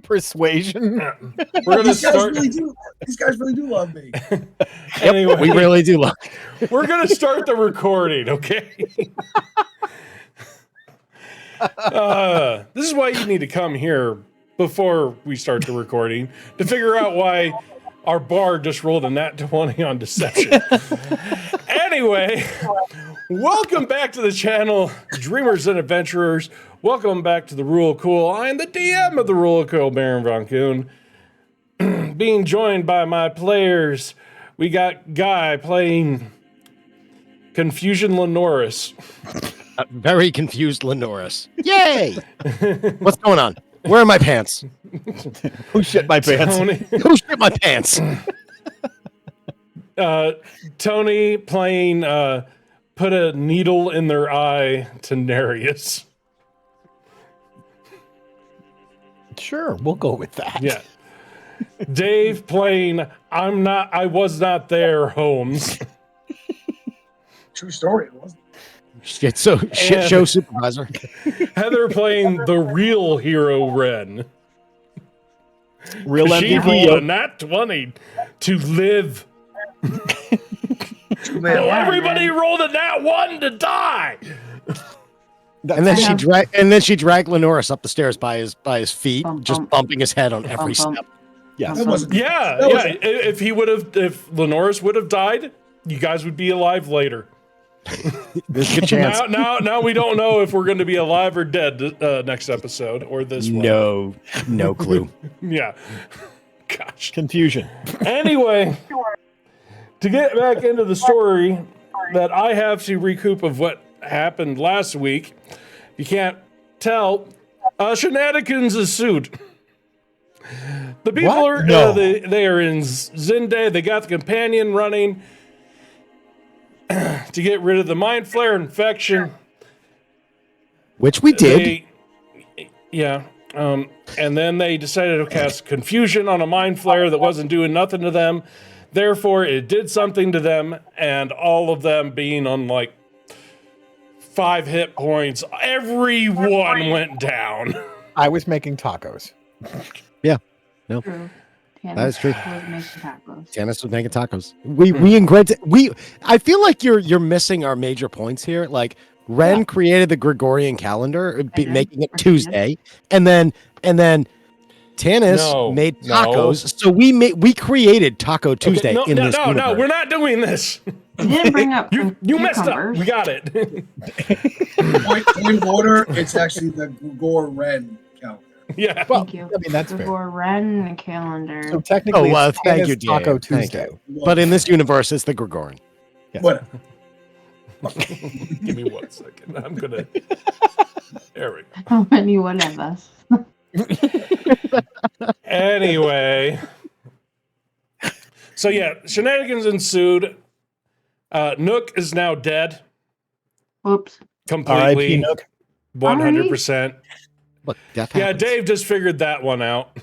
persuasion. We're gonna start. These guys really do love me. Anyway, We really do love. we're gonna start the recording, okay? This is why you need to come here before we start the recording to figure out why our bard just rolled a nat 20 on deception. Anyway, welcome back to the channel, Dreamers and Adventurers. Welcome back to the Rule of Cool. I am the DM of the Rule of Cool, Baron Von Kuhn. Being joined by my players, we got Guy playing Confusion Lenoris. Very confused Lenoris. Yay! What's going on? Where are my pants? Who shit my pants? Who shit my pants? Tony playing Put a Needle in Their Eye to Nereus. Sure, we'll go with that. Yeah. Dave playing I Was Not There, Holmes. True story. It wasn't. Shit show supervisor. Heather playing the real hero Ren. Real She MVP. rolled a nat 20 to live. Everybody rolled a nat 1 to die. And then she dragged Lenoris up the stairs by his feet, just bumping his head on every step. Yes. If Lenoris would have died, you guys would be alive later. There's a good chance. Now we don't know if we're going to be alive or dead next episode or this one. No clue. Yeah. Gosh. Confusion. Anyway, to get back into the story that I have to recoup of what happened last week, you can't tell, shenanigans ensued. The people are they are in Zinde. They got the companion running to get rid of the mind flare infection, Which we did. And then they decided to cast confusion on a mind flare that wasn't doing nothing to them. Therefore, it did something to them, and all of them being on like 5 hit points, everyone went down. I was making tacos. Yeah. No. True. That is true. Was making tacos. Tannis was making tacos. I feel like you're missing our major points here. Like Ren created the Gregorian calendar, making it Tuesday, and then Tannis made tacos. So we created Taco Tuesday in this universe. No, we're not doing this. You didn't bring up You messed up. We got it. Point of order, it's actually the Gregor-Ren calendar. Yeah. Well, Thank you. I mean, that's fair. Before Ren calendar. So technically, it's thank you, Taco Diego. Thank Tuesday. But in this universe, it's the Gregorian. Yes. What? Give me 1 second. I'm gonna. There we go. How many one of us? Anyway, so yeah, shenanigans ensued. Nook is now dead. Whoops. Completely. R.I.P. Nook. 100%. Look, death Yeah, happens. Dave just figured that one out.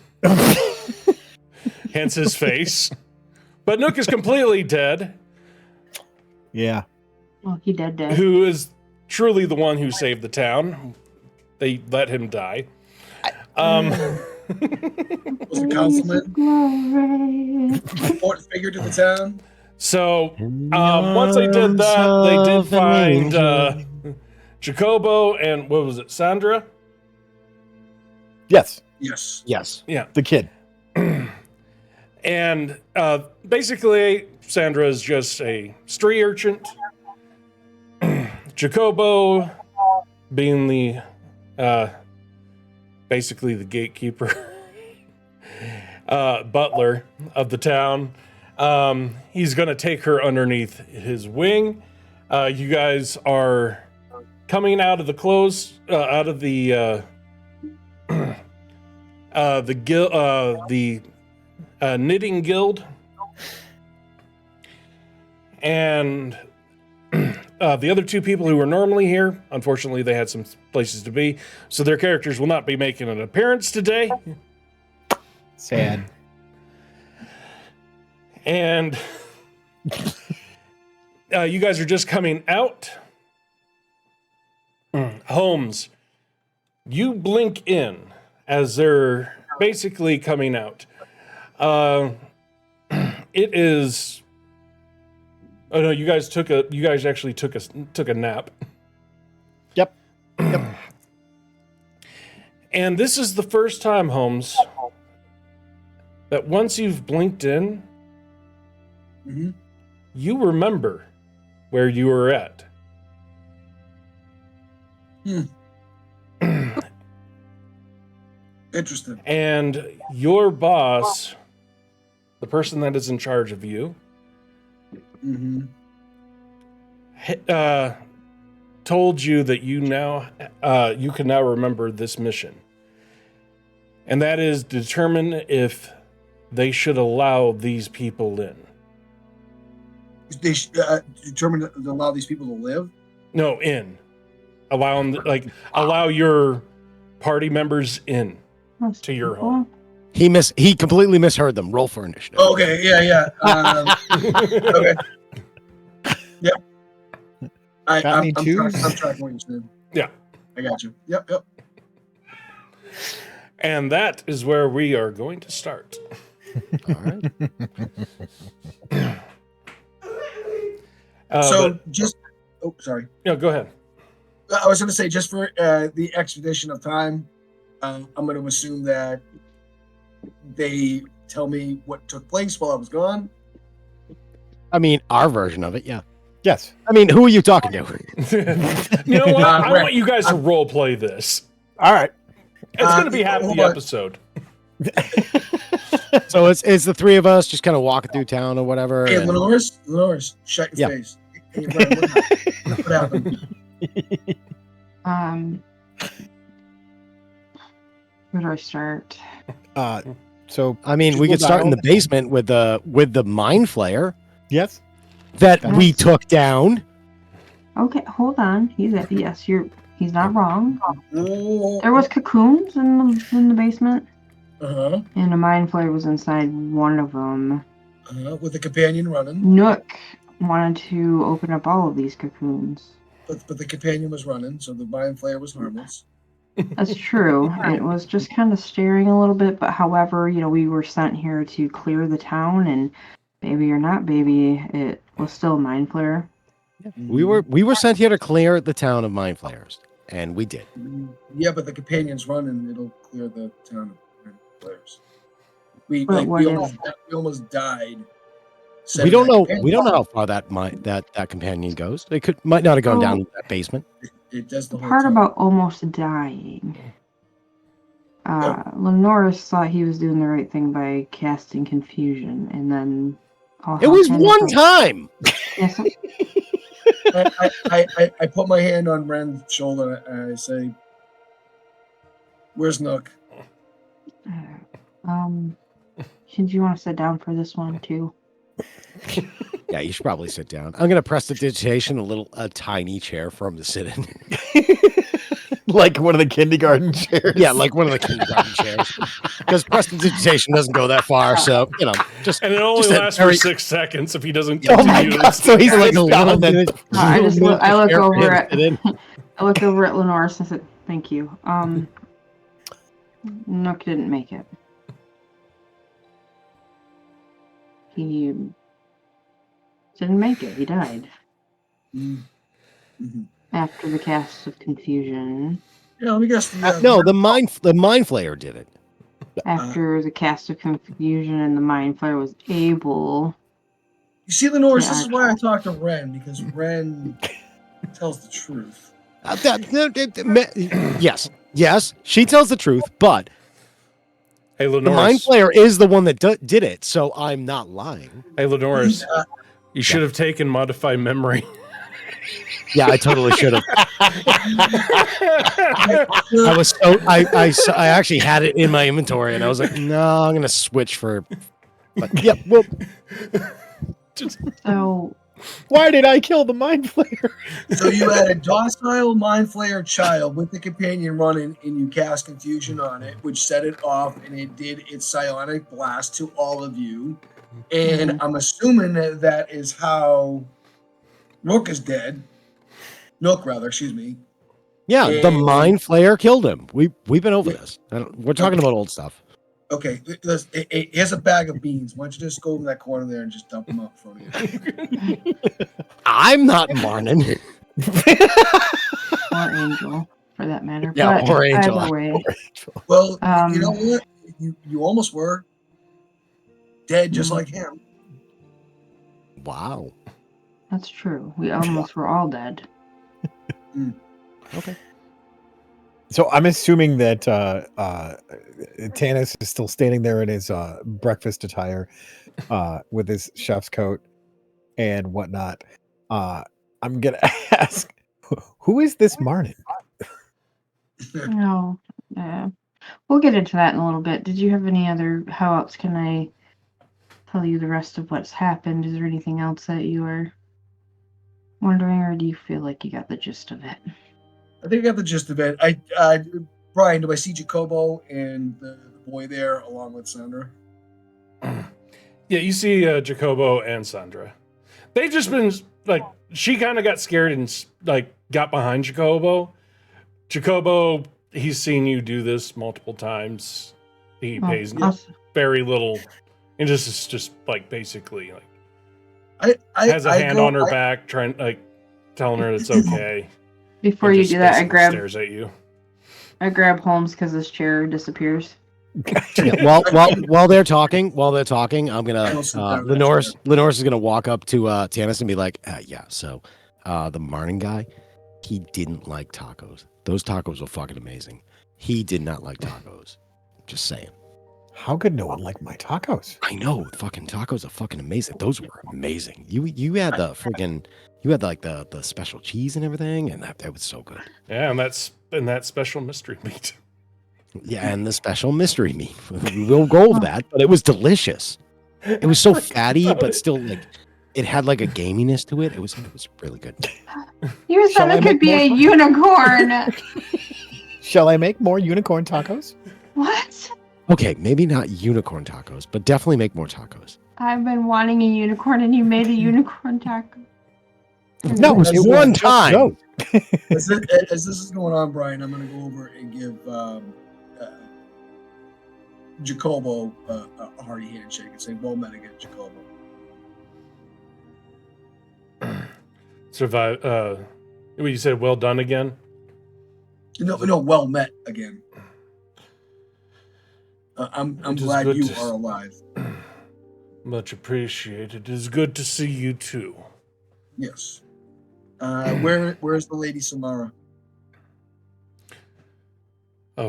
Hence his face. But Nook is completely dead. Yeah. Well, he dead. Who is truly the one who saved the town. They let him die. Was a councilman, Glory. important figure to the town. So once they did that, they did find Jacobo and what was it, Sandra? Yes. Yes. Yes. Yeah. The kid. And basically, Sandra is just a street urchin. Jacobo being the basically the gatekeeper, butler of the town. He's going to take her underneath his wing. You guys are coming out of the the knitting guild, and the other 2 people who were normally here, unfortunately, they had some places to be, so their characters will not be making an appearance today. Sad. And you guys are just coming out. Holmes, you blink in as they're basically coming out. It is. Oh no! You guys actually took a nap. Yep. And this is the first time, Holmes, that once you've blinked in, Mm-hmm. you remember where you were at. Interesting. And your boss, the person that is in charge of you, Mm-hmm. told you that you can now remember this mission. And that is determine if they should allow these people in. They determined to allow these people to live. No, in. Allow your party members in Most to your people. home. He completely misheard them. Roll for initiative. Okay, yeah. Okay. Yep. Got any twos? I'm tracking what you're saying. Yeah. I got you. Yep. And that is where we are going to start. All right. Sorry. No, go ahead. I was going to say, just for the expedition of time, I'm going to assume that they tell me what took place while I was gone. I mean, our version of it, yeah. Yes. I mean, who are you talking to? You know what? I Right. want you guys to role play this. All right. It's going to be half hold the on. episode. So it's the three of us just kind of walking through town or whatever. Hey, and- Lenores, shut your Yeah. face. Hey, Brian, what happened? Where do I start? So I mean, Just we go could start in down. the basement with the mind flayer yes. that Yes. we took down. Okay, hold on. He's not wrong. Oh, There was cocoons in the basement, uh-huh. and a mind flayer was inside one of them. With the companion running, Nook wanted to open up all of these cocoons. but the companion was running, so the mind flayer was harmless. That's true. It was just kind of staring a little bit, but however, we were sent here to clear the town, and baby or not baby, it was still a mind flare. We were sent here to clear the town of mind flayers, and we did. Yeah, but the companion's running, it'll clear the town of mind flayers. We But what if- almost died. We don't know. Companion. We don't know how far that companion goes. It might not have gone Oh. down to that basement. It does the The whole part time. about almost dying. Lenoris thought he was doing the right thing by casting confusion, and then It was one time. Yes, I put my hand on Ren's shoulder and I say, "Where's Nook?" Should you want to sit down for this one too? Yeah, you should probably sit down. I'm gonna prestidigitation a tiny chair for him to sit in. Like one of the kindergarten chairs. Yeah, like one of the kindergarten chairs. Because prestidigitation doesn't go that far, so just. And it only Just that lasts very- for 6 seconds if he doesn't Oh my continue. god! So he's like little down then. minute- I just little look- I look chair for him over to at- sit in. I looked over at Lenoris and said, "Thank you." Nook didn't make it. He didn't make it. He died Mm-hmm. after the cast of confusion. Yeah, let me guess. No, the mind flayer did it. After the cast of confusion and the mind flayer was able. You see, Lenores, Yeah, this is why I talk to Ren, because Ren tells the truth. Yes, she tells the truth, but Hey, the mind Lenoris. flayer is the one that did it, so I'm not lying. Hey, Lenoris. Uh, You should have taken modify memory. Yeah, I totally should have. I was I actually had it in my inventory, and I was like, no, I'm gonna switch for. But yeah, well, So Why did I kill the mind flayer? So you had a docile mind flayer child with the companion running, and you cast confusion on it, which set it off, and it did its psionic blast to all of you. And I'm assuming that is how Nook is dead. Nook, rather, excuse me. yeah, the And- mind flayer killed him. We've been over this. We're talking about old stuff. Okay, here's a bag of beans. Why don't you just go over that corner there and just dump them out in front of you? I'm not Marnin. Or Angel, for that matter. Yeah, but or Angel. either way, Well, you know what? You almost were dead, just Mm. like him. Wow. that's true. We almost were all dead. Okay. So I'm assuming that Tanis is still standing there in his breakfast attire with his chef's coat and whatnot. I'm going to ask, who is this Marnin? No, we'll get into that in a little bit. Did you have any other? How else can I tell you the rest of what's happened? Is there anything else that you are wondering, or do you feel like you got the gist of it? I think I got the gist of it. Brian, do I see Jacobo and the boy there along with Sandra? Yeah, you see Jacobo and Sandra. They've just been like, she kind of got scared and like got behind Jacobo. Jacobo, he's seen you do this multiple times. He pays very little, and just like basically like has a hand on her back, trying like telling her it's okay. Before you do that, stares at you. I grab Holmes because his chair disappears. Yeah, while they're talking, I'm gonna Lenore's is gonna walk up to Tanis and be like, so the Marnin guy, he didn't like tacos. Those tacos were fucking amazing. He did not like tacos. Just saying. How could no one like my tacos? I know, fucking tacos are fucking amazing. Those were amazing. You had the friggin' like the special cheese and everything, and that was so good. Yeah, and that special mystery meat. Yeah, and the special mystery meat. We'll go over that, but it was delicious. It was so fatty, but still like it had like a gaminess to it. It was really good. You said it could be a unicorn. Shall I make more unicorn tacos? What? Okay, maybe not unicorn tacos, but definitely make more tacos. I've been wanting a unicorn, and you made a unicorn taco. No, it was one time. No. As this is going on, Brian, I'm going to go over and give Jacobo a hearty handshake and say, "Well met again, Jacobo." Survive. You said well done again? No, well met again. I'm glad you are alive. Much appreciated. It is good to see you too. Yes. Where's the Lady Samara?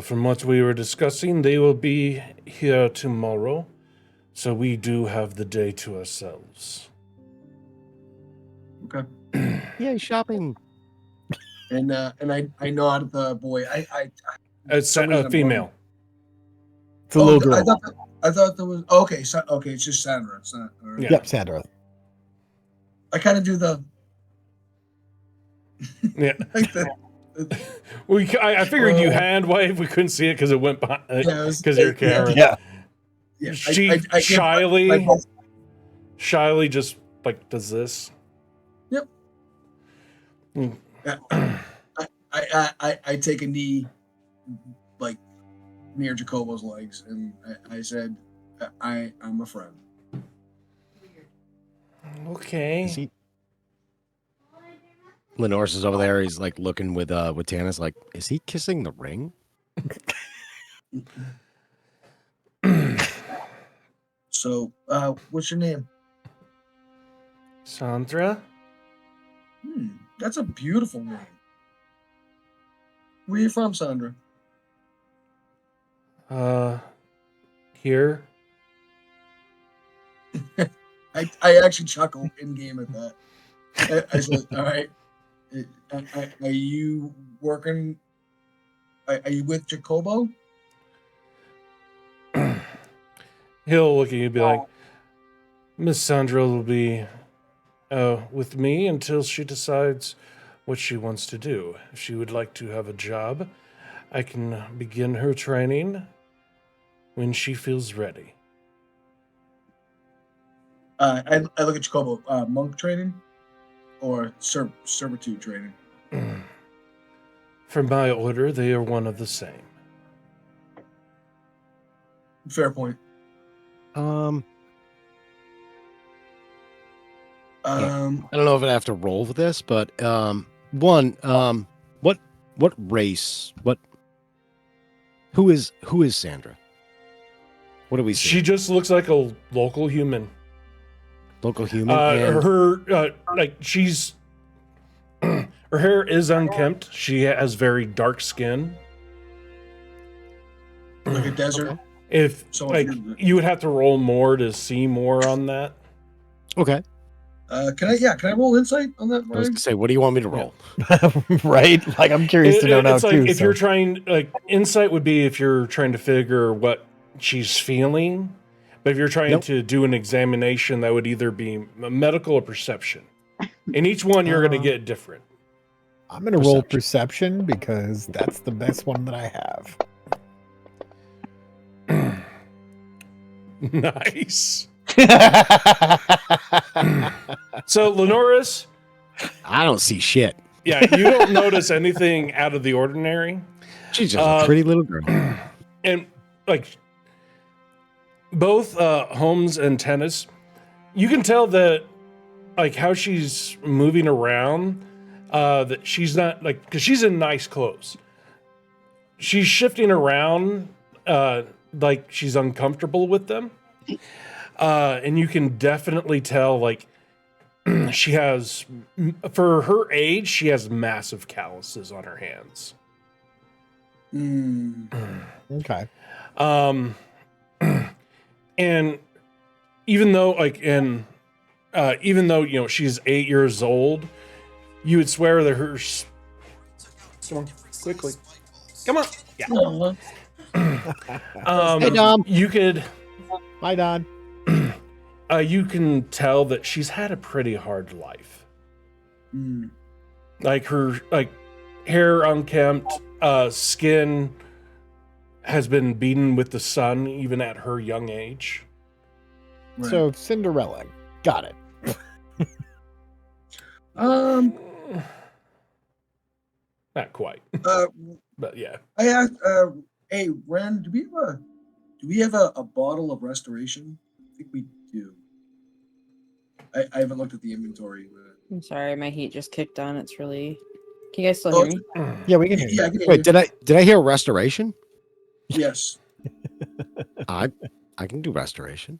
From what we were discussing, they will be here tomorrow, so we do have the day to ourselves. Okay. Yay, shopping. And I nod at the boy. It's a female. It's a little girl. I thought there was okay. So, okay, it's just Sandra. It's not. Yeah. Yep, Sandra. I kind of do the. Yeah. Like I figured you hand wave. We couldn't see it because it went behind. Because you're Karen. Yeah. She I shyly just like does this. Yep. I take a knee, like near Jacobo's legs, and I said, "I'm a friend." Okay. Lenore's is over there. He's like looking with Tanis, like, is he kissing the ring? So, what's your name? Sandra. That's a beautiful name. Where are you from, Sandra? Here. I actually chuckle in game at that. I said, "All right, are you working? Are you with Jacobo?" He'll look at you and be like, Miss Sandra will be with me until she decides what she wants to do. If she would like to have a job, I can begin her training when she feels ready. I look at Jacobo. Monk training or servitude training? For my order, they are one of the same. Fair point. Um, Um, I don't know if I have to roll with this, but what race? Who is Sandra? What do we see? She just looks like a local human. Local human. And Her she's her hair is unkempt. She has very dark skin. like a desert. Okay. If So like you would have to roll more to see more on that. okay, can I roll insight on that? I was Ryan? gonna say, what do you want me to roll? Right? Like, I'm curious to know now It's like too. if so- you're trying, like, insight would be if you're trying to figure what she's feeling, but if you're trying Nope. to do an examination, that would either be medical or perception. In each one, you're going to get different. I'm gonna roll perception because that's the best one that I have. Nice. So, Lenoris, I don't see shit. yeah, you don't notice anything out of the ordinary. She's just a pretty little girl. And like both Holmes and Tennis, you can tell that like how she's moving around, that she's not like, because she's in nice clothes. She's shifting around like she's uncomfortable with them. And you can definitely tell like she has, for her age, she has massive calluses on her hands. Okay. And even though like even though you know she's 8 years old, you would swear that her someone quickly come on, yeah. Hey, Dom. You could Bye, Don. you can tell that she's had a pretty hard life. Like her like hair unkempt, skin has been beaten with the sun even at her young age. Right. So Cinderella, got it. Not quite, but yeah. I asked, hey, Ren, do we have a bottle of restoration? I think we do. I haven't looked at the inventory. I'm sorry, my heat just kicked on. It's really. Can you guys still Oh, hear me? Yeah, we can hear Yeah, I you. can hear Wait, you. did I hear restoration? Yes. I can do restoration.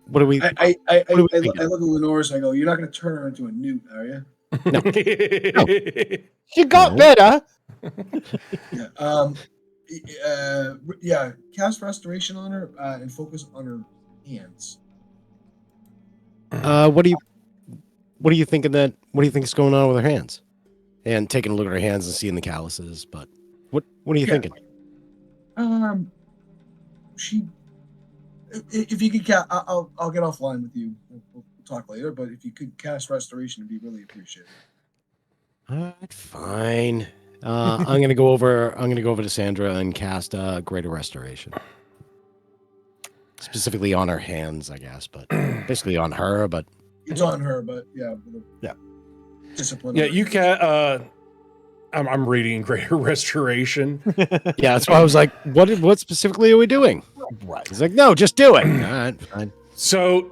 What do we? I What do we look thinking? at Lenoris. I go, you're not going to turn her into a newt, are you? She got No. better. Yeah. Yeah. Cast restoration on her and focus on her hands. What do you think is going on with her hands? And taking a look at her hands and seeing the calluses, but what are you Yeah. thinking? She. If you could cast, I'll get offline with you. We'll talk later. But if you could cast restoration, it'd be really appreciated. All right, fine. I'm gonna go over to Sandra and cast Greater Restoration. Specifically on her hands, I guess, but basically on her. But It's on her, but yeah. Yeah. Discipline. Yeah, on her. you can. I'm reading Greater Restoration. yeah, that's why I was like, what specifically are we doing? Right. He's like, no, just do it. All right, fine. So,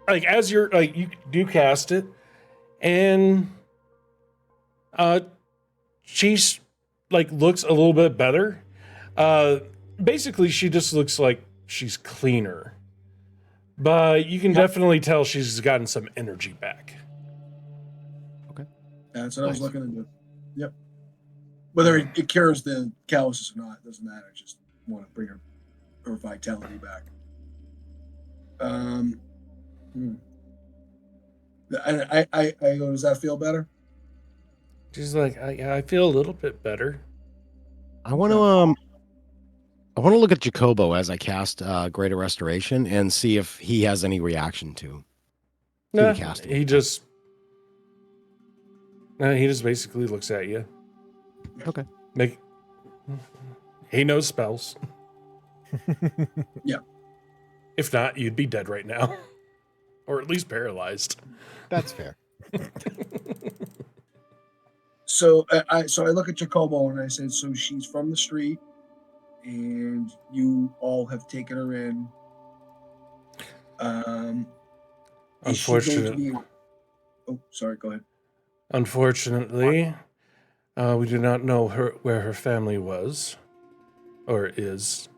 like, as you're like, you do cast it, and she's like looks a little bit better. Basically, she just looks like she's cleaner, but you can definitely tell she's gotten some energy back. That's what I was Nice. looking into. Yep. Whether it cures the calluses or not, doesn't matter. I just want to bring her vitality back. I go, does that feel better? She's like, I feel a little bit better. I want to look at Jacobo as I cast Greater Restoration and see if he has any reaction to Nah, the casting. he just basically looks at you. Okay. He knows spells. Yeah. If not, you'd be dead right now, or at least paralyzed. That's fair. So I look at Jacobo and I said, so she's from the street, and you all have taken her in. Is she going to be? Oh, sorry. Go ahead. Unfortunately, we do not know where her family was or is,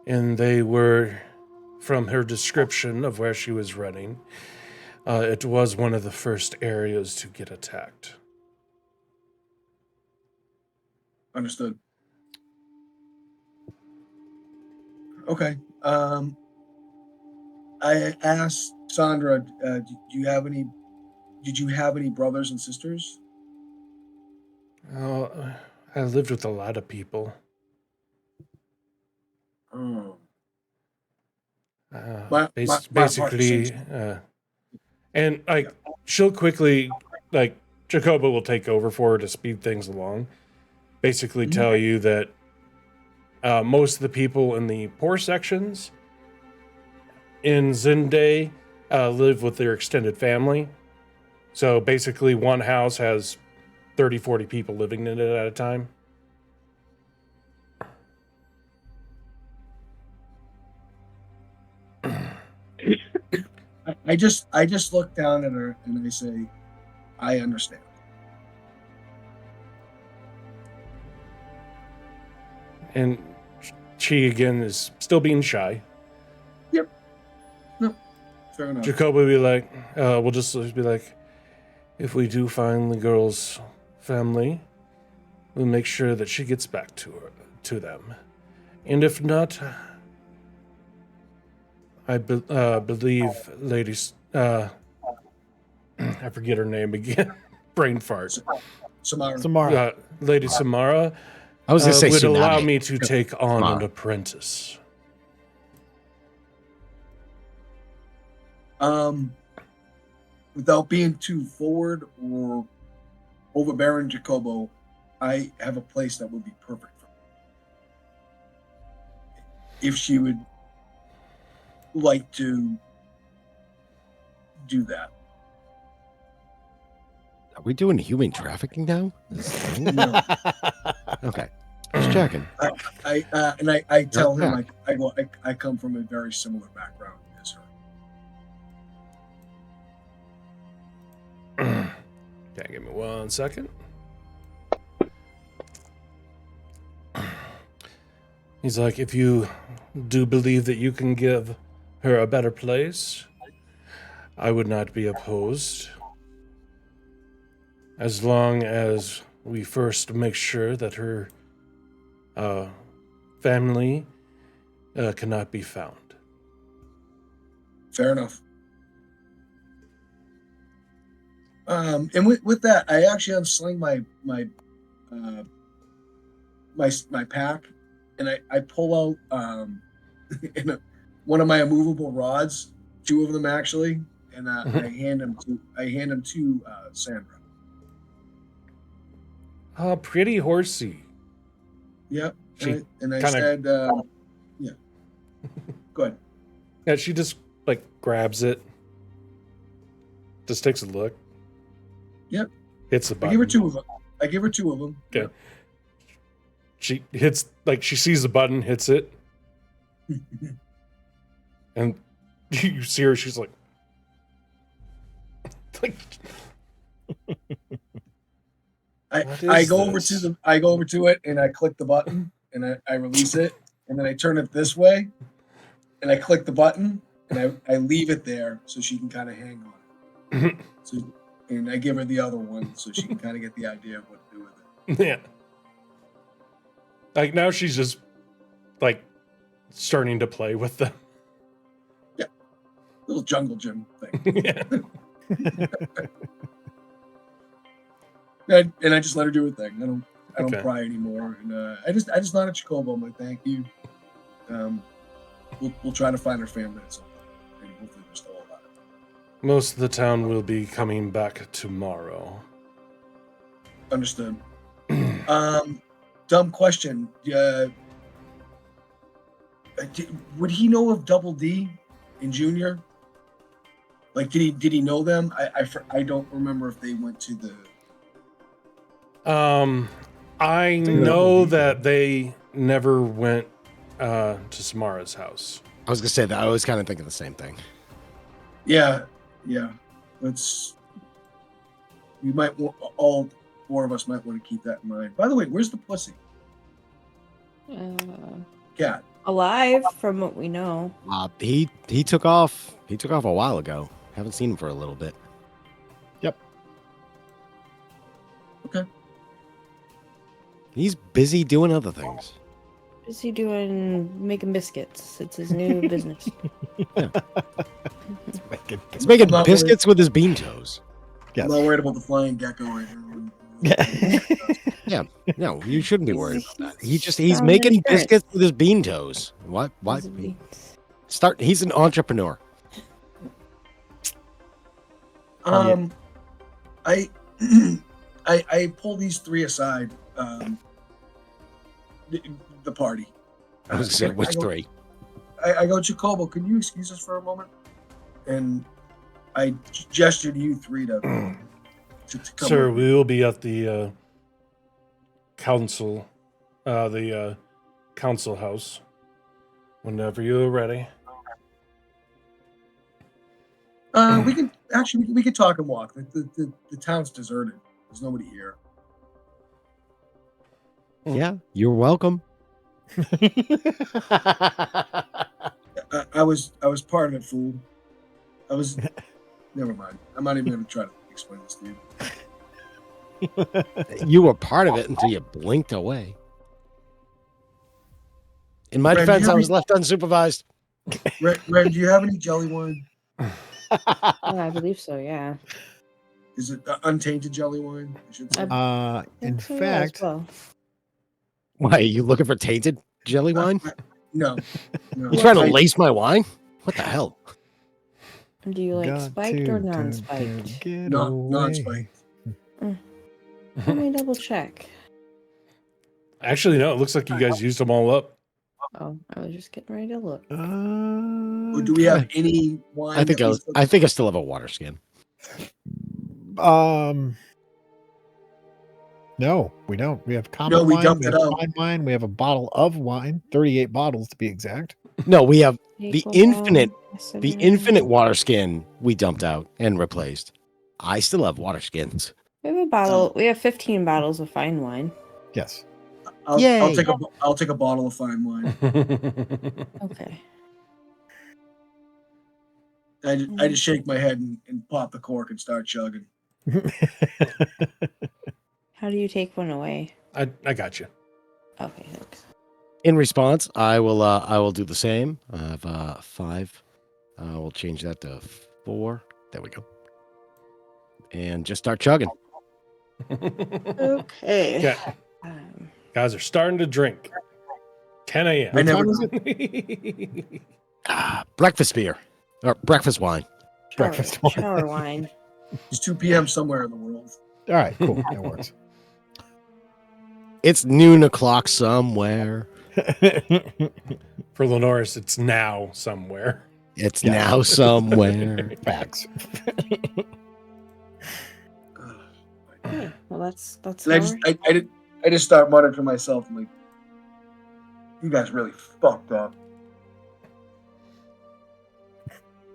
and they were, from her description of where she was running, it was one of the first areas to get attacked. Understood. Okay. I asked Sandra, did you have any brothers and sisters? I lived with a lot of people. Oh. Basically, and like she'll quickly, like Jacoba will take over for her to speed things along. Basically, tell you that most of the people in the poor sections in Zinde live with their extended family. So basically, one house has 30, 40 people living in it at a time. I just look down at her and I say, I understand. And she again is still being shy. Yep. No, fair enough. Jacob will be like, we'll just be like, if we do find the girl's family, we'll make sure that she gets back to them. And if not, I believe ladies, I forget her name again, brain fart. Samara. Lady Samara I was going to say would allow tsunami. me to take on Samara. an apprentice. Without being too forward or overbearing, Jacobo, I have a place that would be perfect for her. If she would like to do that. Are we doing human trafficking now? No. Okay. Just checking. I tell him I come from a very similar background as her. Okay, give me 1 second. He's like, if you do believe that you can give her a better place, I would not be opposed. As long as we first make sure that her family cannot be found. Fair enough. And with that, I actually unsling my pack, and I pull out one of my immovable rods, 2 of them actually, and I hand them to Sandra. Oh, pretty horsey. Yep. She And I kinda- said, yeah. Go ahead. Yeah, she just like grabs it, just takes a look. Yep. Hits the button. I give her two of them. Okay. Yep. She hits, like, she sees the button, hits it, and you see her. She's like, I go over to it and I click the button and I release it, and then I turn it this way and I click the button and I leave it there so she can kind of hang on it. So, and I give her the other one so she can kind of get the idea of what to do with it. Yeah. Like, now she's just like starting to play with them. Yeah. Little jungle gym thing. Yeah. And I just let her do her thing. I don't Okay. pry anymore. And I just nod at Jacobo. I'm like, thank you. We'll try to find her family at some point. And hopefully we're still alive. Most of the town will be coming back tomorrow. Understood. Dumb question. Would he know of Double D in Junior? Like, did he know them? I don't remember if they went to I know that they never went to Samara's house. I was gonna say that. I was kind of thinking the same thing. Yeah. We might all 4 of us might want to keep that in mind. By the way, where's the pussy? Cat. Alive, from what we know. He took off. He took off a while ago. Haven't seen him for a little bit. Yep. Okay. He's busy doing other things. Is he doing making biscuits? It's his new business. He's making Not biscuits with his bean toes. I'm not worried about the flying gecko right now. Yeah, no, you shouldn't be worried about that. He's Sounds making insurance. biscuits with his bean toes. What? He's an entrepreneur. I pull these 3 aside. The party. I was gonna say which 3? I go, Jacobo, can you excuse us for a moment? And I gesture to you 3 to come. Sir, over. we will be at the council house whenever you're ready. We can talk and walk. The town's deserted. There's nobody here. Yeah, you're welcome. I was part of it, fool. Never mind. I'm not even going to try to explain this to you. You were part of it until you blinked away. In my Ren, defense, do you I was left unsupervised. Ren, do you have any jelly wine? Yeah, I believe so. Yeah. Is it untainted jelly wine? I should say. In So, yeah, as fact, well. Why, are you looking for tainted jelly wine? No. You trying to lace my wine? What the hell? Do you like spiked or non-spiked? Non-spiked. Let me double check. Actually, no, it looks like you guys used them all up. Oh, I was just getting ready to look. Or do we have any wine? I think I still have a water skin. No, we don't. We have common No, we wine, dumped we it have out. fine wine, we have a bottle of wine, 38 bottles to be exact. No, we have the Equal infinite balance, water skin we dumped out and replaced. I still have water skins. We have a bottle. We have 15 bottles of fine wine. Yes. I'll Yay. take a bottle of fine wine. Okay. I just shake my head and pop the cork and start chugging. How do you take one away? I got you. Okay, thanks. In response, I will do the same. I have 5. We'll change that to 4. There we go. And just start chugging. Okay. Okay. Guys are starting to drink. 10 a.m. I never. Breakfast beer or breakfast wine. Breakfast wine. Shower wine. It's 2 p.m. somewhere in the world. All right, cool. That works. It's noon o'clock somewhere. For Lenoris, it's now somewhere. It's now somewhere. Facts. Okay, well, that's And I just start muttering to myself, I'm like, you guys really fucked up.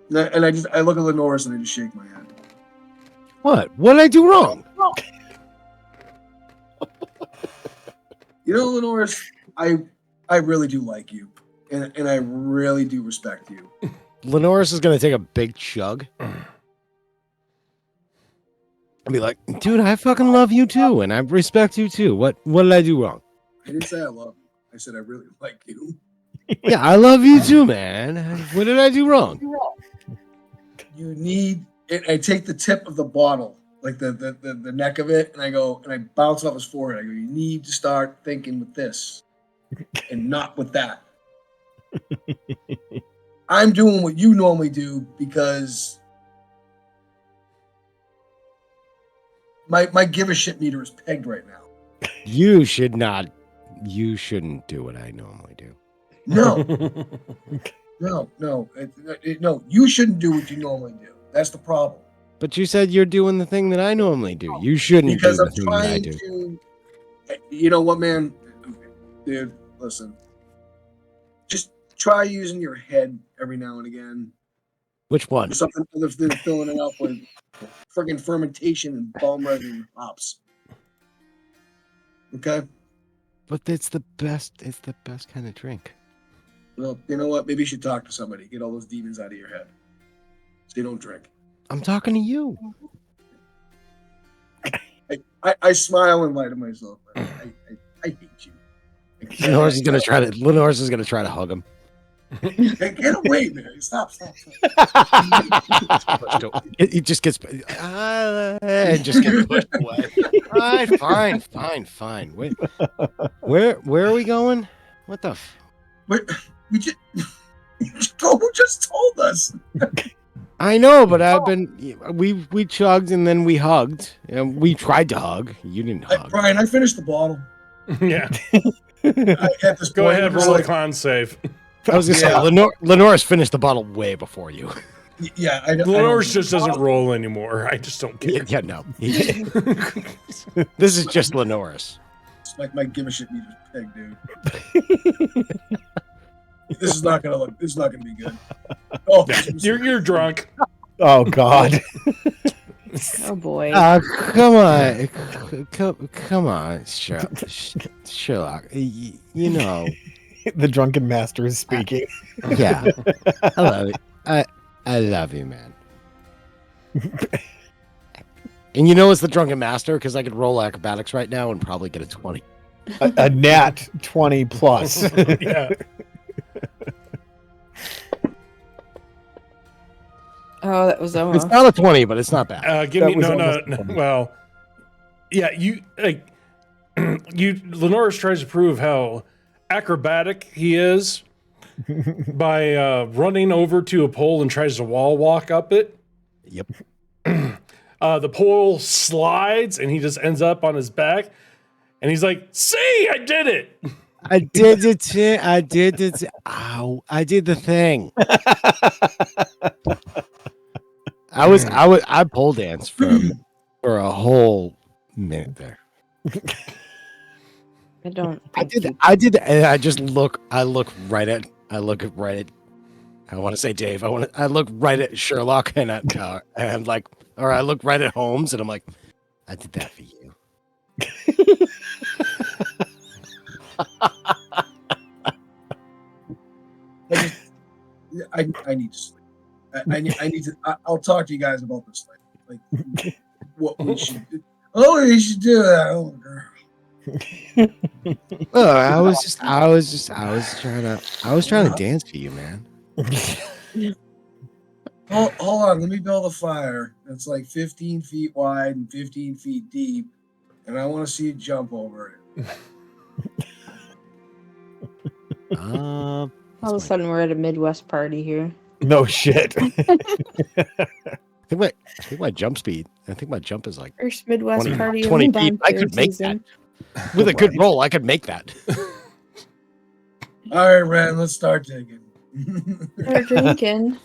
And I look at Lenoris and I just shake my head. What? What did I do wrong? You know, Lenoris, I really do like you. And I really do respect you. Lenoris is going to take a big chug. I'll be like, dude, I fucking love you too. And I respect you too. What did I do wrong? I didn't say I love you. I said I really like you. Yeah, I love you too, man. What did I do wrong? You need it. I take the tip of the bottle, like the neck of it, and I go and I bounce off his forehead. I go, you need to start thinking with this and not with that. I'm doing what you normally do because my give a shit meter is pegged right now. You shouldn't do what I normally do. No, no. You shouldn't do what you normally do. That's the problem. But you said you're doing the thing that I normally do. You shouldn't Because do I'm the thing that I trying do. to. You know what, man? Dude, listen. Just try using your head every now and again. Which one? Or something other than filling it up with friggin' fermentation and balm resin and hops. Okay? But it's the best. It's the best kind of drink. Well, you know what? Maybe you should talk to somebody. Get all those demons out of your head. So you don't drink. I'm talking to you. I smile and lie to myself. I hate you. Lenore's is gonna try to hug him. Hey, get away, man. Stop. He just gets and just gets pushed away. All right, fine. Wait, where are we going? What the? Wait, we just told us. I know, but we chugged and then we hugged and we tried to hug. You didn't hug. Brian, I finished the bottle. Yeah. At this Go point, ahead, roll a con save. I was gonna say Lenore's finished the bottle way before you. Yeah, Lenore's just doesn't roll anymore. I just don't care. Yeah, no. This is just Lenore's. It's like my give a shit meter's peg, dude. This is not gonna be good. Oh, You're drunk. Oh God. Oh boy. Come on, Sherlock. You know, The drunken master is speaking. yeah. I love it. I love you, man. And you know it's the drunken master because I could roll acrobatics right now and probably get a 20. A nat 20 plus. Yeah. Oh, that was It's not a 20, but it's not bad. Give me That was no. almost funny. Well, yeah. Lenore's tries to prove how acrobatic he is by running over to a pole and tries to wall walk up it. Yep. The pole slides and he just ends up on his back, and he's like, "See, I did it." I did it. I did it. Ow! I did the thing. I pole danced for a whole minute there. I don't. I did, and I just look. I look right at. I want to say Dave. I look right at Sherlock, and I'm like, or I look right at Holmes, and I'm like, I did that for you. I need to sleep. I need to. I'll talk to you guys about this thing. Like what we should do. Oh, you should do that. Oh, girl. Well, I was trying to dance for you, man. Hold on, let me build a fire that's like 15 feet wide and 15 feet deep, and I want to see you jump over it. All of a sudden, we're at a Midwest party here. No shit. I think my jump speed. I think my jump is like First Midwest 20 party. 20 of feet. I bonfire could make season. that. With a good roll, I could make that. All right, Ren, let's start digging. We're drinking.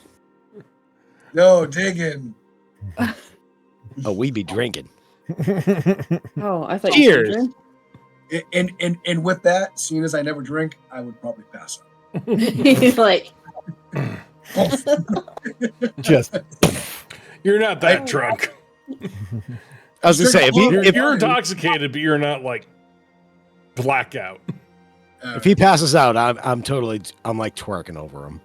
No, digging. Oh, we be drinking. Oh, I thought Cheers. you said drink. And with that, seeing as I never drink, I would probably pass out. He's like, Just You're not that drunk. I was gonna say if You're intoxicated, but you're not like blackout. if he passes out, I'm like twerking over him.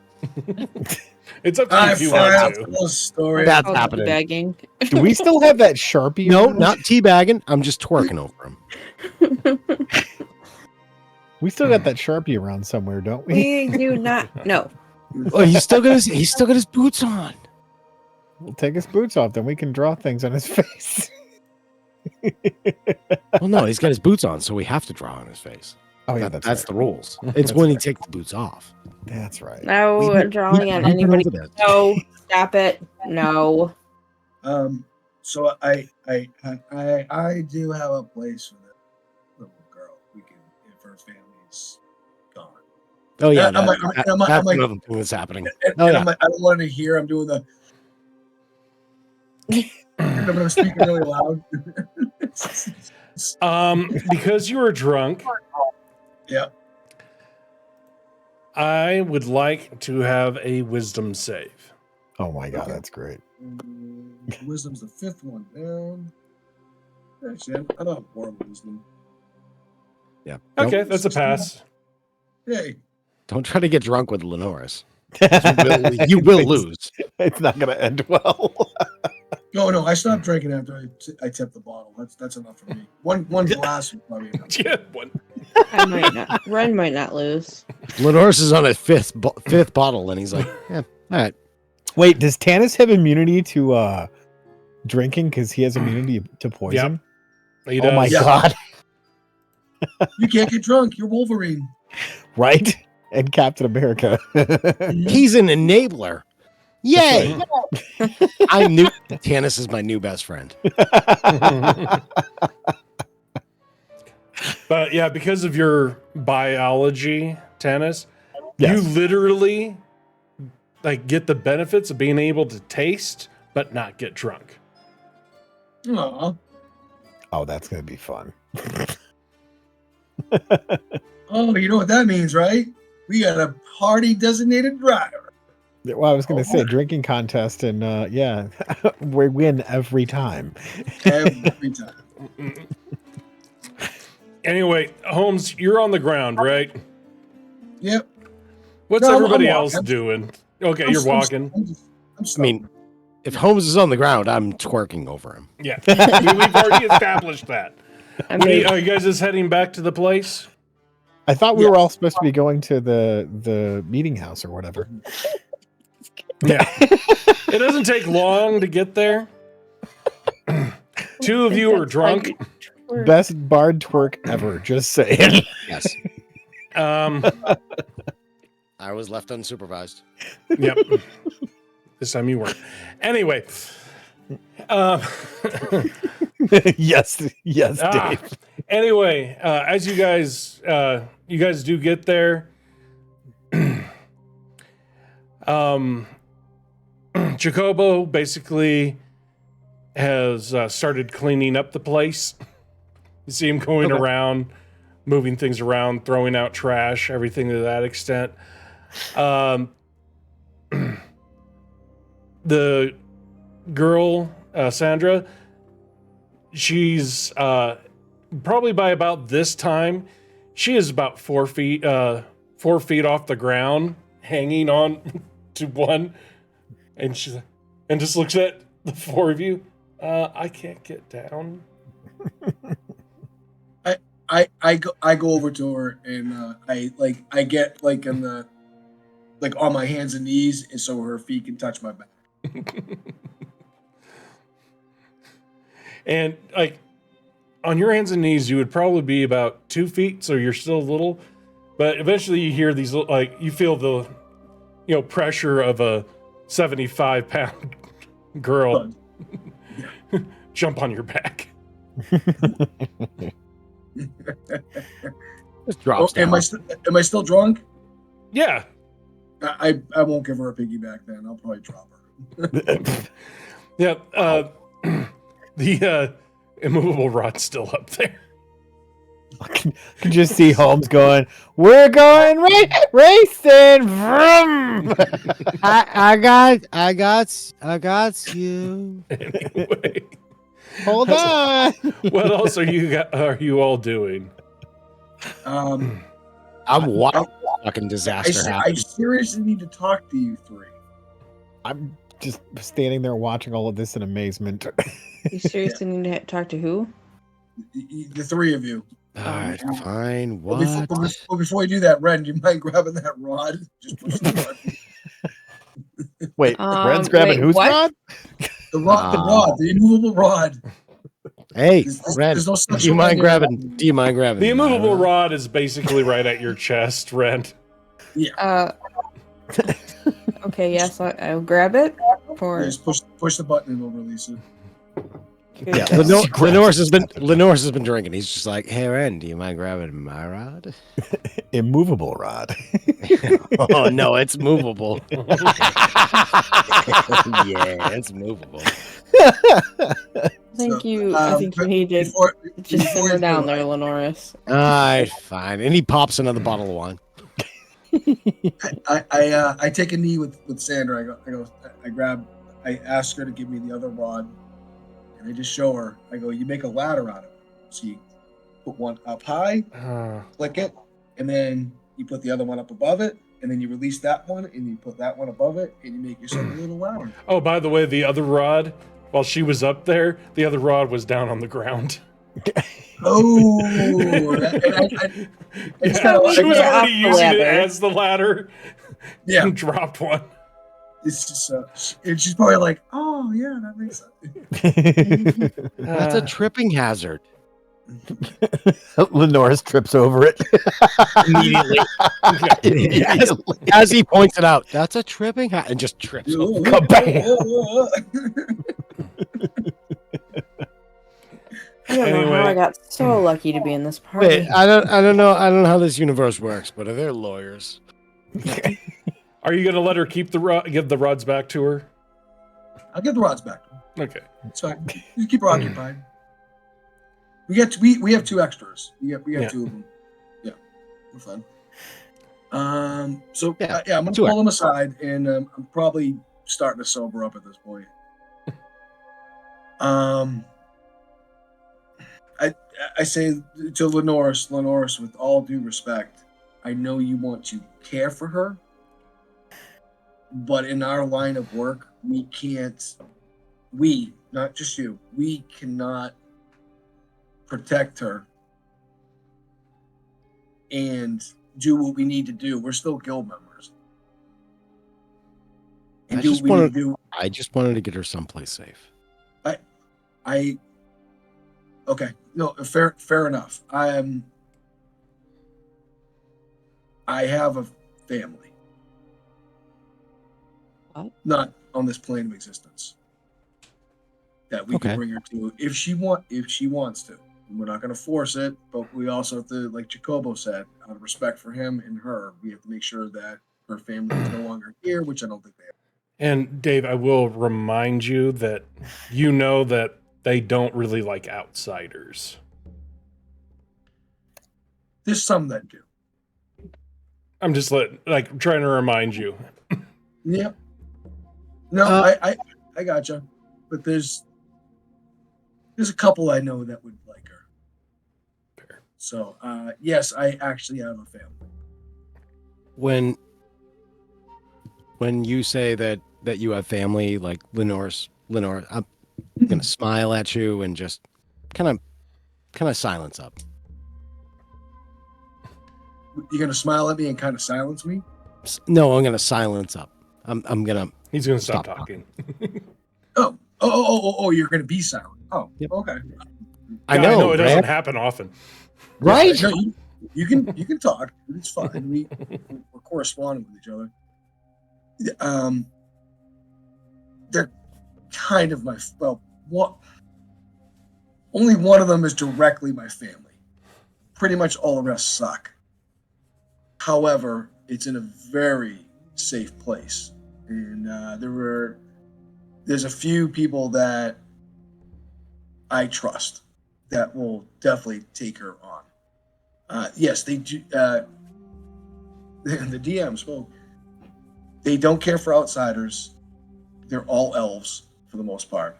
It's up to you I if you find want out to. the whole story. That's oh, happening. begging. do we still have that Sharpie? No, around? not teabagging. I'm just twerking over him. We still got that Sharpie around somewhere, don't we? We do not. No. Oh, he's still got his boots on. We'll take his boots off, then we can draw things on his face. Well, no, he's got his boots on, so we have to draw on his face. Oh yeah, That's that's the right. rules. It's That's when he right. takes the boots off. That's right. No drawing on We've been anybody. over that. No. Stop it. No. So I do have a place for that little girl. We can, if her family's gone. Oh yeah, I'm like- that's another thing that's happening. And Oh, yeah. I don't want to hear. I'm doing the. But I'm speaking really loud. Because you were drunk, Yeah. I would like to have a wisdom save. Oh my god, Okay. that's great. Wisdom's the 5th one down. Actually, I don't have horrible wisdom. Yeah. Okay, Don't, that's a pass. Hey, don't try to get drunk with Lenoris. You will lose. It's not going to end well. no, I stopped drinking after I tipped the bottle. That's enough for me. One glass would probably enough. Yeah, one. I might not. Ren might not lose. Lenoris is on his fifth bottle, and he's like, "Yeah, all right." Wait, does Tanis have immunity to drinking because he has immunity to poison? He Oh my does. Yeah. god. You can't get drunk. You're Wolverine. Right? And Captain America. He's an enabler. Yay! I knew Tanis is my new best friend. But yeah, because of your biology, Tanis, Yes. you literally like get the benefits of being able to taste but not get drunk. Aw. Oh, that's going to be fun. Oh, you know what that means, right? We got a party designated driver. Well, I was going to say drinking contest, and yeah, we win every time. Every time. Anyway, Holmes, you're on the ground, right? Yep. What's No, I'm everybody walking. else doing? Okay, I'm you're still- walking. I'm I mean, if Holmes is on the ground, I'm twerking over him. Yeah, we've already established that. I What are mean, you guys just heading back to the place? I thought we were all supposed to be going to the meeting house or whatever. Yeah. It doesn't take long to get there. Two of you are drunk. Best bard twerk ever, just saying. Yes, Um, I was left unsupervised. yep. This time you weren't. Anyway. yes, Dave. Anyway, as you guys do get there, Jacobo basically has started cleaning up the place. You see him going around, moving things around, throwing out trash, everything to that extent. The girl, Sandra, she's probably by about this time, she is about 4 feet off the ground, hanging on to one, and she's and just looks at the four of you. I can't get down. I go over to her and I get like in the like on my hands and knees, and so her feet can touch my back. And like on your hands and knees, you would probably be about 2 feet, so you're still little. But eventually, you hear these like you feel the pressure of a 75-pound girl jump on your back. Just drops down. Am I still drunk? Yeah. I won't give her a piggyback then. I'll probably drop her. Yeah. The immovable rod's still up there. I can just see Holmes going, "We're going racing." Vroom! I got you. Anyway, Hold on. what else are you all doing? I'm watching fucking disaster I happen. seriously need to talk to you three. I'm just standing there watching all of this in amazement. you seriously need to talk to who? The three of you. All right, fine. But What? before you do that, Ren, do you mind grabbing that rod? Just push the button. Wait, Ren's grabbing wait, whose what? rod? The rod, the immovable rod. Hey, There's Ren, no such do you mind thing. grabbing? Do you mind grabbing The my immovable rod? rod is basically right at your chest, Ren. Okay, yes, I'll grab it. For Just push the button and it'll release it. Yeah, Lenoris has been drinking. He's just like, hey, Ren, do you mind grabbing my rod? Immovable rod. Oh no, it's movable. Yeah, it's movable. Think So, you. I think you need to before just before simmer you down do, there, Lenoris. All right, fine. And he pops another bottle of wine. I take a knee with Sandra. I ask her to give me the other rod, and I just show her. I go, you make a ladder out of it. So you put one up high, click it, and then you put the other one up above it, and then you release that one, and you put that one above it, and you make yourself a little ladder. Oh, by the way, the other rod, while she was up there, the other rod was down on the ground. Oh, I just kinda she was like- already the using it ladder. as the ladder yeah. and dropped one. It's just and she's probably like, oh yeah, that makes sense. That's a tripping hazard. Lenoris trips over it. Immediately. As he points it out, that's a tripping hazard, and just trips over. I don't know Anyway. how I got so lucky to be in this party. Wait, I don't know how this universe works, but are there lawyers? Are you gonna let her keep give the rods back to her? I'll give the rods back. Okay. It's fine. You keep her occupied. We have two extras. We have Yeah. two of them. Yeah, we're fun. So Yeah, I'm gonna pull them aside, and I'm probably starting to sober up at this point. I say to Lenoris, with all due respect, I know you want to care for her, but in our line of work, we can't. We, not just you, we cannot protect her and do what we need to do. We're still guild members. And I do just what we need wanted- to do. I just wanted to get her someplace safe. Okay. No, fair enough. I have a family. What? Not on this plane of existence. That we Okay. can bring her to if she wants to. We're not going to force it, but we also have to, like Jacobo said, out of respect for him and her, we have to make sure that her family is no longer here, which I don't think they have. And Dave, I will remind you that you know that they don't really like outsiders. There's some that do. I'm just trying to remind you. Yep. No, I gotcha. But there's a couple I know that would like her. Fair. So yes, I actually have a family. When you say that you have family, like Lenore, I'm gonna smile at you and just kind of silence up. You're gonna smile at me and kind of silence me? No, I'm gonna silence up. I'm gonna. He's going to stop Stop talking. Oh, you're gonna be silent. Oh, Yep. okay. I Yeah, know it doesn't Brad. happen often. Right? No, you can talk. It's fine. We're corresponding with each other. They're kind of only one of them is directly my family. Pretty much all the rest suck. However, it's in a very safe place, and there's a few people that I trust that will definitely take her on. Yes, they do. The DMs, well, they don't care for outsiders. They're all elves for the most part,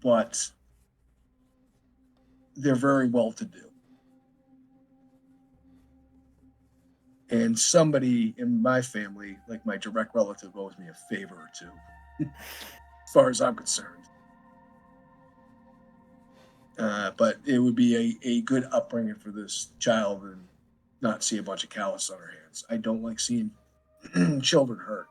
but they're very well to do. And somebody in my family, like my direct relative, owes me a favor or two, as far as I'm concerned. But it would be a good upbringing for this child and not see a bunch of callus on her hands. I don't like seeing children hurt.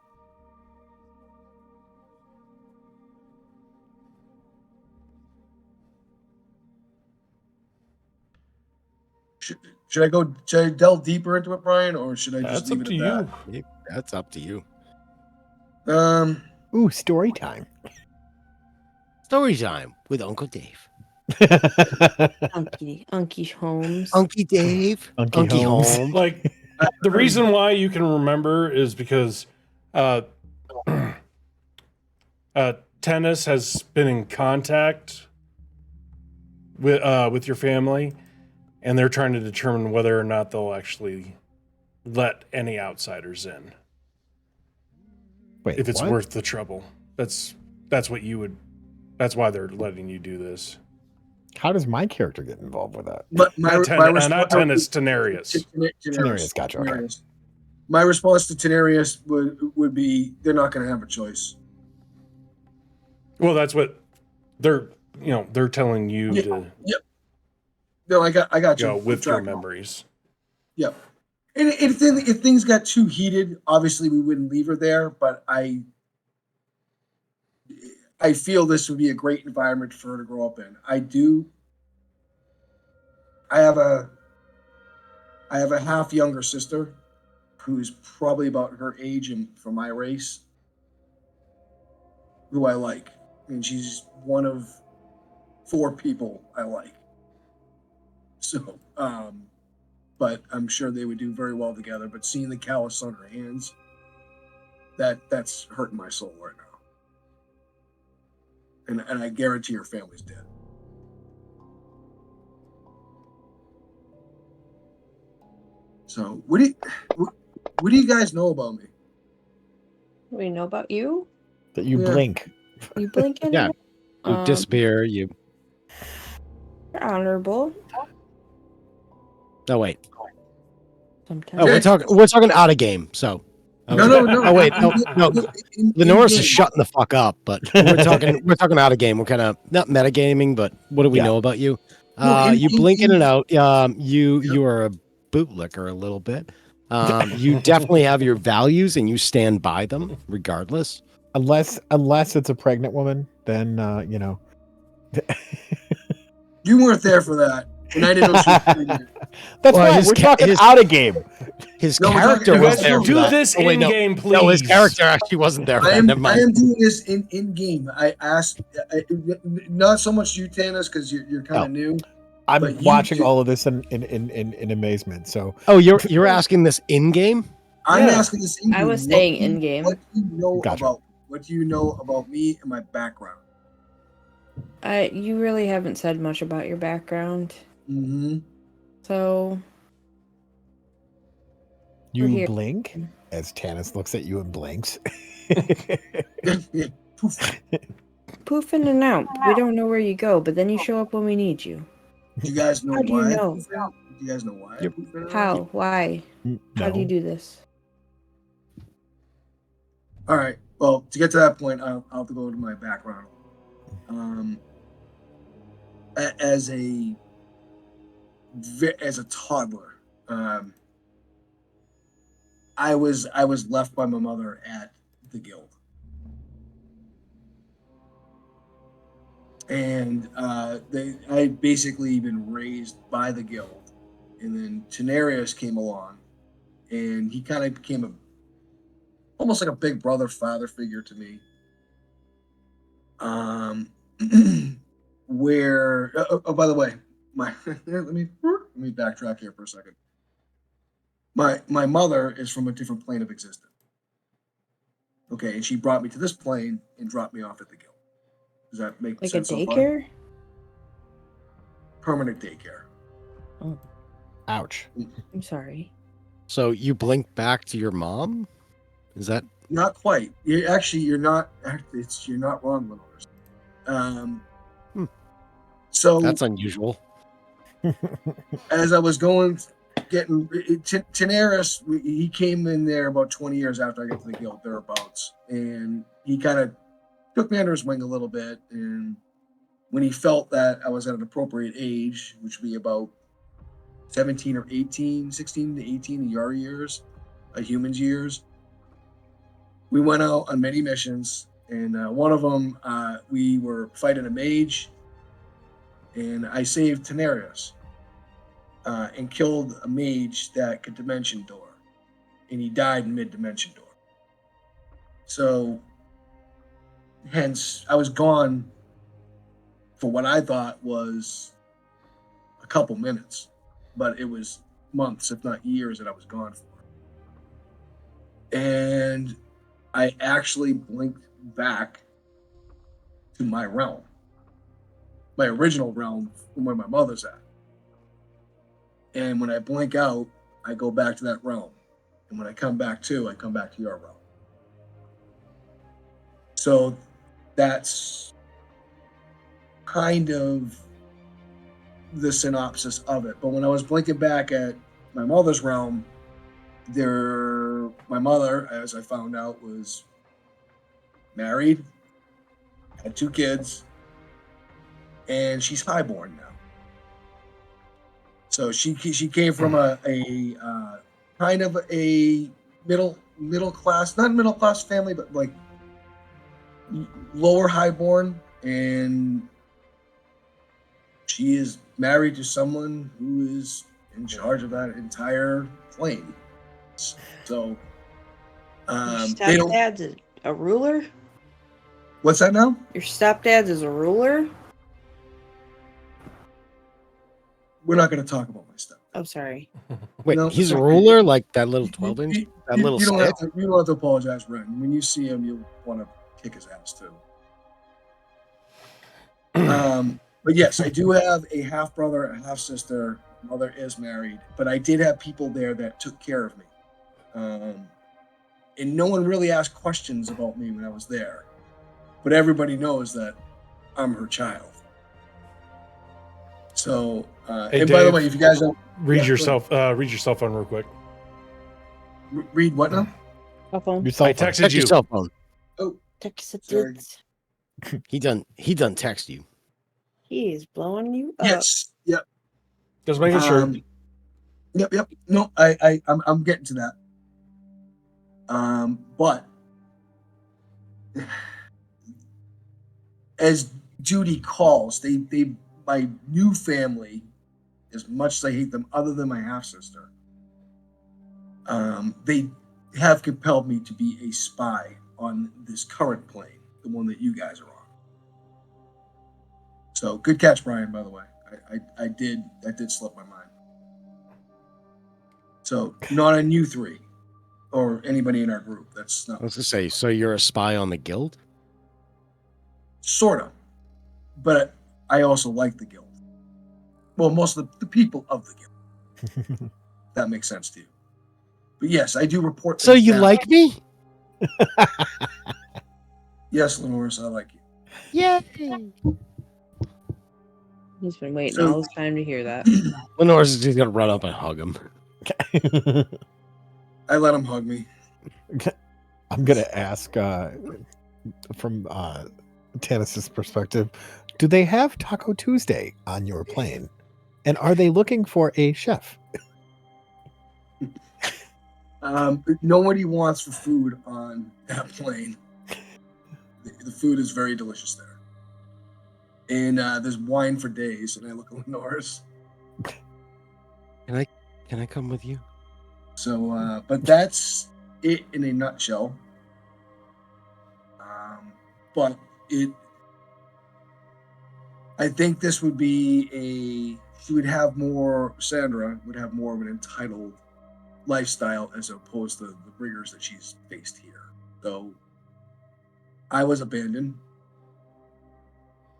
Should I delve deeper into it, Brian, or should I just That's leave up it to at you. That's up to you. that? Ooh, story time. Story time with Uncle Dave. Unky Holmes. Unky Dave. Unky Unky Holmes. Holmes. Like, the reason why you can remember is because Tennis has been in contact with your family, and they're trying to determine whether or not they'll actually let any outsiders in. Wait, If it's what? worth the trouble. That's what you would. That's why they're letting you do this. How does my character get involved with that? But Not Tennis, Tenarius. Tenarius, gotcha, okay. Tenarius. My response to Tenarius would be they're not going to have a choice. Well, that's what they're telling you to Yep. No, I got you. go with your Track them. memories. Yep. And if things got too heated, obviously we wouldn't leave her there. But I feel this would be a great environment for her to grow up in. I have a half younger sister who's probably about her age and for my race, who I like. I mean, she's one of 4 people I like. So, but I'm sure they would do very well together. But seeing the callus on her hands, that's hurting my soul right now. And I guarantee her family's dead. So, what do you guys know about me? What do we know about you? That you Yeah. blink. You blinking? Yeah. You disappear. You. You're honorable. Oh wait. Sometimes. Oh, we're talking out of game. So. No. Oh wait, no. Lenoris is in-game. shutting the fuck up. But we're talking out of game. We're kind of not metagaming, but what do we know about you? You blink in and out. You are a bootlicker a little bit. You definitely have your values and you stand by them regardless. Unless it's a pregnant woman, then you know. You weren't there for that, and I didn't know she was pregnant. That's Well, why we're talking out of game. His No, we're character talking- was guys there. do for that. this Oh, wait, no. in-game, No, his please. character actually wasn't there for I that. am Never mind. doing this in game. I asked, not so much you, Tanis, because you're kind of new. I'm But you watching do- all of this in amazement. So Oh, you're asking this in game? I'm Yeah. asking this in game. I was saying in-game. What do you know Gotcha. What do you know about me and my background? You really haven't said much about your background. Mm-hmm. So you here. blink as Tanis looks at you and blinks. poof in and out. We don't know where you go, but then you show up when we need you. Do you guys know How do you why? know? Do you guys know why? Yep. How? Why? How do you do this? All right. Well, to get to that point, I'll have to go to my background. As a toddler, I was left by my mother at the guild, and I basically been raised by the guild, and then Tenarius came along, and he kind of became almost like a big brother father figure to me. Where oh, by the way, my let me backtrack here for a second. My mother is from a different plane of existence. Okay, and she brought me to this plane and dropped me off at the guild. Does that make Like a sense so far? daycare? Permanent daycare. Ouch. I'm sorry. So you blink back to your mom? Is that Not quite. You're not wrong, Lenoris. So that's unusual? as I was getting Tenaris, he came in there about 20 years after I got to the guild, thereabouts, and he kind of took me under his wing a little bit. And when he felt that I was at an appropriate age, which would be about 17 or 18, 16 to 18 in your years, a human's years, we went out on many missions, and one of them we were fighting a mage, and I saved Tenarius and killed a mage that could dimension door, and he died in mid-dimension door. So, hence, I was gone for what I thought was a couple minutes, but it was months, if not years, that I was gone for. And I actually blinked back to my realm, my original realm from where my mother's at. And when I blink out, I go back to that realm. And when I come back to your realm. So that's kind of the synopsis of it. But when I was blinking back at my mother's realm, my mother, as I found out, was married, had 2 kids, and she's highborn now. So she came from a kind of a middle class, not middle class family, but like lower highborn, and she is married to someone who is in charge of that entire plane. So they don't. Stepdad's a ruler? What's that now? Your stepdad's is a ruler? We're not going to talk about my stuff. Oh, sorry. Wait, No, he's it's a okay. ruler, like that little 12-inch, that little you don't stick. have to apologize, Ren. When you see him, you'll want to kick his ass too. But yes, I do have a half brother, a half sister. Mother is married, but I did have people there that took care of me, and no one really asked questions about me when I was there. But everybody knows that I'm her child. So, Hey, and by the Dave, way, if you guys don't read yeah, yourself. Read your cell phone real quick. read what now? Cell phone. Your cell I phone. texted Check you. your cell phone. Oh, Texted. Sorry. He done text you. He is blowing you up. yes, yep. Just making sure. Yep. No, I'm getting to that. But as duty calls, they my new family, as much as I hate them, other than my half sister, they have compelled me to be a spy on this current plane, the one that you guys are on. So good catch, Brian. By the way, that did slip my mind. So not on you 3 or anybody in our group. That's not I was gonna say, so you're a spy on the guild? sort of, but I also like the guild. Well, most of the people of the guild. That makes sense to you. But yes, I do report. So things you down. like me? Yes, Lenores, I like you. Yay! He's been waiting So- all this time to hear that. Lenore's just gonna run up and hug him. I let him hug me. I'm gonna ask from Tanis's perspective, do they have Taco Tuesday on your plane? And are they looking for a chef? Nobody wants for food on that plane. The food is very delicious there. And there's wine for days, and I look at Lenores. Can I come with you? So, but that's it in a nutshell. But I think this would be Sandra would have more of an entitled lifestyle as opposed to the rigors that she's faced here. So I was abandoned.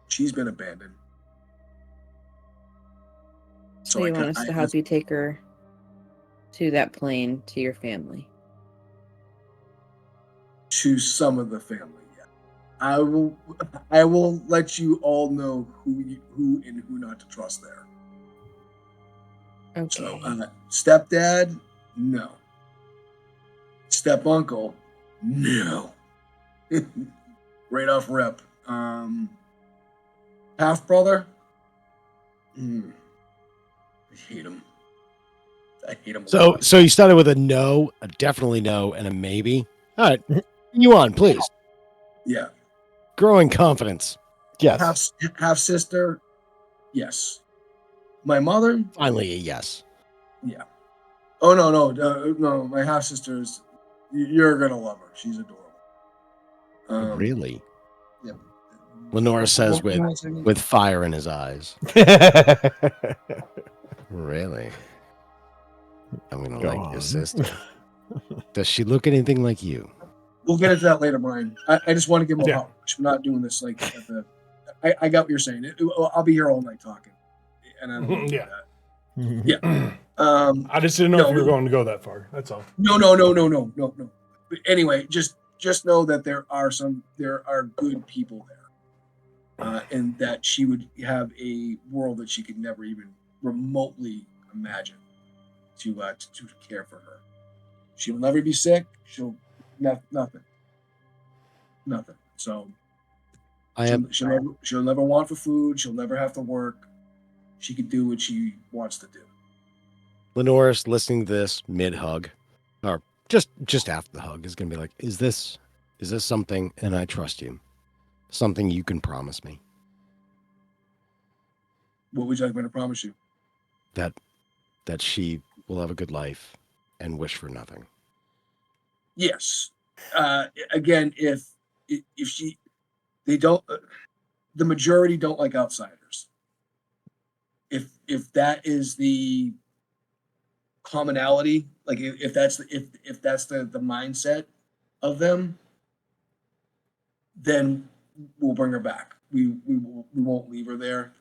She's been abandoned. So you want us to help you take her to that plane to your family? To some of the family, yeah. I will let you all know who and who not to trust there. Okay. So stepdad, no. Step uncle, no. Right off rip. Half brother, I hate him. I hate him. So you started with a no, a definitely no, and a maybe. All right, continue on, please. Yeah. Growing confidence. Yes. Half sister, yes. My mother, Finally, a yes. yeah. Oh no. My half sister is. You're gonna love her. She's adorable. Really? Yeah. Lenore says with fire in his eyes. Really? I'm gonna Go like on. your sister. Does she look anything like you? We'll get into that later, Brian. I just want to give him a Yeah. hot rush. We're not doing this like at the. I got what you're saying. I'll be here all night talking, and I don't want to Yeah. do that. Yeah. I just didn't know No, if you were we- going to go that far. That's all. No. But anyway, just know that there are good people there, and that she would have a world that she could never even remotely imagine to care for her. She'll never be sick. She'll nothing. So she'll never want for food. She'll never have to work. She can do what she wants to do. Lenore's listening to this mid-hug, or just after the hug, is going to be like, is this something, and I trust you, something you can promise me? What would you like me to promise you? That she will have a good life and wish for nothing. Yes. Again, if they don't, the majority don't like outsiders. If that is the commonality, like if that's the mindset of them, then we'll bring her back. We won't leave her there.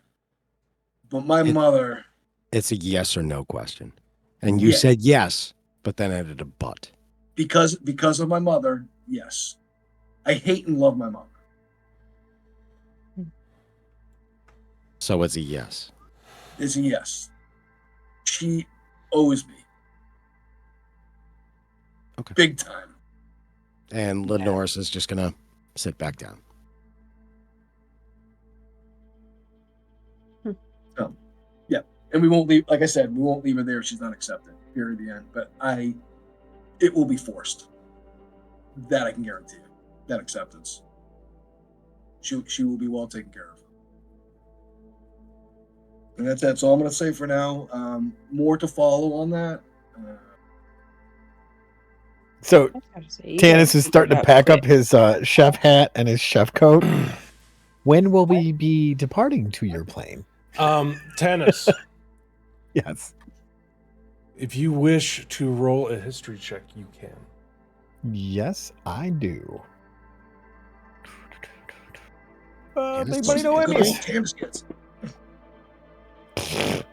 But my mother, It's a yes or no question, and you Yeah. said yes, but then added a but. because of my mother, yes. I hate and love my mother. So it's a yes. It's a yes. She owes me. Okay. Big time. And Lenore's is just gonna sit back down. And we won't leave, like I said, we won't leave her there if she's not accepted. Period. The end. But it will be forced. That I can guarantee you. That acceptance. She will be well taken care of. And that's all I'm going to say for now. More to follow on that. So I gotta say, you Tanis guys is starting to got pack quick. up his chef hat and his chef coat. When will we be departing to your plane? Tennis. Yes. If you wish to roll a history check, you can. Yes, I do. Tanis Big doesn't money, no get Good whammies. old Tanis gets.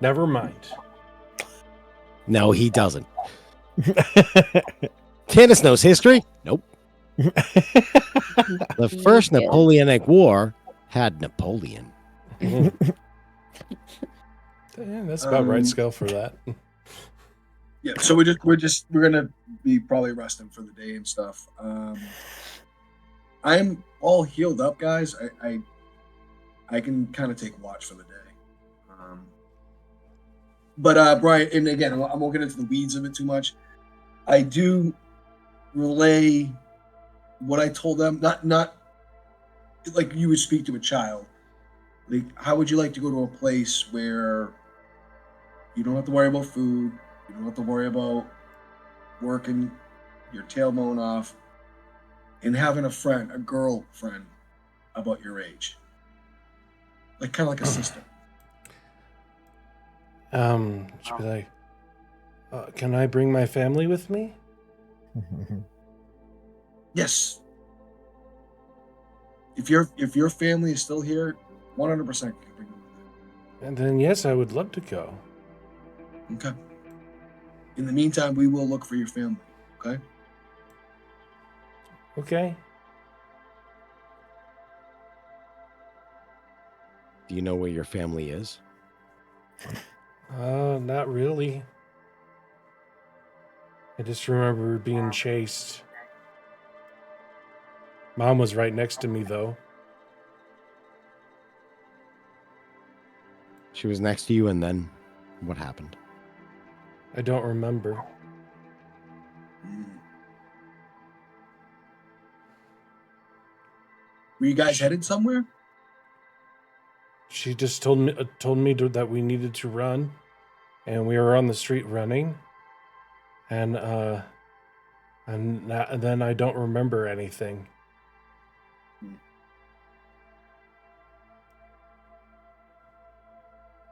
Never mind. No, he doesn't. Tanis knows history. Nope. The first Yeah. Napoleonic War had Napoleon. Yeah, that's about right Um, scale for that. Yeah, so we're gonna be probably resting for the day and stuff. I'm all healed up, guys. I can kind of take watch for the day. But Brian, and again, I won't get into the weeds of it too much. I do relay what I told them, not like you would speak to a child. Like, how would you like to go to a place where you don't have to worry about food, you don't have to worry about working your tail mown off, and having a girl friend about your age, like kind of like a sister. She'd be like, can I bring my family with me? Yes. If your family is still here, 100% can bring them with And then, yes, I would love to go. you. Okay. In the meantime, we will look for your family. Okay. Okay. Do you know where your family is? Not really. I just remember being chased. Mom was right next to me, though. She was next to you, and then what happened? I don't remember. Were you guys headed somewhere? She just told me that we needed to run, and we were on the street running, and then I don't remember anything.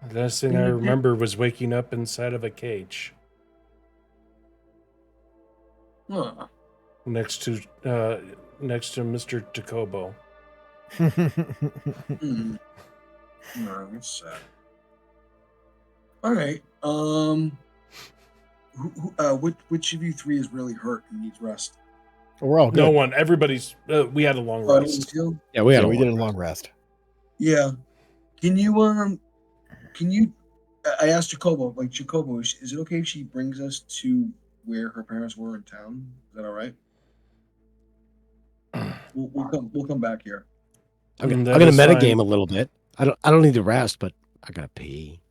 The last thing I remember was waking up inside of a cage. Huh. next to Mr. Tacobo. No, that's sad. All right. Which of you three is really hurt and needs rest? We're all good. No one. Everybody's. We had a long rest. Yeah, we We did a long rest. Yeah. Can you? I asked Jacobo. Like Jacobo, is it okay if she brings us to where her parents were in town? Is that all right? We'll come back here. I'm gonna metagame a little bit. I don't need to rest, but I gotta pee.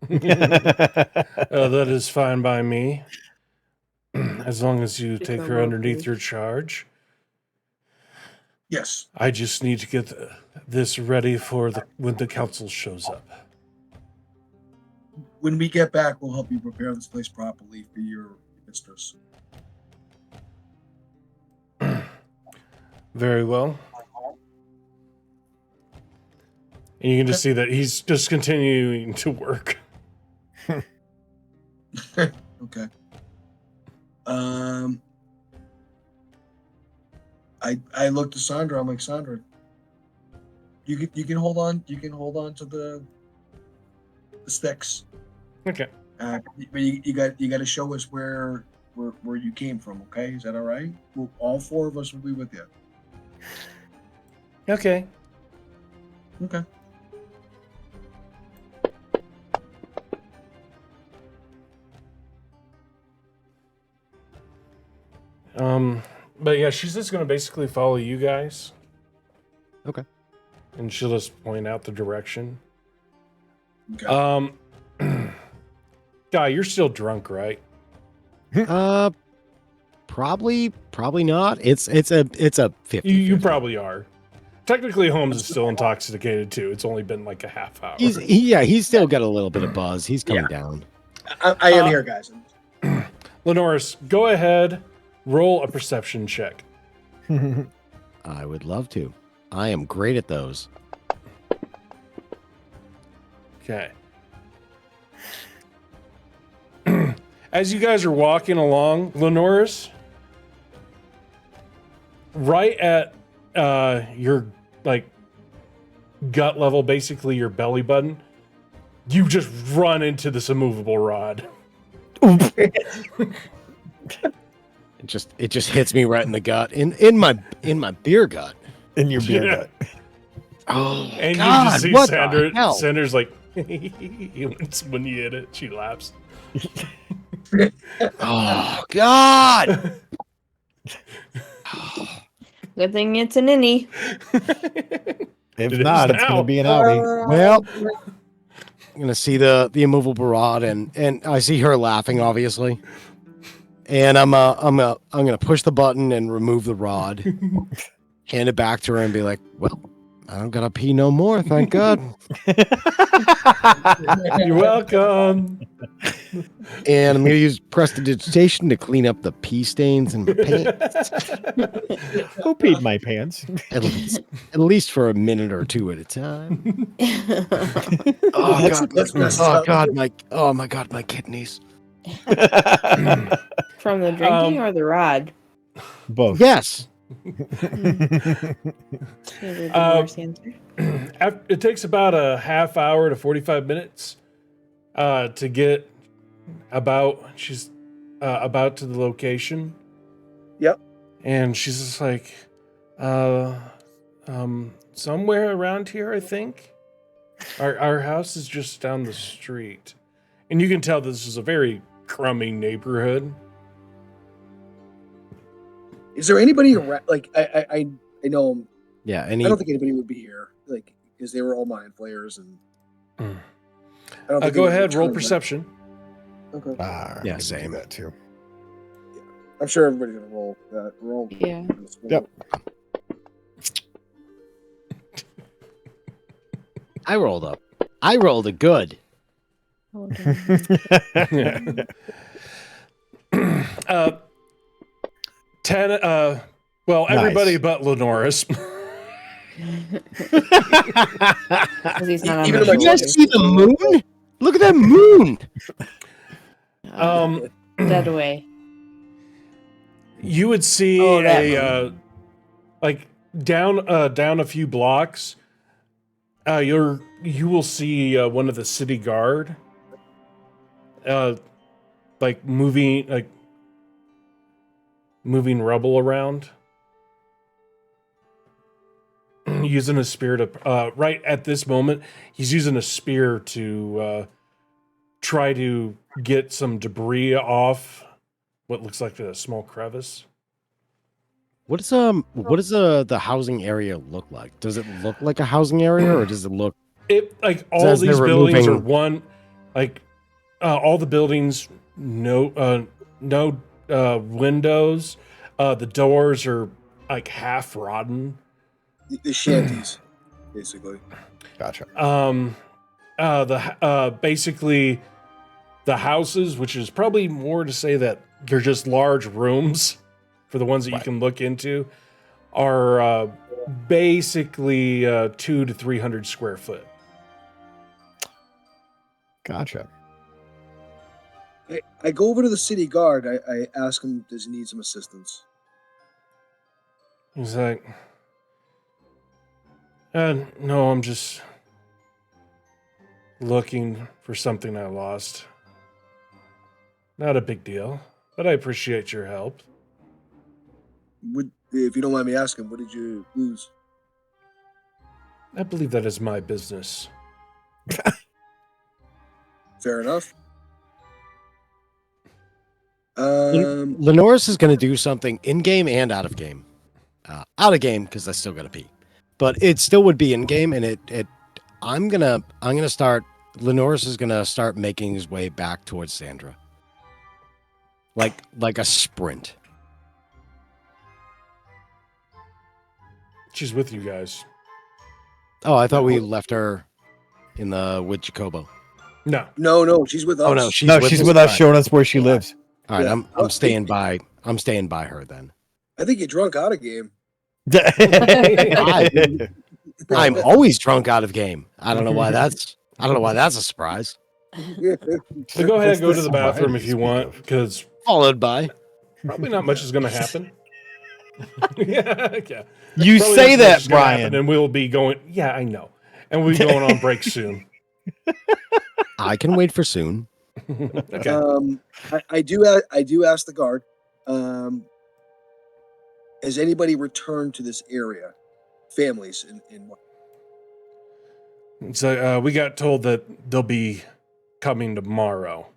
That is fine by me. As long as you take her underneath your charge. Yes. I just need to get this ready for when the council shows up. When we get back, we'll help you prepare this place properly for your mistress. Very well. And you can just see that he's just continuing to work. Okay. I look to Sandra. I'm like, Sandra, you can hold on. You can hold on to the sticks. Okay. But you got to show us where you came from. Okay, is that all right? All four of us will be with you. Okay. Okay. But yeah, she's just gonna basically follow you guys. Okay. And she'll just point out the direction. Okay. Guy, you're still drunk, right? Probably not. It's a 50. You probably are. Technically, Holmes is still intoxicated too. It's only been like a half hour. He's still got a little bit of buzz. He's coming down. I am here, guys. Lenoris, go ahead, roll a perception check. I would love to. I am great at those. Okay. As you guys are walking along, Lenoris, right at your like gut level, basically your belly button, you just run into this immovable rod. It just hits me right in the gut, in my beer gut, in your beer gut. Oh, and God, you just see what Sandra. the hell? Sandra's like, when you hit it, she laughs. Oh God! Good thing it's an innie. If not, it's going to be an outie. Well, I'm gonna see the immovable rod, and I see her laughing, obviously. And I'm gonna push the button and remove the rod, hand it back to her, and be like, "Well, I don't gotta pee no more, thank God." You're welcome. And I'm gonna use prestidigitation to clean up the pee stains in my pants. Who peed my pants? At least for a minute or two at a time. Oh my God, my kidneys. From the drinking or the rod? Both. Yes. It takes about a half hour to 45 minutes to get about to the location. Yep. And she's just like, somewhere around here, I think. Our house is just down the street, and you can tell this is a very crummy neighborhood. Is there anybody around? Like, I know. Yeah. I don't think anybody would be here, like, because they were all mind flayers, and I don't think go ahead, roll perception. Okay. Yeah, same. That too. Yeah. I'm sure everybody's gonna roll that. Roll. Yeah. Yep. I rolled up. I rolled a good. Well, everybody Nice. but Lenoris. He's not on Even the though You my board. guys see the moon? Look at that moon. Dead away. You would see Oh, that like down a few blocks. You will see one of the city guard, like moving rubble around, using a spear to. Right at this moment, he's using a spear to try to get some debris off what looks like a small crevice. What does the housing area look like? Does it look like a housing area, or does it look? It like all Says these they're buildings are removing- one, like all the buildings no windows. The doors are like half rotten. The shanties, basically. Gotcha. Basically the houses, which is probably more to say that they're just large rooms for the ones that you can look into, are basically 200 to 300 square foot. Gotcha. I go over to the city guard. I ask him, does he need some assistance? He's like, no, I'm just looking for something I lost. Not a big deal, but I appreciate your help. If you don't mind me asking, what did you lose? I believe that is my business. Fair enough. Lenoris is going to do something in game and out of game. Out of game because I still got to pee, but it still would be in game, and I'm gonna start. Lenoris is gonna start making his way back towards Sandra, like a sprint. She's with you guys. Oh, I thought we left her with Jacobo. No, she's with us. Oh no, she's with us, showing us where she lives. All right, Yeah. I'm staying by. I'm staying by her then. I think you're drunk out of game. I'm always drunk out of game. I don't know why that's a surprise. So go ahead and go to the bathroom if you want, because Followed by. probably not much is going to happen. yeah. You Probably say not much that, is gonna happen, Brian. and we'll be going. Yeah, I know, and we'll be going on break soon. I can wait for soon. Okay. I do ask the guard. Has anybody returned to this area? Families in what? So we got told that they'll be coming tomorrow.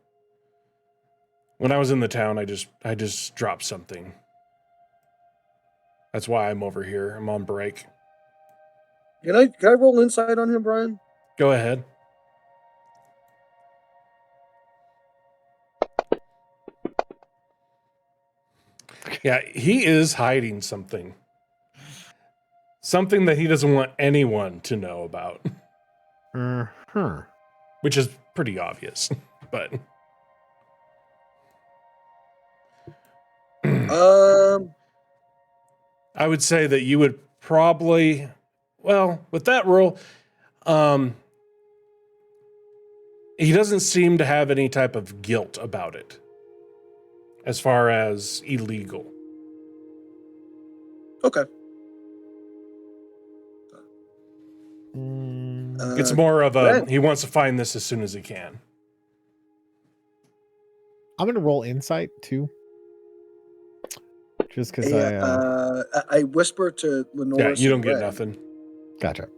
When I was in the town, I just dropped something. That's why I'm over here. I'm on break. Can I roll insight on him, Brian? Go ahead. Yeah, he is hiding something. Something that he doesn't want anyone to know about. Which is pretty obvious. But I would say that you would probably, well, with that roll, he doesn't seem to have any type of guilt about it as far as illegal. Okay. It's more of a, Ren. he wants to find this as soon as he can. I'm gonna roll insight too, just because I whisper to Lenoris. Yeah, you don't and get Ren, nothing. Gotcha.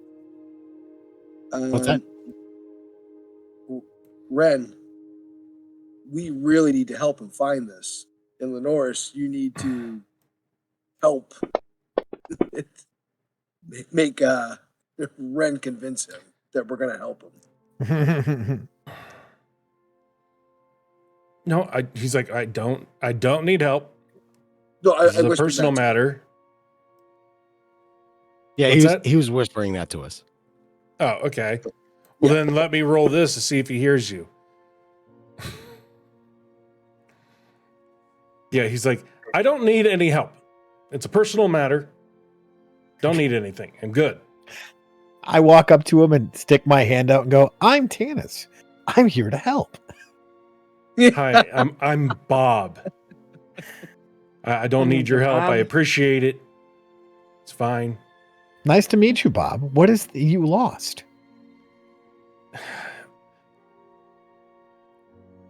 What's that? Ren, we really need to help him find this. And Lenoris, you need to help make Ren convince him that we're going to help him. No, he's like, I don't need help. No, This is a whispered personal that to him. matter. Yeah, What's that? he was whispering that to us. Oh, okay. Well, Yeah. then let me roll this to see if he hears you. Yeah, he's like, I don't need any help. It's a personal matter. Don't need anything. I'm good. I walk up to him and stick my hand out and go, "I'm Tanis. I'm here to help." Hi, I'm Bob. I don't need your help. I appreciate it. It's fine. Nice to meet you, Bob. What is you lost?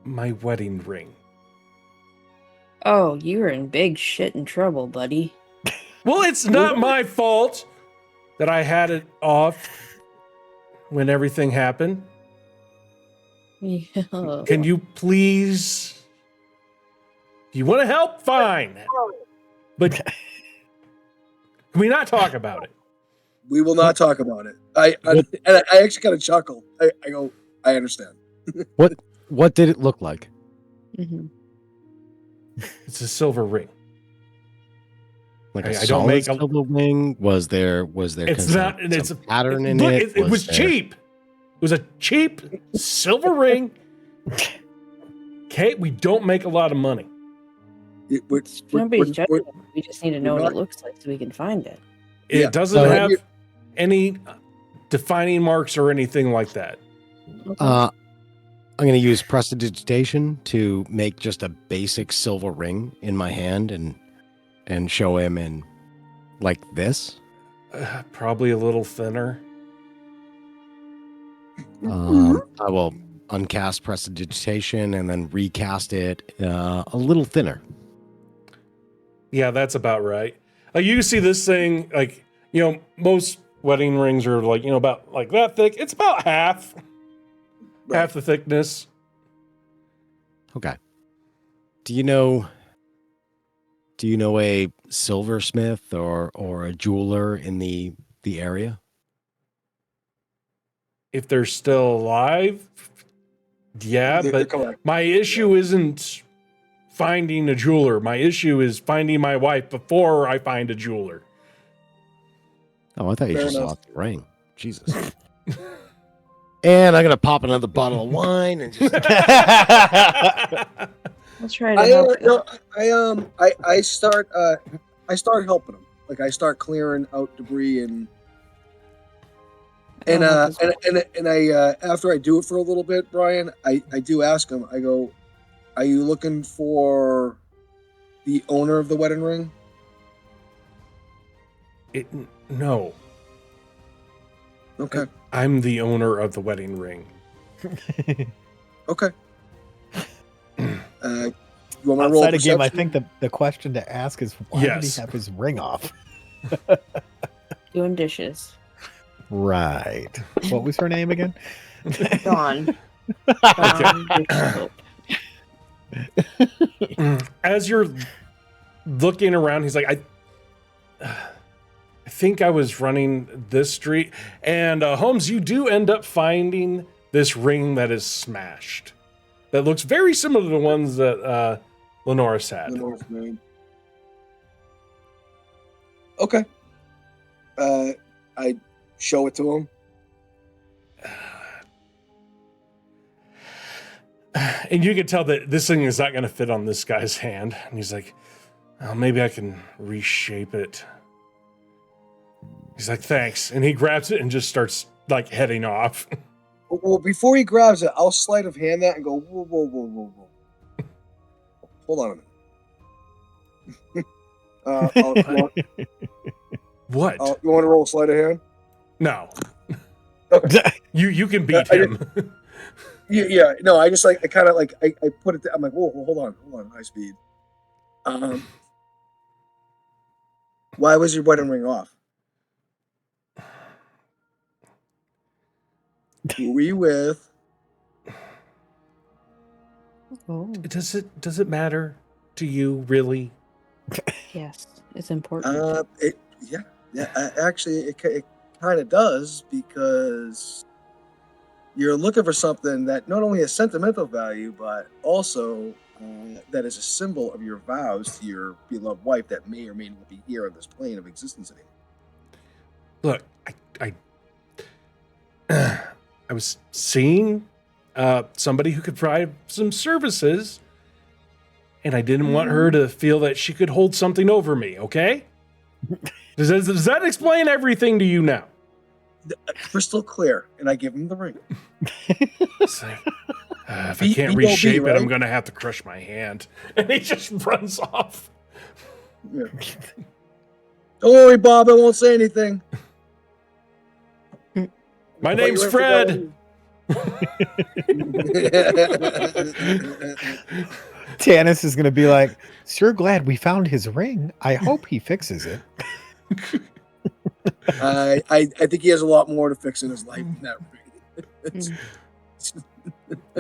My wedding ring. Oh, you were in big shit and trouble, buddy. Well, it's not my fault that I had it off when everything happened. Yeah. Can you please? Do you want to help? Fine. But can we not talk about it? We will not talk about it. I actually kind of chuckle. I go, I understand. What did it look like? Mhm. It's a silver ring. Like I a don't solid make a- silver ring? Was there? It's not. It's some a pattern in look, it. It was there- cheap. It was a cheap silver ring. Okay, we don't make a lot of money. Nobody's judging we're- it. We just need to know what it looks like so we can find it. It Yeah. doesn't So- have any defining marks or anything like that. I'm going to use prestidigitation to make just a basic silver ring in my hand and show him in like this. Probably a little thinner. I will uncast prestidigitation and then recast it a little thinner. Yeah, that's about right. Like you see this thing, like, you know, most wedding rings are like, you know, about like that thick. It's about half the thickness. Okay. Do you know a silversmith or a jeweler in the area? If they're still alive, yeah, They're but correct. my issue isn't finding a jeweler. My issue is finding my wife before I find a jeweler. Oh, I thought you Fair just enough. lost the ring. Jesus. And I'm gonna pop another bottle of wine and just Let's try to help you. I start helping him. Like I start clearing out debris and after I do it for a little bit, Brian, I do ask him. I go, "Are you looking for the owner of the wedding ring?" No, Okay. I'm the owner of the wedding ring. Okay. You want me to roll Outside of game, I perception? think the question to ask is why did Yes. he have his ring off? Doing dishes. Right. What was her name again? Dawn. As you're looking around, he's like, I think I was running this street. And Holmes, you do end up finding this ring that is smashed. That looks very similar to the ones that Lenoris had. The North Main. Okay. I show it to him. And you can tell that this thing is not going to fit on this guy's hand. And he's like, oh, maybe I can reshape it. He's like, thanks. And he grabs it and just starts like heading off. Well, before he grabs it, I'll sleight of hand that and go, whoa, whoa, whoa, whoa, whoa. Hold on a minute. What? You want to roll sleight of hand? No. Okay. You can beat I him. Yeah. No, I just I kind of I put it. I'm like, whoa, hold on, high speed. Why was your wedding ring off? Who were you with? Oh, Does it matter to you really? yes. It's important. Actually, it kind of does, because you're looking for something that not only has sentimental value, but also that is a symbol of your vows to your beloved wife that may or may not be here on this plane of existence anymore. Look, I was seeing somebody who could provide some services, and I didn't want her to feel that she could hold something over me, okay? Does that explain everything to you now? Crystal clear, and I give him the ring. It's like, if I can't B.O.B., reshape it, I'm right? going to have to crush my hand. And he just runs off. Yeah. Don't worry, Bob. I won't say anything. My But name's you Fred. Tanis is going to be like, sure glad we found his ring. I hope he fixes it. I think he has a lot more to fix in his life than that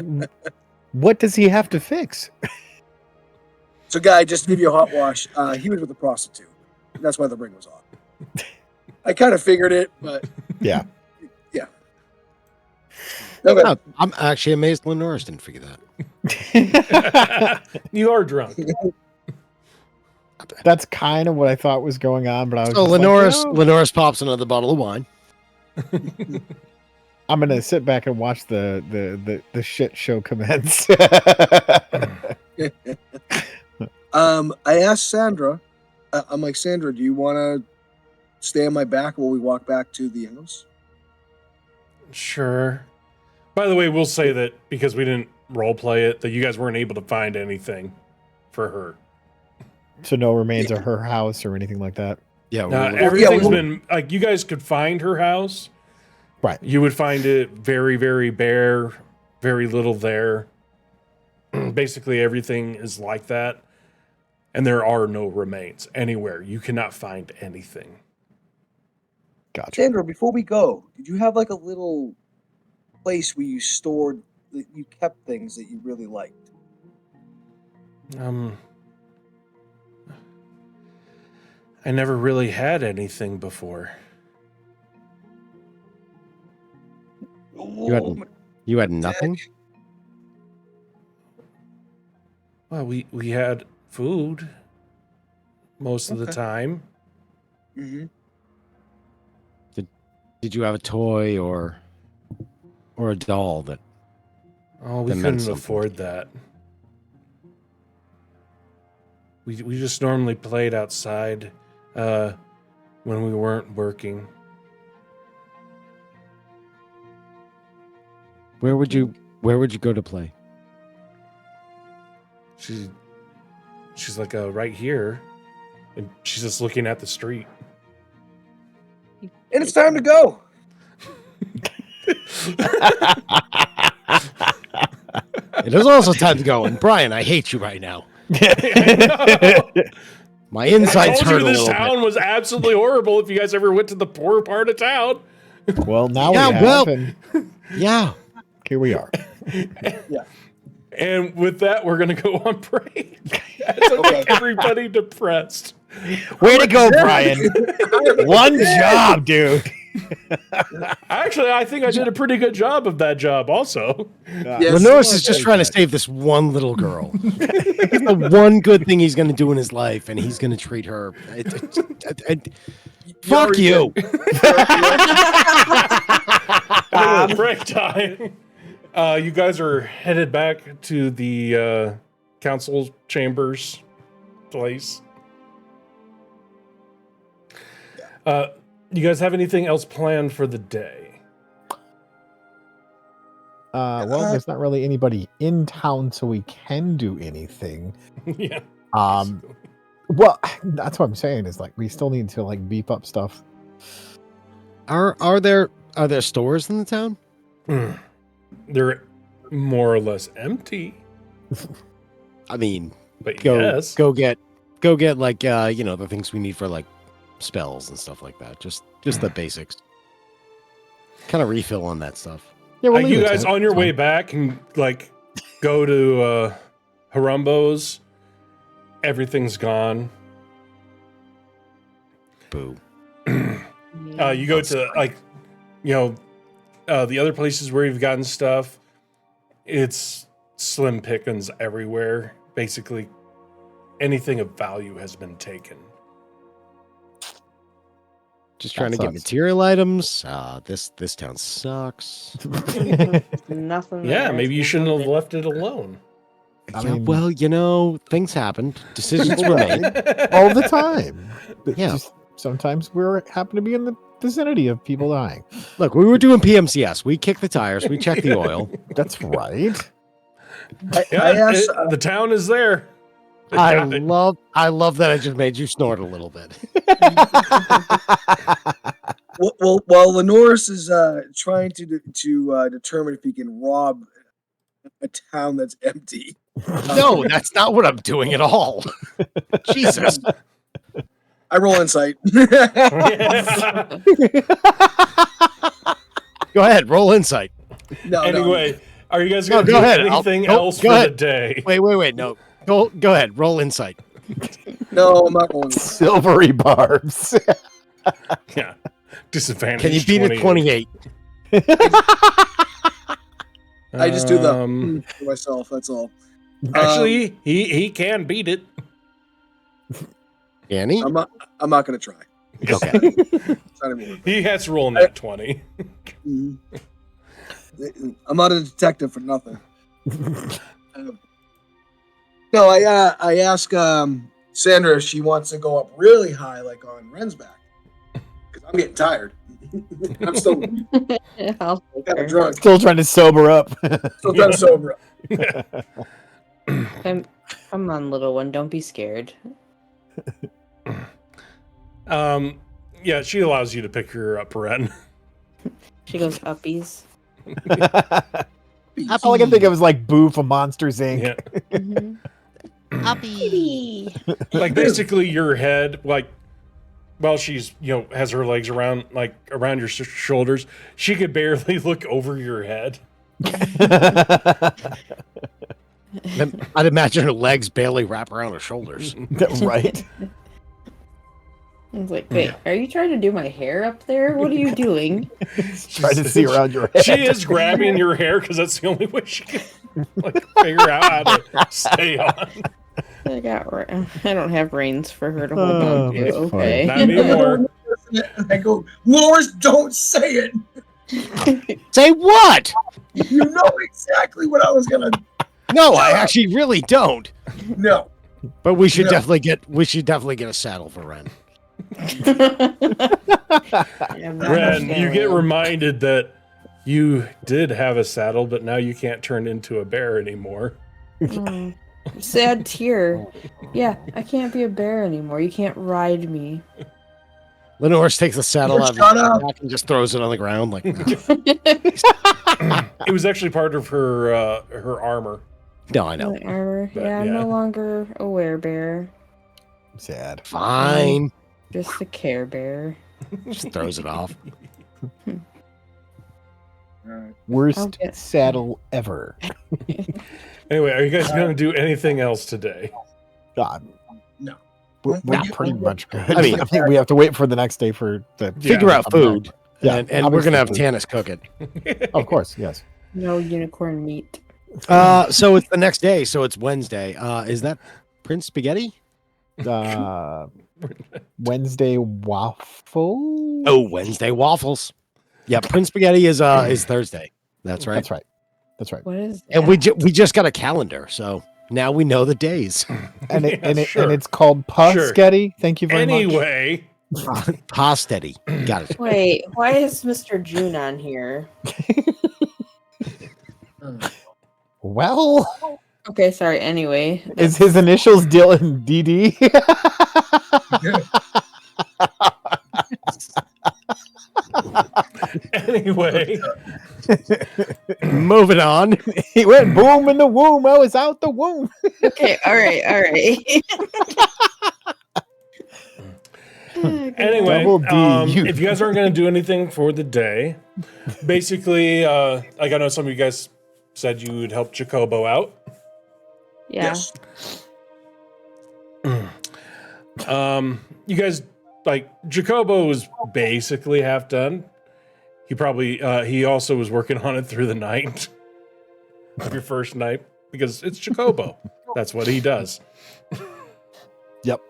ring. What does he have to fix? So, guy, just to give you a hot wash, he was with a prostitute. That's why the ring was off. I kind of figured it, but Yeah. yeah. Okay. No, I'm actually amazed Lenore's didn't figure that. You are drunk. That's kind of what I thought was going on, but I was So just like, Lenore's pops another bottle of wine. I'm gonna sit back and watch the shit show commence. I asked Sandra, I'm like, Sandra, do you want to stay on my back while we walk back to the house? Sure. By the way, we'll say that because we didn't role play it, that you guys weren't able to find anything for her. So no remains of her house or anything like that. Yeah, Everything's been like, you guys could find her house. Right. You would find it very, very bare, very little there. Basically, everything is like that. And there are no remains anywhere. You cannot find anything. Gotcha. Sandra, before we go, did you have like a little place where you stored, that you kept things that you really liked? I never really had anything before. You had nothing? Well, we had food most of the time. Mm-hmm. Did you have a toy or a doll that? Oh, we That meant couldn't something. afford that. We just normally played outside when we weren't working. Where would you go to play? She's like right here, and she's just looking at the street. And it's time to go. It is also time to go. And Brian, I hate you right now. My insides I told hurt you a this little town was absolutely horrible if you guys ever went to the poor part of town. Well, now Yeah, we have, well- and bit. Yeah. here we are. Yeah. And with that, we're going to go on break. As I make everybody depressed. Way to go, Brian. One job, dude. Actually, I think I did a pretty good job of that job also. Yes. Lenore's is just trying to save this one little girl. It's the one good thing he's going to do in his life, and he's going to treat her. Fuck you. Break time. You guys are headed back to the council chambers place. You guys have anything else planned for the day? Well, there's not really anybody in town, so we can do anything. Yeah. Well, that's what I'm saying is like we still need to like beef up stuff. Are there stores in the town? They're more or less empty. I mean, But go yes. go get like the things we need for like spells and stuff like that. Just the basics. Kind of refill on that stuff. Yeah, we'll leave You it guys to it. on your It's way fine. back and like go to Harumbo's. Everything's gone. Boo. You go to like, the other places where you've gotten stuff. It's slim pickings everywhere. Basically, anything of value has been taken. Just trying to That get sucks. material items. This town sucks. Nothing. Yeah, there. maybe you shouldn't have left it alone. I Yeah, mean- well, things happened. Decisions were made. all the time. Yeah. Just sometimes we happen to be in the vicinity of people dying. Look, we were doing PMCS. We kicked the tires. We checked the oil. That's right. Yeah, I asked, the town is there. I love that I just made you snort a little bit. Well, while Lenoris is trying to determine if he can rob a town that's empty. No, that's not what I'm doing at all. Jesus. I roll insight. Go ahead, roll insight. No, Anyway, are you guys going to go do ahead. anything Go else for ahead. the day? Wait. No. Go ahead. Roll insight. No, I'm not rolling. Silvery barbs. Yeah. Disadvantage. Can you beat a 28? I just do the for myself. That's all. Actually, he can beat it. Can he? I'm not going to try. Okay. It's not even worth it. He has to roll in that 20. Mhm. I'm not a detective for nothing. No, I ask Sandra if she wants to go up really high, like on Ren's back, because I'm getting tired. I'm still I'll take kind her. of drunk. Still trying to sober up. Still kind of sober. Come on, little one. Don't be scared. Yeah, she allows you to pick her up, Ren. She goes uppies. All I can think of is like Boo from Monsters Inc. Yeah. Mhm. Like basically your head, like while she's has her legs around your shoulders, she could barely look over your head. I'd imagine her legs barely wrap around her shoulders. Right? I was like, wait, are you trying to do my hair up there? What are you doing? Trying to see around your head. She is grabbing your hair because that's the only way she can figure out how to stay on. I don't have reins for her to hold on to. that's Okay. Not anymore. I go, Loris, don't say it. Say what? You know exactly what I was gonna. No, I actually really don't. No. But we should No. definitely get a saddle for Ren. Ren, you get reminded that you did have a saddle, but now you can't turn into a bear anymore. Oh, sad tear. Yeah, I can't be a bear anymore. You can't ride me. Lenoris takes the saddle out of Shut his up. back and just throws it on the ground like, no. It was actually part of her armor. No, I know. My armor. But, Yeah, I'm yeah. no longer a werebear. Sad. Fine. Just a Care Bear. Just throws it off. Worst I'll get- saddle ever. Anyway, are you guys going to do anything else today? God. No. We're Well, pretty much good. I mean- I think we have to wait for the next day for the Figure out food. Yeah, and we're going to have obviously. Tanis cook it. Of course, yes. No unicorn meat. So it's the next day. So it's Wednesday. Is that Prince Spaghetti? Wednesday waffle. Oh, Wednesday waffles. Yeah, Prince Spaghetti is Thursday. That's right. That's right. That's right. What is And that? we just got a calendar, so now we know the days. And Sure. it's called Sure. Pusketty. Thank you very much. Anyway, Pastetti. Got it. Wait, why is Mr. June on here? Well, Okay, sorry. Anyway, is his initials Dylan DD? anyway, Moving on. He went boom in the womb. I was out the womb. okay, all right. Anyway, Double D. if you guys aren't going to do anything for the day, basically, like I know some of you guys said you would help Jacobo out. Yeah. Yes. You guys, like, Jacobo was basically half done. He probably, he also was working on it through the night of your first night because it's Jacobo. That's what he does. Yep.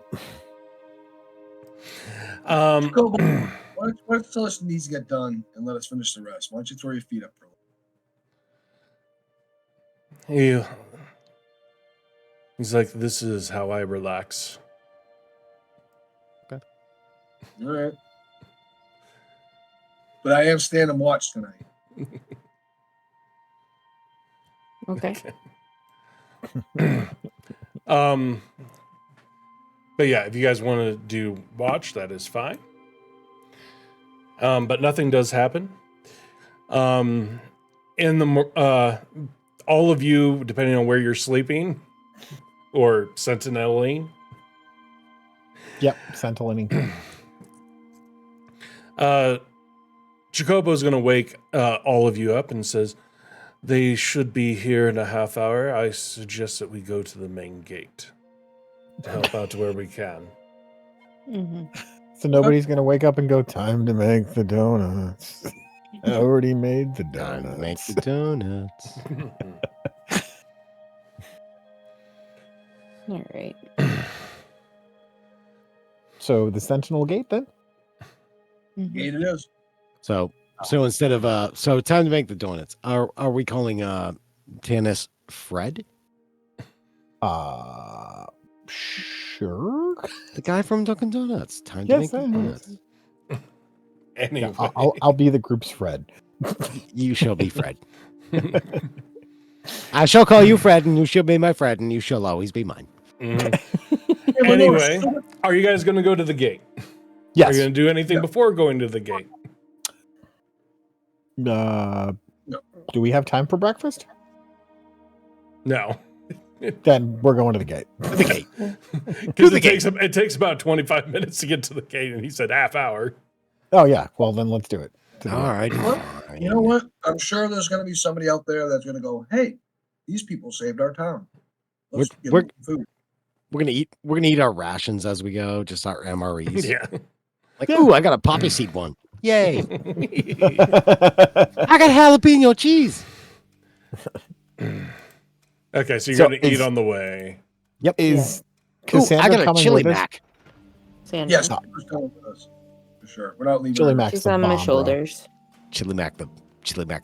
Go. Why don't you tell us what needs to get done and let us finish the rest? Why don't you throw your feet up, bro? He's like, this is how I relax. All right. But I am standing watch tonight. Okay. But yeah, if you guys want to do watch, that is fine. But nothing does happen. In the all of you, depending on where you're sleeping, or sentineling. Yep, sentineling. Jacobo's going to wake all of you up and says, they should be here in a half hour. I suggest that we go to the main gate to help out to where we can. Mm-hmm. So nobody's gonna wake up and go, time to make the donuts. I already made the Time donuts. to make the donuts. All right. So the Sentinel Gate then? Mhm. Gate it is. So instead of so time to make the donuts. Are we calling Tanis Fred? Sure. The guy from Dunkin' Donuts. Time to Yes, make the donuts. Anyway. Yeah, I'll be the group's Fred. You shall be Fred. I shall call you Fred, and you shall be my Fred, and you shall always be mine. Anyway, are you guys going to go to the gate? Yes. Are you going to do anything before going to the gate? Do we have time for breakfast? No. Then we're going to the gate. The gate. Because it takes about 25 minutes to get to the gate, and he said half hour. Oh yeah. Well then let's do it. To the All gate. right. You know what? I'm sure there's going to be somebody out there that's going to go, "Hey, these people saved our town. Let's give them food." We're gonna eat our rations as we go, just our MREs. Yeah. Like, ooh, I got a poppy seed one. Yay! I got jalapeno cheese. Okay, so you're So going to eat on the way. Yep. Is Ooh, Cassandra I got a coming chili with us? mac. Sandra. Yes, she's coming with us for sure. We're not leaving. Chili her. Mac's She's the on my bomb, bro. shoulders. Chili mac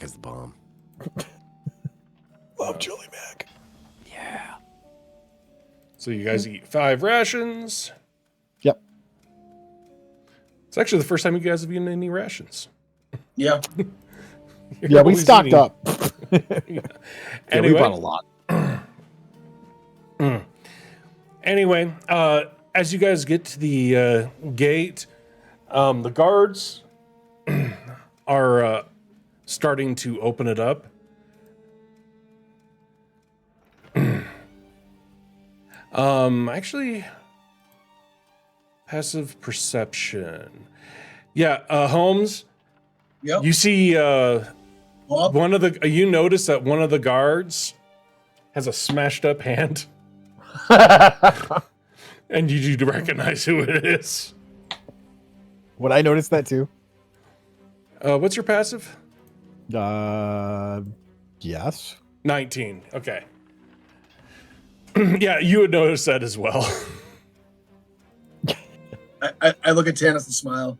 is the bomb. Love chili mac. Yeah. So you guys eat 5 rations. Yep. It's actually the first time you guys have eaten any rations. Yeah. You're Yeah, we always stocked eating- up. Yeah, Anyway, we bought a lot. Anyway, as you guys get to the gate, the guards are starting to open it up. Actually, passive perception. Yeah, Holmes, Yep. you see Bob? you notice that one of the guards has a smashed up hand, and you do recognize who it is. Would I notice that too? What's your passive? Yes. 19. Okay. Yeah, you would notice that as well. I look at Tanis and smile.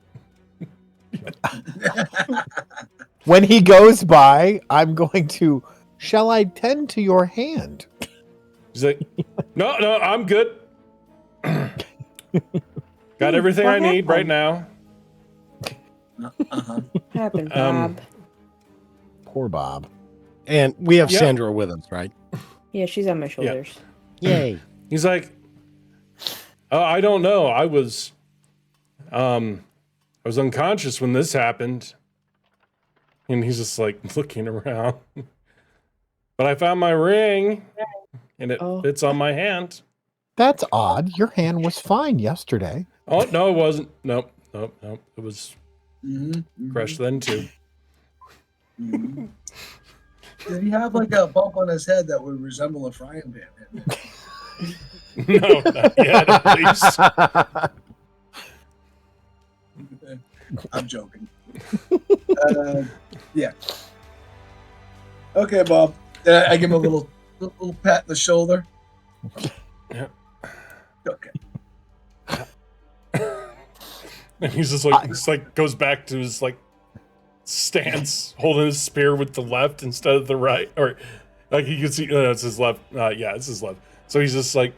When he goes by, I'm going to. Shall I tend to your hand? He's like, no, I'm good. Got everything I need right now. Uh-huh. Happened, Bob. Poor Bob. And we have Yeah. Sandra with us, right? Yeah, she's on my shoulders. Yay. He's like, I don't know. I was unconscious when this happened. And he's just like looking around. But I found my ring and it fits on my hand. That's odd. Your hand was fine yesterday. Oh, no, it wasn't. Nope. It was Mm-hmm. crushed then too. Mm-hmm. Did he have like a bump on his head that would resemble a frying pan? No, not yet, at least. I'm joking. Yeah. Okay, Bob. I give him a little pat in the shoulder. Yeah. Okay. And he's just like, goes back to his like stance, holding his spear with the left instead of the right, or like you can see it's his left. Yeah, it's his left. So he's just like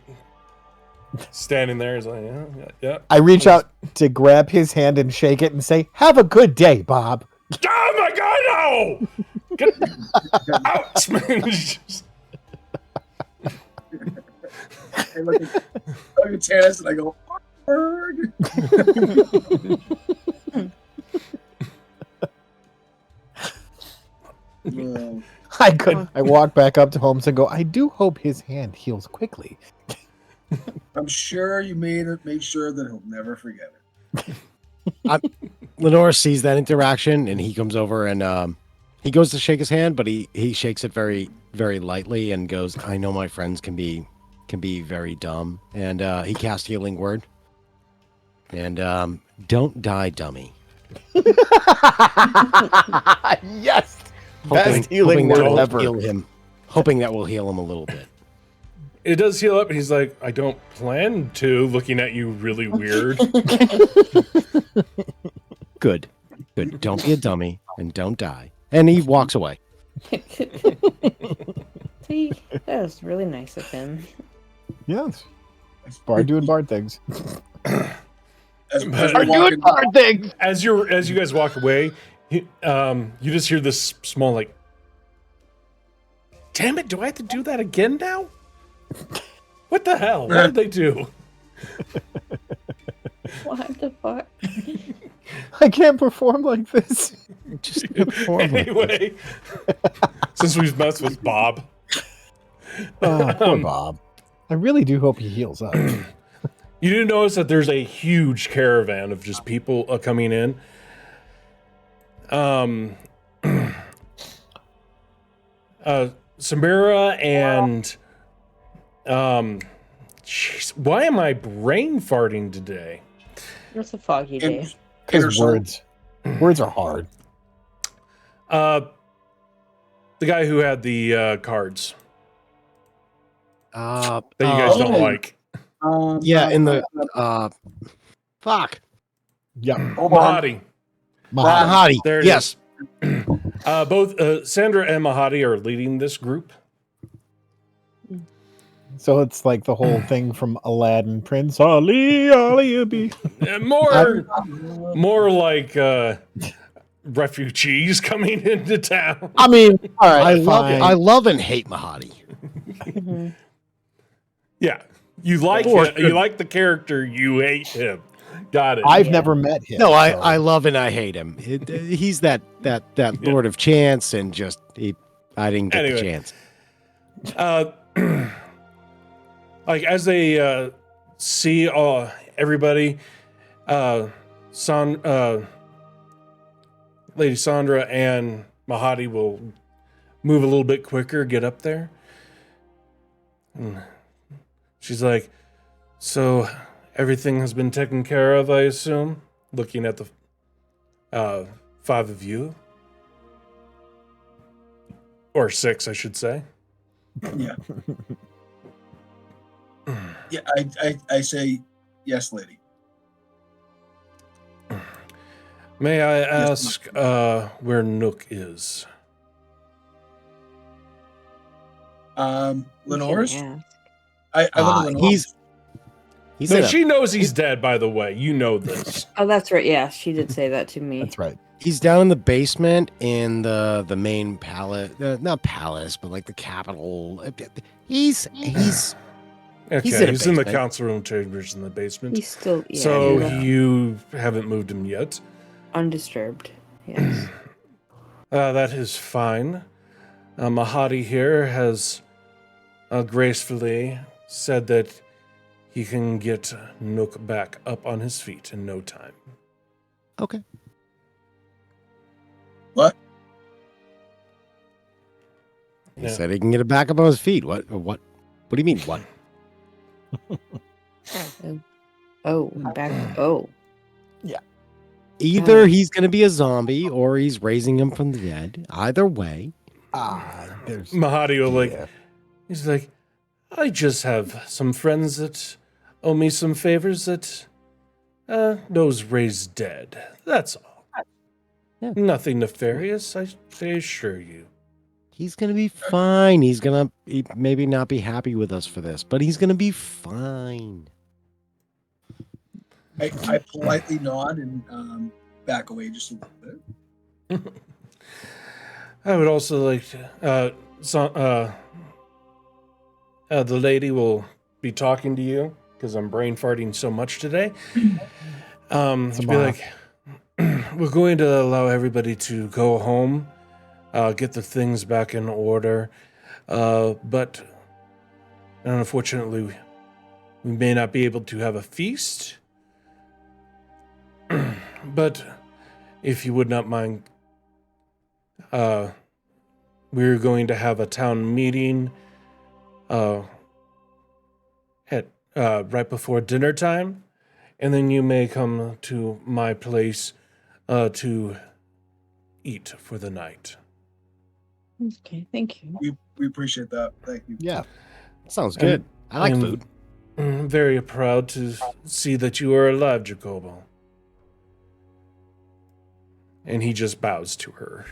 standing there. He's like, yeah. I reach out to grab his hand and shake it and say, "Have a good day, Bob." Oh my God, no! Get out! I look at Tannis and I go, awkward. Well, I walk back up to Holmes and go, I do hope his hand heals quickly. I'm sure you make sure that he'll never forget it. Lenore sees that interaction and he comes over and he goes to shake his hand, but he shakes it very, very lightly and goes, I know my friends can be very dumb. And he casts Healing Word. And don't die, dummy. Yes. Best healing that word will ever. heal him. Hoping that will heal him a little bit. It does heal up. He's like, I don't plan to, looking at you really weird. Good. Don't be a dummy and don't die. And he walks away. See, that was really nice of him. Yes. Bard doing Bard things. As you guys walk away, you just hear this small like, damn it, do I have to do that again now? What the hell? What did they do? What the fuck? I can't perform like this. Just perform Anyway, since we've messed with Bob. Poor Bob. I really do hope he heals up. You do notice that there's a huge caravan of just people coming in. Samira and jeez, why am I brain farting today? It's a foggy day. Because words are hard. The guy who had the cards that you guys don't like. Yeah, in the fuck. Yeah. Mahadi. Mahadi. There it yes. is. Both Sandra and Mahadi are leading this group. So it's like the whole thing from Aladdin, Prince Ali, Ali. More like refugees coming into town. I mean, All right, I love and hate Mahadi. Mm-hmm. Yeah, you like him, you like the character, you hate him. Got it. I've never met him. No, so. I love and I hate him. He's that Lord of Chance, and just I didn't get the chance. Like as they see everybody, Lady Sandra and Mahadi will move a little bit quicker, get up there. And she's like, so everything has been taken care of, I assume? Looking at the 5 of you. Or 6, I should say. Yeah. Yeah, I say yes, lady. May I ask where Nook is? Lenore's? Yeah. I look at Lenore. She knows he's dead, by the way. You know this. Oh, that's right. Yeah, she did say that to me. That's right. He's down in the basement in the main palace, not palace, but like the capital. He's Okay, he's in the council room chambers in the basement. He's still so you haven't moved him yet. Undisturbed. Yes. That is fine. Mahadi here has gracefully said that he can get Nook back up on his feet in no time. Okay. What? He said he can get it back up on his feet. What do you mean, what? Yeah. Either he's going to be a zombie or he's raising him from the dead. Either way. Mahadi will he's like, I just have some friends that owe me some favors that those raised dead. That's all. Yeah. Nothing nefarious, I assure you. He's going to be fine. He's going to maybe not be happy with us for this, but he's going to be fine. I politely nod and back away just a little bit. I would also like to, the lady will be talking to you because I'm brain farting so much today. It's a To be moth. like, we're going to allow everybody to go home, get the things back in order, but unfortunately, we may not be able to have a feast. But if you would not mind, we're going to have a town meeting at right before dinner time, and then you may come to my place to eat for the night. Okay, thank you. We appreciate that. Thank you. Yeah. Sounds good. I like food. I'm very proud to see that you are alive, Jacobo. And he just bows to her.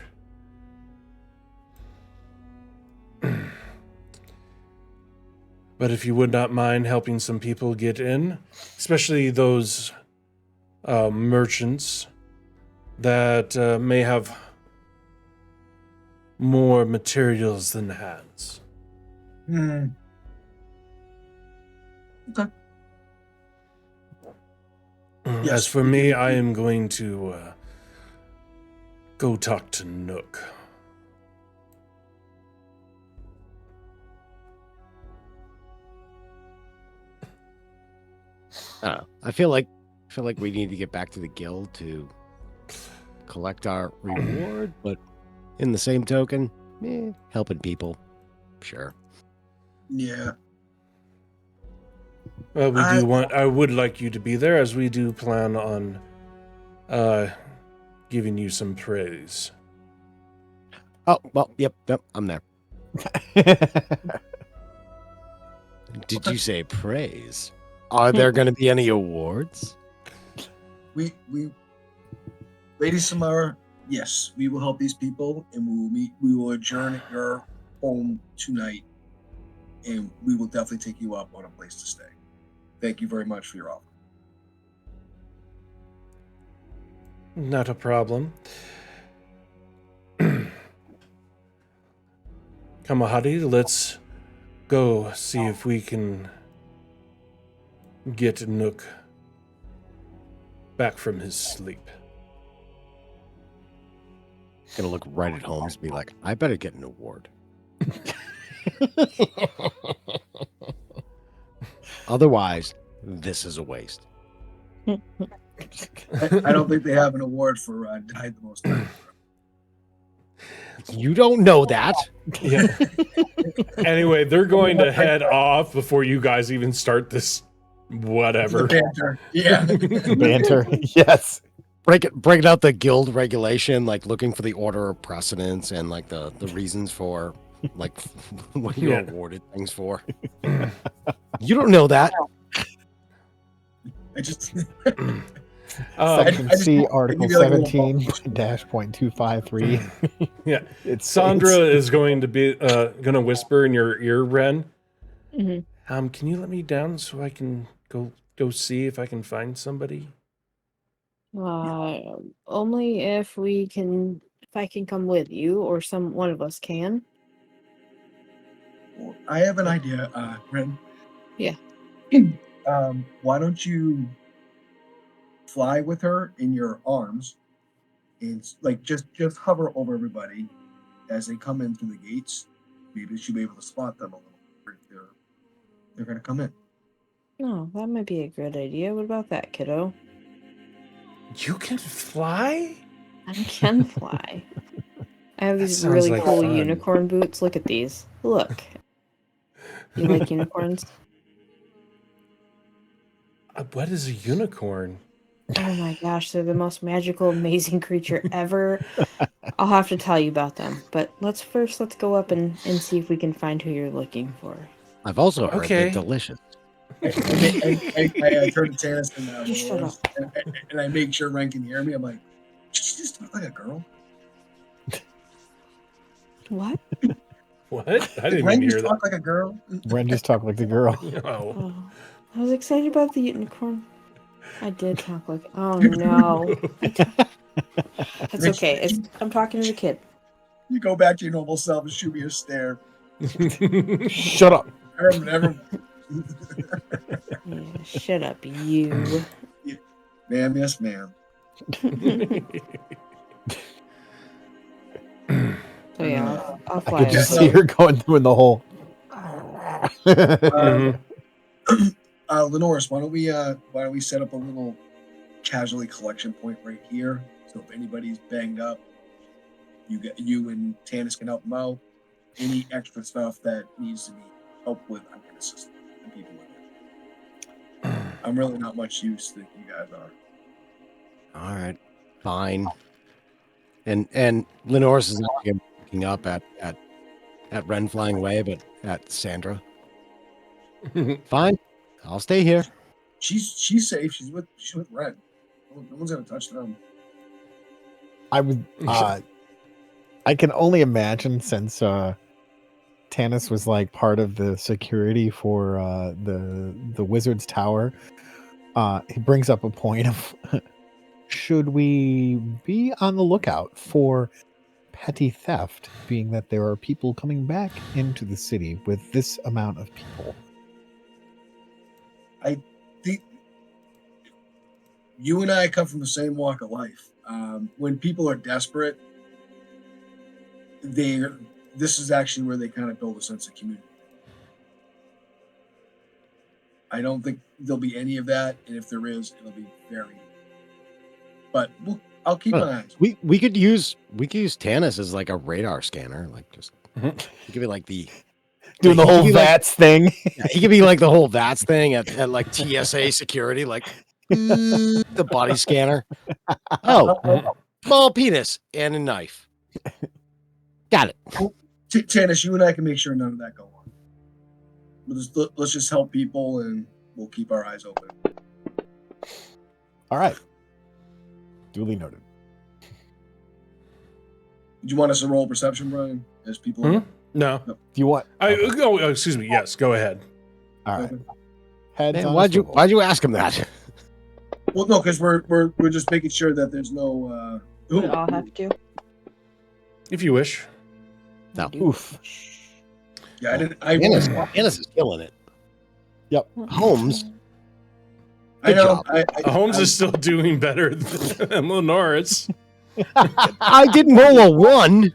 But if you would not mind helping some people get in, especially those merchants that may have more materials than hands. Hmm. Okay. As Yes, for we me, can- I am going to go talk to Nook. I feel like we need to get back to the guild to collect our reward, but in the same token, helping people, sure. Yeah. I would like you to be there, as we do plan on giving you some praise. Oh, well, yep, I'm there. Did you say praise? Are there going to be any awards? We Lady Samara, yes, we will help these people, and we will adjourn at your home tonight, and we will definitely take you up on a place to stay. Thank you very much for your offer. Not a problem. Kamahati, let's go see if we can get Nook back from his sleep. Gonna look right at Holmes and be like, I better get an award. Otherwise, this is a waste. I don't think they have an award for died the most time. You don't know that. Yeah. Anyway, they're going to head off before you guys even start this whatever. The banter. Yeah. Banter. Yes. Breaking out the guild regulation, like looking for the order of precedence and like the reasons for like what you're awarded things for. You don't know that. I just Section I just- C, I Article give you like a little 17-.253. Yeah. It's Sandra is going to be going to whisper in your ear, Ren. Mm-hmm. Can you let me down so I can go see if I can find somebody? Only if I can come with you, or one of us can. I have an idea, Ren. Yeah. Why don't you fly with her in your arms and like just hover over everybody as they come in through the gates? Maybe she'll be able to spot them a little. They're gonna come in. Oh, that might be a good idea. What about that, kiddo? You can fly? I can fly. I have these sounds really like cool fun. unicorn boots. Look at these. Look. You like unicorns? What is a unicorn? Oh my gosh, they're the most magical, amazing creature ever. I'll have to tell you about them. But let's go up and see if we can find who you're looking for. I've also heard Okay. they're delicious. I turn to Tannis and, Just shut up. and I make sure Ren can hear me. I'm like, she just talk like a girl. What? What? I Did didn't Ren even just hear that. talk like a girl? Ren just talked like the girl. Oh. Oh, I was excited about the unicorn. I did talk like. Oh no. That's okay. I'm talking to the kid. You go back to your normal self and shoot me a stare. Shut up. Everyone, Yeah, shut up, you. Ma'am, yes, ma'am. So yeah, I'll I fly could just over. see her going through in the hole. Mhm. Lenoris, why don't we set up a little casualty collection point right here? So if anybody's banged up, you and Tannis can help them out. Any extra stuff that needs to be helped with, I'm gonna assist the people with it. I'm really not much use that you guys are. All right, fine. And Lenoris is not looking up at Ren flying away, but at Sandra. Fine, I'll stay here. She's safe. She's with Red. No one's gonna touch them. I would. I can only imagine since Tanis was like part of the security for the Wizard's Tower. He brings up a point of should we be on the lookout for petty theft, being that there are people coming back into the city with this amount of people. I think you and I come from the same walk of life. When people are desperate, this is actually where they kind of build a sense of community. I don't think there'll be any of that, and if there is, it'll be very. But I'll keep an eye on it. We could use Tanis as like a radar scanner, like just he could be like the Doing the he could whole be like- VATS thing. yeah, he could be like the whole VATS thing at like TSA security, like the body scanner. Oh, small penis and a knife. Got it. Tannis, you and I can make sure none of that go on. Let's just help people, and we'll keep our eyes open. All right. Duly noted. Do you want us to roll perception, Brian? As people. Hmm? No. Do you want? Oh, excuse me. Yes, go ahead. All right. Heads Man, on why'd swivel. you ask him that? Well, no, because we're just making sure that there's no. We all have to. If you wish. No. Oof. Yeah, I didn't. Tanis is killing it. Yep. Holmes. I Good know. job. Holmes is still doing better than Lenoris. I didn't roll a 1.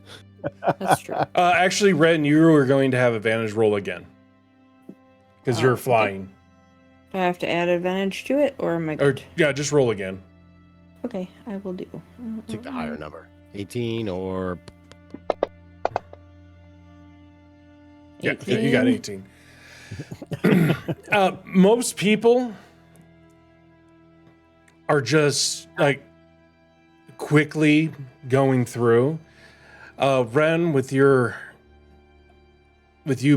That's true. Actually, Ren, you are going to have advantage roll again. Because you're okay. flying. Do I have to add advantage to it, or am I Or good? yeah, just roll again. Okay, I will do. Take the higher number. 18 or Yeah, you got 18. Most people are just like quickly going through. Ren, with you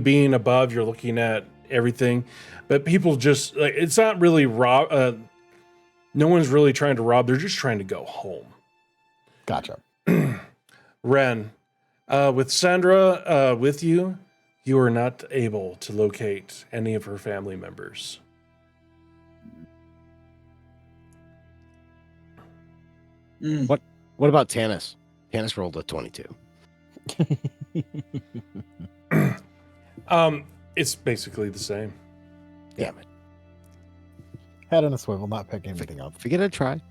being above, you're looking at everything, but people just like it's not really rob. No one's really trying to rob. They're just trying to go home. Gotcha. Ren, with Sandra with you, you are not able to locate any of her family members. what about Tanis? Tanis rolled a 22. It's basically the same. Damn it. Head on a swivel, not picking anything up. Forget I tried.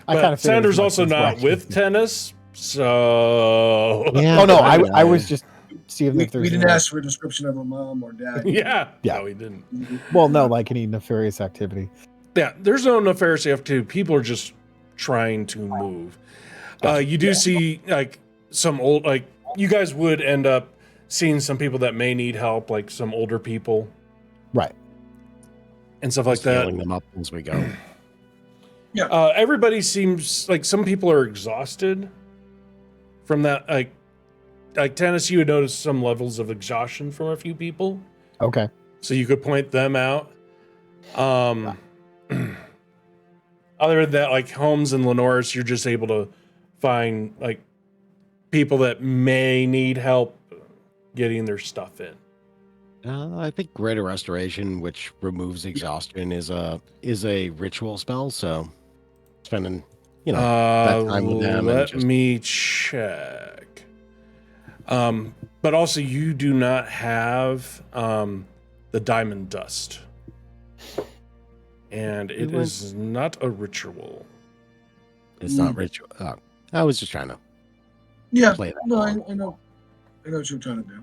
I But kind of Sandra's also not with tennis, so Yeah, Oh no, I was just seeing We if there's didn't any- ask for a description of her mom or dad. yeah. Yeah. No, he didn't. Well, no, like any nefarious activity. Yeah, there's no nefarious activity. People are just trying to move. You do see like some old, like you guys would end up seeing some people that may need help, like some older people Right. and stuff like Just that. healing them up as we go. Everybody seems like some people are exhausted from that. Like Tennessee, you would notice some levels of exhaustion from a few people, Okay. so you could point them out. Other than that, like Holmes and Lenoris, you're just able to find like people that may need help getting their stuff in. I think Greater Restoration, which removes exhaustion, is a ritual spell. So spending that time with them. Let me check. But also, you do not have the diamond dust. And it is not a ritual. It's not ritual. I was just trying to play that. No, I know what you're trying to do.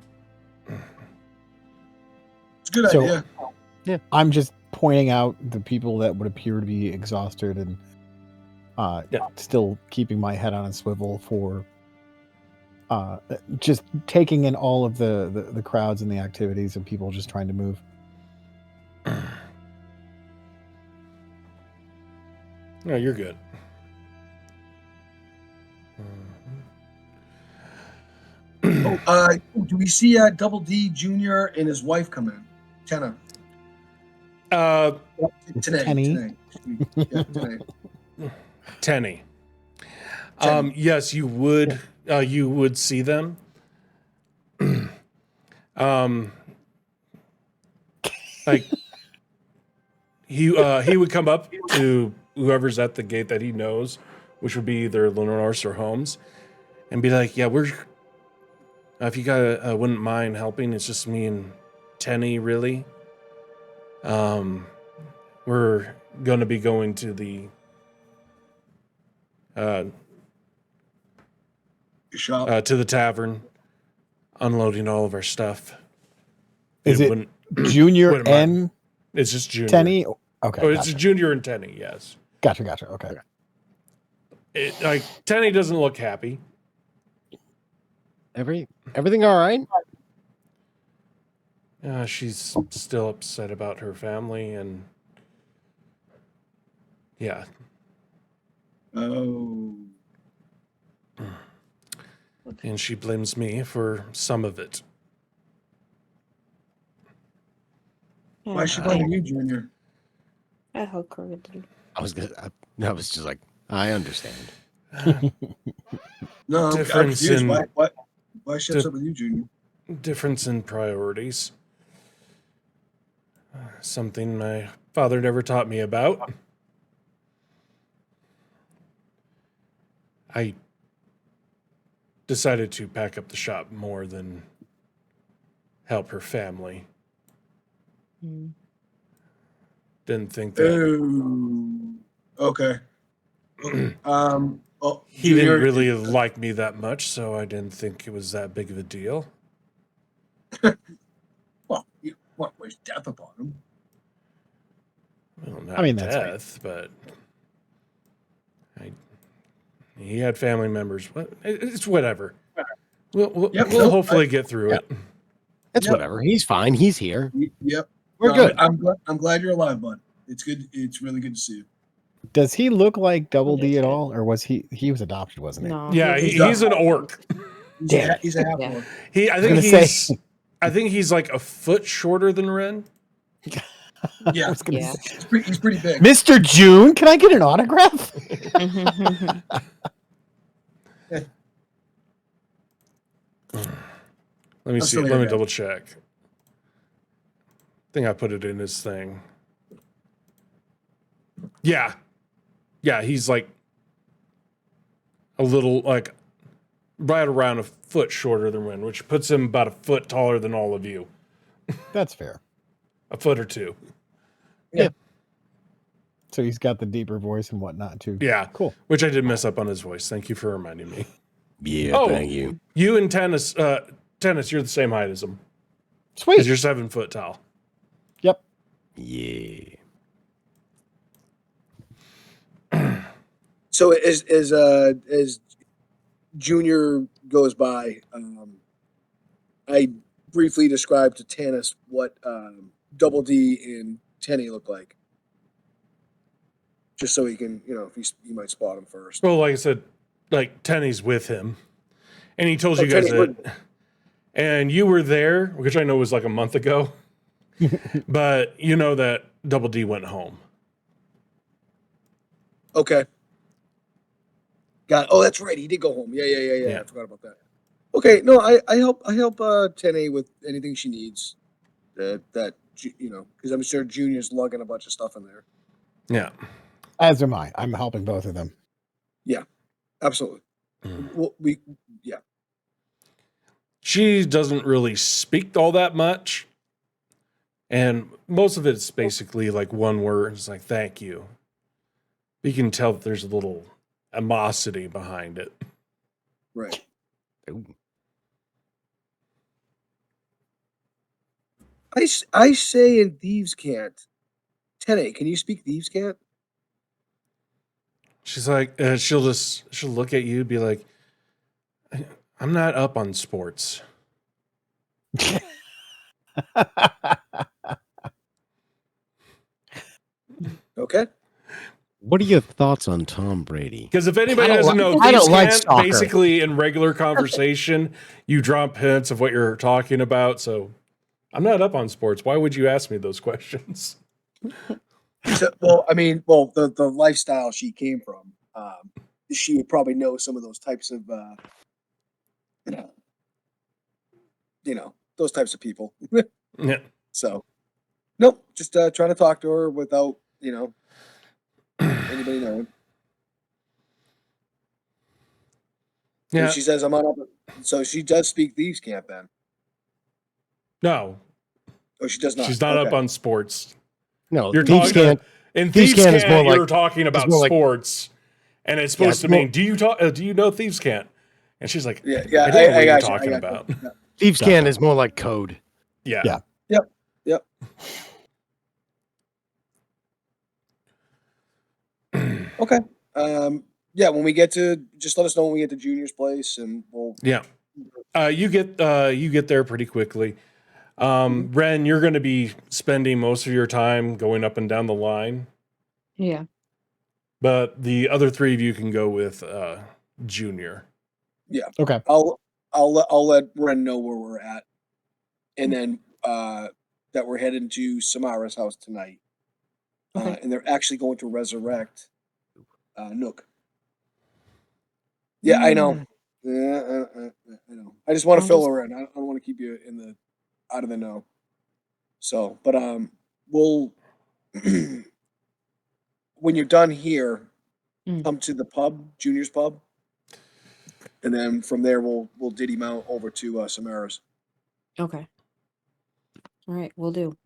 It's a good idea. Yeah. I'm just pointing out the people that would appear to be exhausted and still keeping my head on a swivel for just taking in all of the crowds and the activities and people just trying to move. No, you're good. Do we see Double D Jr. and his wife come in? Today. Tenny. Yes, you would. You would see them. Like he would come up to whoever's at the gate that he knows, which would be either Lenore's or Holmes, and be like, "Yeah, we're. If you guys wouldn't mind helping, it's just me and Tenny, really. We're going to be going to the shop, to the tavern, unloading all of our stuff. Is it Junior and it's just Junior. Tenny? Okay. Oh, it's Junior and Tenny, yes. Gotcha. Okay. Tenny doesn't look happy. Everything all right? She's still upset about her family and yeah. Oh. And she blames me for some of it. Why is she blaming you, Junior? I hope Corvette did. I was just like, I understand. No, I'm confused. Why she upset with you, Junior? Difference in priorities. Something my father never taught me about. I decided to pack up the shop more than help her family. Didn't think that. Okay. He didn't really like me that much, so I didn't think it was that big of a deal. Well, you want to wish death upon him? Well, not death, but he had family members. It's whatever. We'll hopefully get through it. It's whatever. He's fine. He's here. Yep. We're good. I'm glad you're alive, bud. It's good. It's really good to see you. Does he look like Double D at all, or was he was adopted, wasn't he? No. Yeah, he's an orc. He's a half orc. I think he's like a foot shorter than Ren. Yeah, he's pretty big. Mr. June, can I get an autograph? Let me see. Let me double check. I think I put it in his thing. Yeah, he's like a little, like right around a foot shorter than Ren, which puts him about a foot taller than all of you. That's fair. A foot or two. Yeah. So he's got the deeper voice and whatnot too. Yeah, cool. Which I did mess up on his voice. Thank you for reminding me. Yeah, thank you. You and Tennis, you're the same height as him. Sweet. Because you're 7 foot tall. Yep. Yeah. So as Junior goes by, I briefly described to Tanis what Double D and Tenny look like, just so he can, if he might spot him first. Well, like I said, like Tenny's with him, and he told you guys that, and you were there, which I know was like a month ago, but you know that Double D went home. Okay. Oh, that's right. He did go home. Yeah. I forgot about that. Okay, no, I help Tenny with anything she needs. Because I'm sure Junior's lugging a bunch of stuff in there. Yeah. As am I. I'm helping both of them. Yeah, absolutely. Well, she doesn't really speak all that much. And most of it's basically like one word. It's like, thank you. You can tell that there's a little animosity behind it. Right. I say in Thieves' Cant, Tene, can you speak Thieves' Cant? She's like, she'll look at you and be like, I'm not up on sports. Okay. What are your thoughts on Tom Brady? Because if anybody I don't doesn't like- know, I don't Thieves' like Cant, soccer. basically in regular conversation, you drop hints of what you're talking about. So I'm not up on sports. Why would you ask me those questions? So, the lifestyle she came from, she would probably know some of those types of, those types of people. Yeah. So, nope, just trying to talk to her without, anybody knowing. Yeah. And she says, I'm on. So she does speak Thieves' Cant then. No, Oh, she does not. she's not Okay. up on sports. No, You're Thieves' talking Cant. in Thieves' Thieves' Cant is Cant. more like- You're talking about more like- sports, and it's supposed to it's more- mean, do you know Thieves' Cant? And she's like, Yeah, I don't know what you're got you, talking I got about. you. Yeah. Thieves' Cant is more like code. Yeah. Yeah. Yep. Okay. When we get to, just let us know when we get to Junior's place, and we'll. Yeah. You get there pretty quickly. Ren, you're going to be spending most of your time going up and down the line, Yeah. but the other three of you can go with Junior. Okay. I'll let Ren know where we're at, and then that we're heading to Samara's house tonight, Okay. and they're actually going to resurrect Nook. Yeah, I know. Yeah, I know. I just want to fill her in. I don't want to keep you out of the know. So, but we'll when you're done here, come to the pub, Junior's pub, and then from there we'll ditty mount over to Samara's. Okay. All right, we'll do.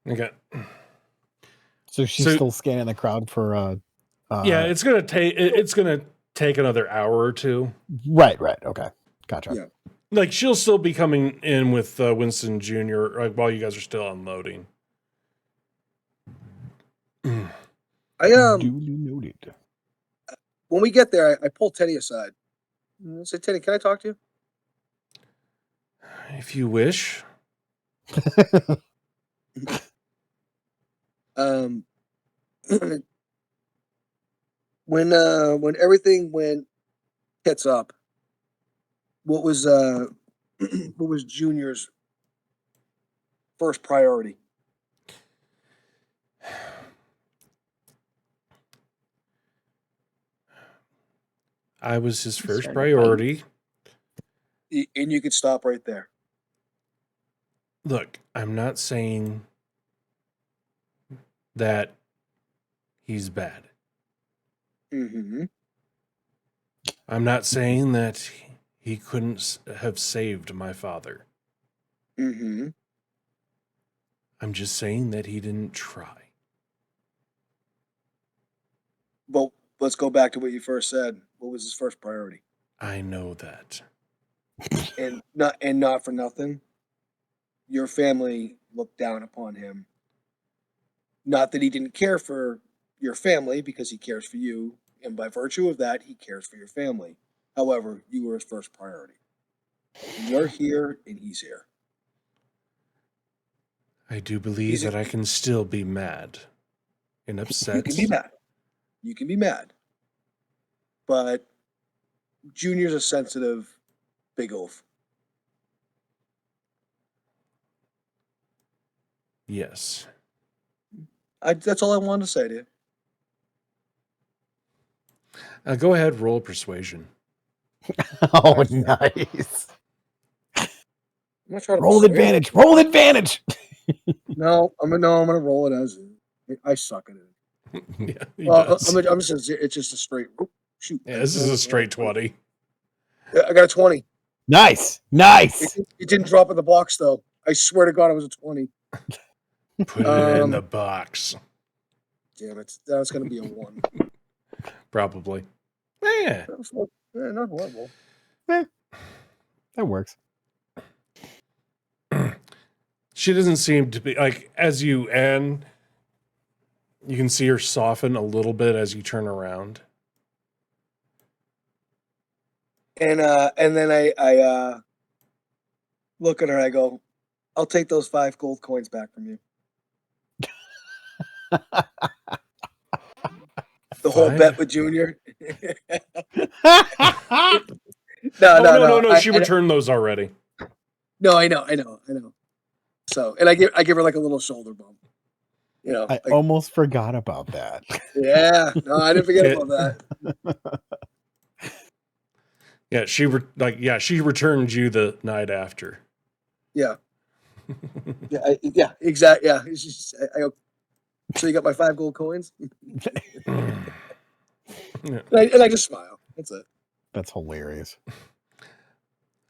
Okay. So she's So- still scanning the crowd for Yeah, it's gonna take another hour or two. right. Okay. Gotcha. Yeah. Like she'll still be coming in with Winston Jr. Like while you guys are still unloading. I Duly noted. when we get there, I pull Teddy aside. I say, Teddy, can I talk to you? If you wish. When everything went tits up, what was what was Junior's first priority? I was his first Started priority. And you could stop right there. Look, I'm not saying that he's bad. Mm-hmm. I'm not saying that he couldn't have saved my father. Mm-hmm. I'm just saying that he didn't try. But let's go back to what you first said. What was his first priority? I know that. And not for nothing, your family looked down upon him. Not that he didn't care for your family, because he cares for you, and by virtue of that, he cares for your family. However, you were his first priority. You're here, and he's here. I do believe that I can still be mad and upset. You can be mad. You can be mad. But Junior's a sensitive big oaf. Yes. That's all I wanted to say to you. Go ahead, roll persuasion. Oh, nice. I'm not trying to Roll with persuade you. advantage. Roll with advantage. No, I'm gonna roll it as I suck at it. Yeah, he Well, does. I'm just it's just a straight. Shoot. Yeah, this is a straight 20. Yeah, I got a 20. Nice. It didn't drop in the box though. I swear to God, it was a 20. Put it in the box. Damn it. That was going to be a 1. Probably. Yeah. Not horrible. That works. She doesn't seem to be like, as you end, you can see her soften a little bit as you turn around. And then I look at her and I go, I'll take those 5 gold coins back from you. The whole bet with Junior. No. She returned those already. No, I know. So, and I give her like a little shoulder bump. You know, I almost forgot about that. Yeah, no, I didn't forget about that. Yeah, she returned you the night after. Yeah. Yeah, exactly. Yeah, it's just, so you got my 5 gold coins, and I just smile. That's it. That's hilarious.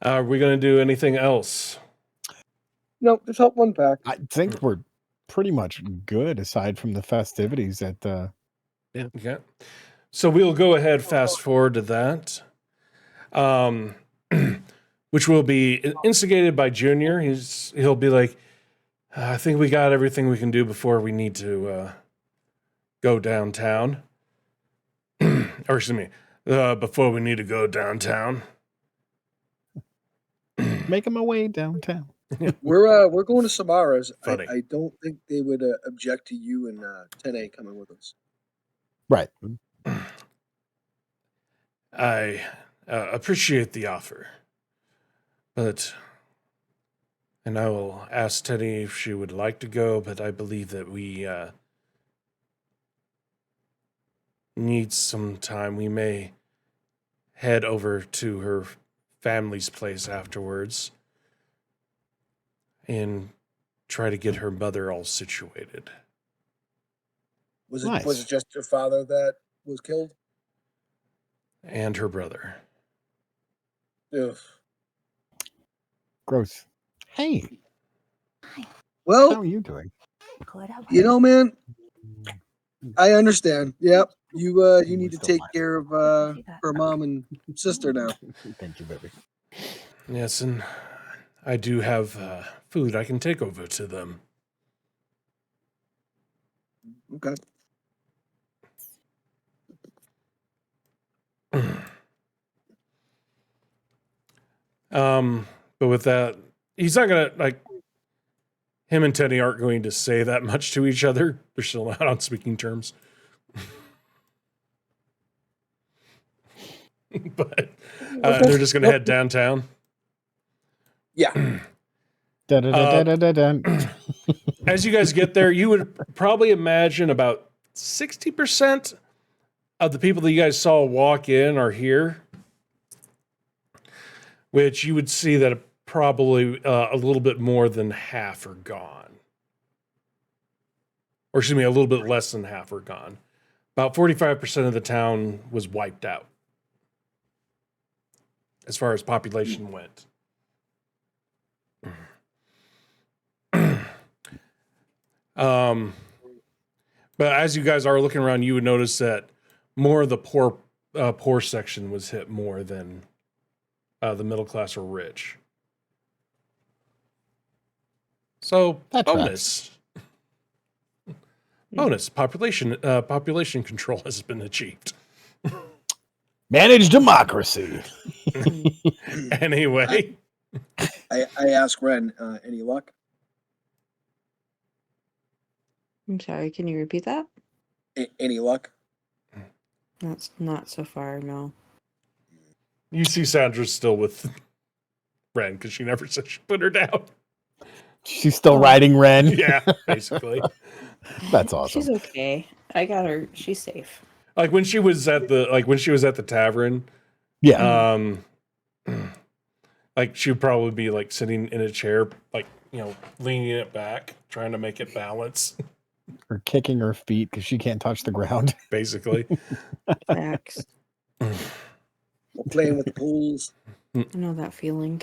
Are we going to do anything else? No, just help one pack. I think we're pretty much good aside from the festivities at the. Yeah. Okay. So we'll go ahead, fast forward to that, which will be instigated by Junior. He'll be like, I think we got everything we can do before we need to go downtown. Or excuse me, before we need to go downtown. Making my way downtown. We're going to Samara's. Funny. I don't think they would object to you and 10A coming with us. Right. I appreciate the offer, and I will ask Teddy if she would like to go, but I believe that we need some time. We may head over to her family's place afterwards and try to get her mother all situated. Was Nice. it just your father that was killed? And her brother. Ugh. Gross. Hey, how Well, are you doing? you know, man, I understand. Yep. You need to Still take alive. care of her mom and sister now. Thank you, baby. Yes, and I do have food I can take over to them. Okay. But with that, he's not gonna him and Teddy aren't going to say that much to each other. They're still not on speaking terms. But they're just gonna head downtown. Yeah. As you guys get there, you would probably imagine about 60% of the people that you guys saw walk in are here, which you would see that probably a little bit more than half are gone. Or excuse me, a little bit less than half are gone. About 45% of the town was wiped out as far as population went. But as you guys are looking around, you would notice that more of the poor section was hit more than the middle class or rich. So That bonus population control has been achieved. Manage democracy. Anyway, I asked Ren, any luck? I'm sorry, can you repeat that? Any luck? That's not so far, no. you see Sandra's still with Ren because she never said she put her down. She's still riding Ren. Yeah, basically. That's awesome. She's okay. I got her. She's safe. Like when she was at the tavern, Yeah. like she would probably be like sitting in a chair, like, leaning it back, trying to make it balance, Or kicking her feet because she can't touch the ground. basically. Facts. playing with the pools. I know that feeling.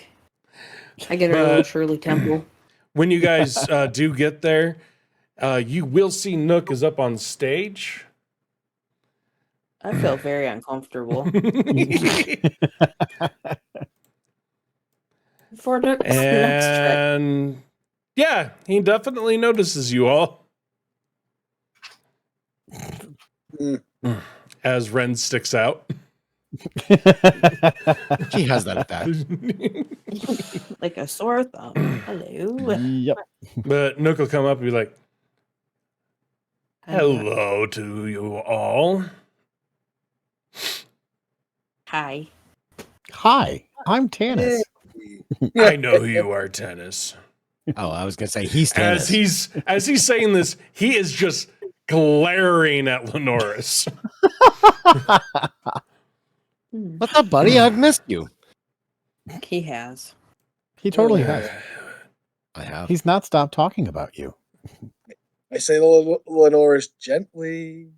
I get a little Shirley Temple. When you guys do get there, you will see Nook is up on stage. I feel very uncomfortable. For the next trick. And yeah, he definitely notices you all. As Ren sticks out. She has that effect. Like a sore thumb. Hello. Yep. But Nook will come up and be like, hello to you all. Hi. Hi, I'm Tanis. I know who you are, Tennis. Oh, I was gonna say he's As tennis. he's saying this, he is just glaring at Lenoris. What's up, buddy? I've missed you. He has. He totally has. I have. He's not stopped talking about you. I say to Lenoris gently.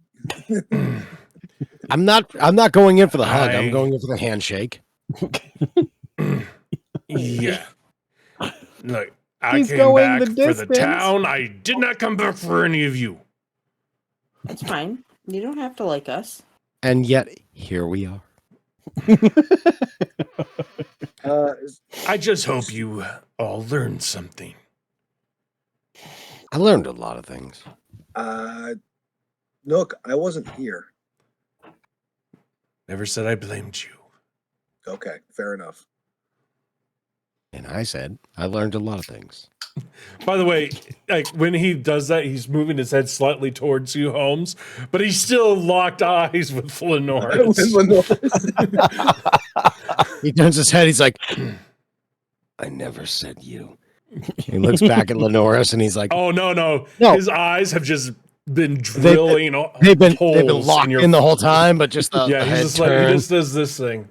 I'm not going in for the hug. I'm going in for the handshake. Yeah. Look, I He's came going back the for the distance. town. I did not come back for any of you. That's fine. You don't have to like us. And yet here we are. I just hope you all learned something. I learned a lot of things. Nook, I wasn't here. Never said I blamed you. Okay, fair enough. And I said I learned a lot of things. By the way, like when he does that, he's moving his head slightly towards you, Holmes, but he's still locked eyes with Lenoris. He turns his head. He's like, I never said you. He looks back at Lenoris and he's like, Oh no. His eyes have just been They've drilling. been holes locked your in the whole time, but just the yeah, head he's just like he turn. just does this thing.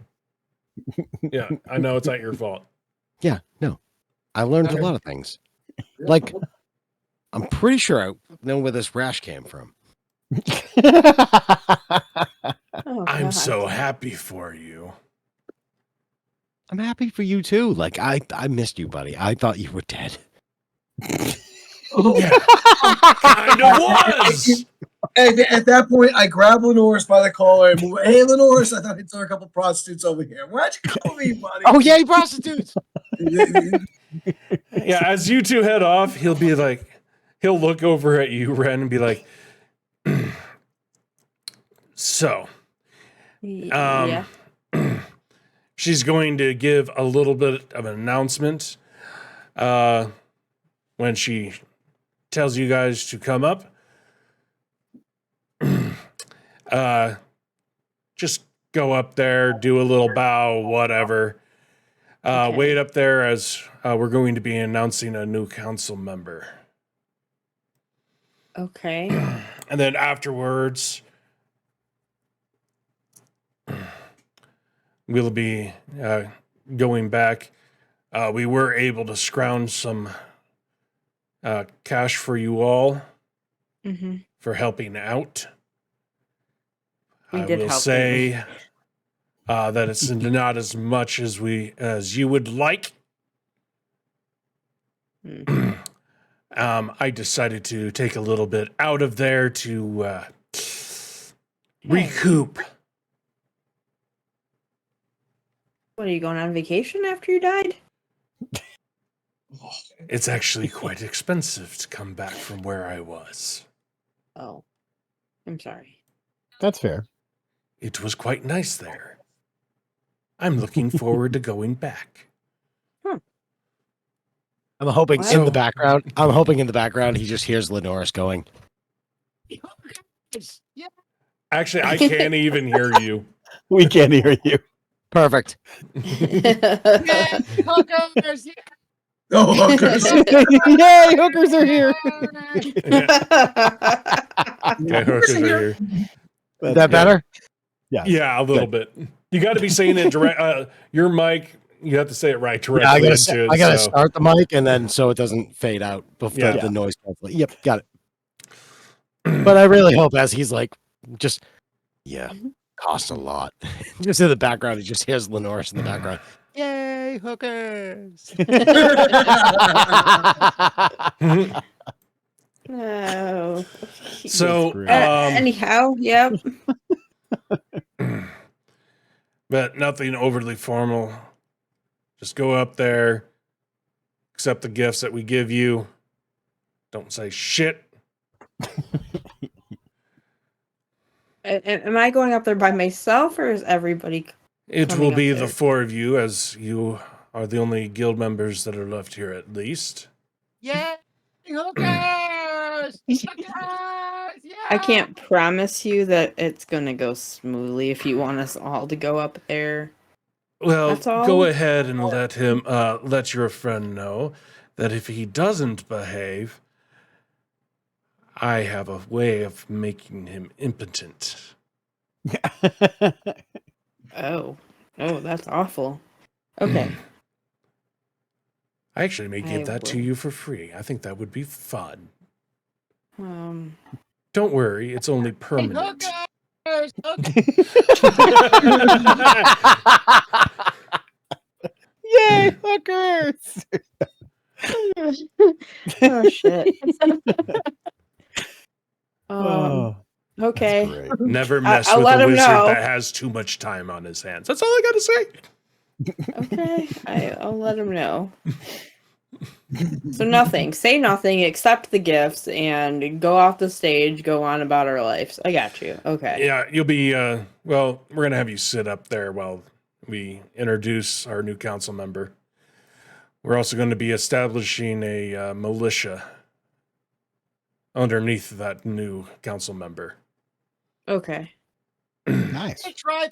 Yeah, I know it's not your fault. Yeah, no. I learned a lot of things. Like, I'm pretty sure I know where this rash came from. Oh, I'm God. so happy for you. I'm happy for you too. Like, I missed you, buddy. I thought you were dead. Yeah, kind of was. At that point, I grab Lenoris by the collar and move. Hey, Lenoris, I thought I saw a couple prostitutes over here. Why'd you call me, buddy? Oh, yay, prostitutes! Yeah, as you two head off, he'll look over at you, Ren, and be like, so, Yeah. she's going to give a little bit of an announcement when she tells you guys to come up. Just go up there, do a little bow, whatever. Okay. Wait up there as we're going to be announcing a new council member. Okay. And then afterwards, we'll be going back. We were able to scrounge some cash for you all Mm-hmm. for helping out. We I did will help say that it's not as much as you would like. I decided to take a little bit out of there to recoup. What, are you going on vacation after you died? It's actually quite expensive to come back from where I was. Oh. I'm sorry. That's fair. It was quite nice there. I'm looking forward to going back. I'm hoping Wow. in the background. I'm hoping in the background he just hears Lenoris going. Yeah. Actually, I can't even hear you. We can't hear you. Perfect. No hookers. Yay, hookers are here. Okay, hookers are here. Is that better? Yeah, a little bit. You got to be saying it direct. Your mic, you have to say it right directly. Yeah, I gotta start the mic and then so it doesn't fade out before the noise. Yep, got it. But I really hope as he's like, just Costs a lot. Just in the background, he just hears Lenoris in the background. Yay, hookers! No. So, great. Anyhow, yep. but nothing overly formal. Just go up there, accept the gifts that we give you. Don't say shit. Am I going up there by myself, or is everybody? It Coming will up be there. the four of you, as you are the only guild members that are left here, at least. Yay, hookers! Hookers! Yeah! I can't promise you that it's gonna go smoothly if you want us all to go up there. Well, That's all? go ahead and let your friend know that if he doesn't behave, I have a way of making him impotent. Oh, that's awful. Okay. I actually may give I that to will. you for free. I think that would be fun. Um. Don't worry, it's only permanent. Hookers! Yay, hookers! Oh shit. Oh, Okay. that's great. Never mess I'll with let a him wizard know. that has too much time on his hands. That's all I gotta say. Okay. I'll let him know. So nothing. Say nothing. Accept the gifts and go off the stage. Go on about our lives. I got you. Okay. Yeah, you'll be, well, we're gonna have you sit up there while we introduce our new council member. We're also going to be establishing a militia underneath that new council member. Okay. Nice.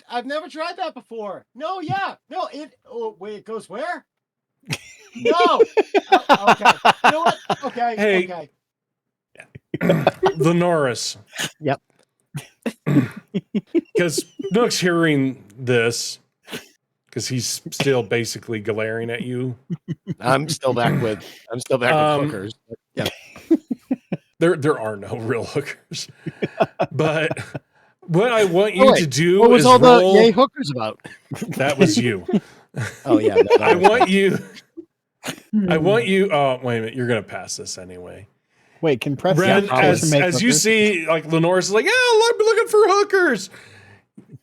I've never tried that before. No, yeah. No, wait, it goes where? No. Oh, okay. You know what? Okay. Hey. Okay. Lenoris. Yep. Because Nook's hearing this, because he's still basically glaring at you. I'm still back with hookers. Yeah. There are no real hookers. But what I want you Oh, wait. to do What was is all roll. the yay hookers about? That was you. Oh yeah. I want you. Oh, wait a minute. You're going to pass this anyway. Wait, can press Ren, F4 as to make you hookers? see, like Lenoris is like, yeah, I'm looking for hookers.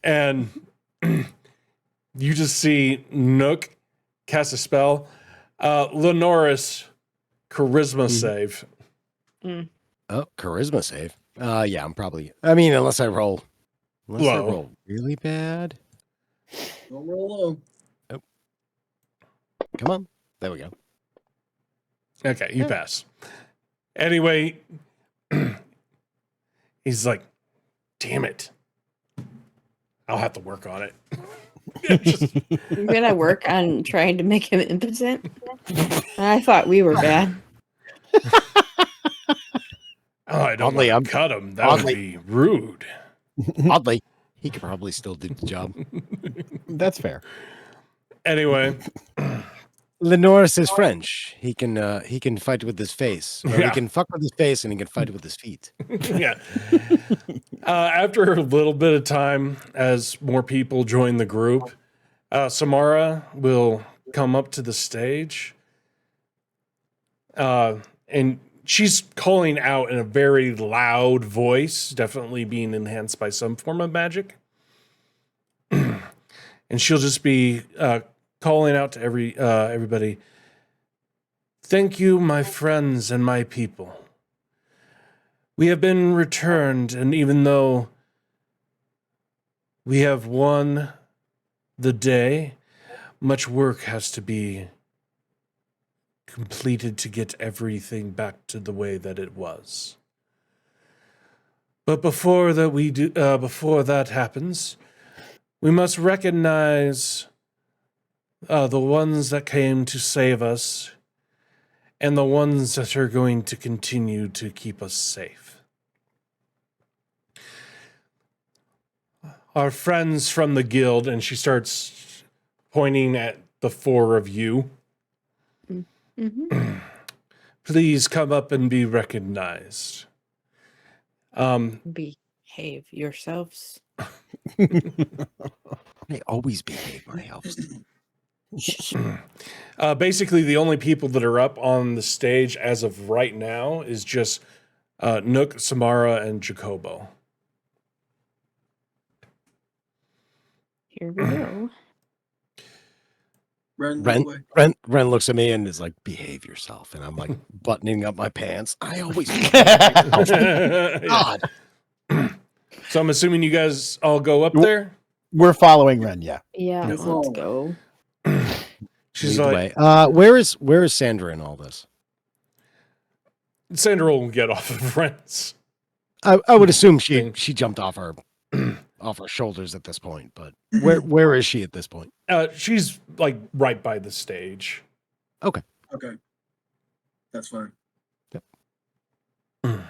And you just see Nook cast a spell. Lenoris, charisma save. Oh, charisma save. Yeah, I'm probably. I mean, unless I roll really bad. Don't roll low. Come on. There we go. Okay, you pass. Anyway, he's like, damn it. I'll have to work on it. You're gonna work on trying to make him impotent? I thought we were bad. I don't Oddly, want to cut him. That would be rude. Oddly, he could probably still do the job. That's fair. Anyway, Lenoris is French. He can fight with his face. Or Yeah. He can fuck with his face and he can fight with his feet. yeah. After a little bit of time, as more people join the group, Samara will come up to the stage. And she's calling out in a very loud voice, definitely being enhanced by some form of magic. And she'll just be calling out to everybody. Thank you, my friends and my people. We have been returned, and even though we have won the day, much work has to be completed to get everything back to the way that it was. But before that happens, we must recognize the ones that came to save us and the ones that are going to continue to keep us safe. Our friends from the guild, and she starts pointing at the four of you. Mm-hmm. Please come up and be recognized. Behave yourselves. They always behave, my elves. Basically, the only people that are up on the stage as of right now is just Nook, Samara, and Jacobo. Here we go. Ren, Ren looks at me and is like, "Behave yourself," and I'm like buttoning up my pants. I always God. So I'm assuming you guys all go up there. We're following Ren, yeah. Yeah, Yes. let's go. She's Lead the like, way. Where is Sandra in all this? Sandra will get off of Ren's. I would assume she jumped off our shoulders at this point, but where is she at this point? She's like right by the stage. okay. That's fine.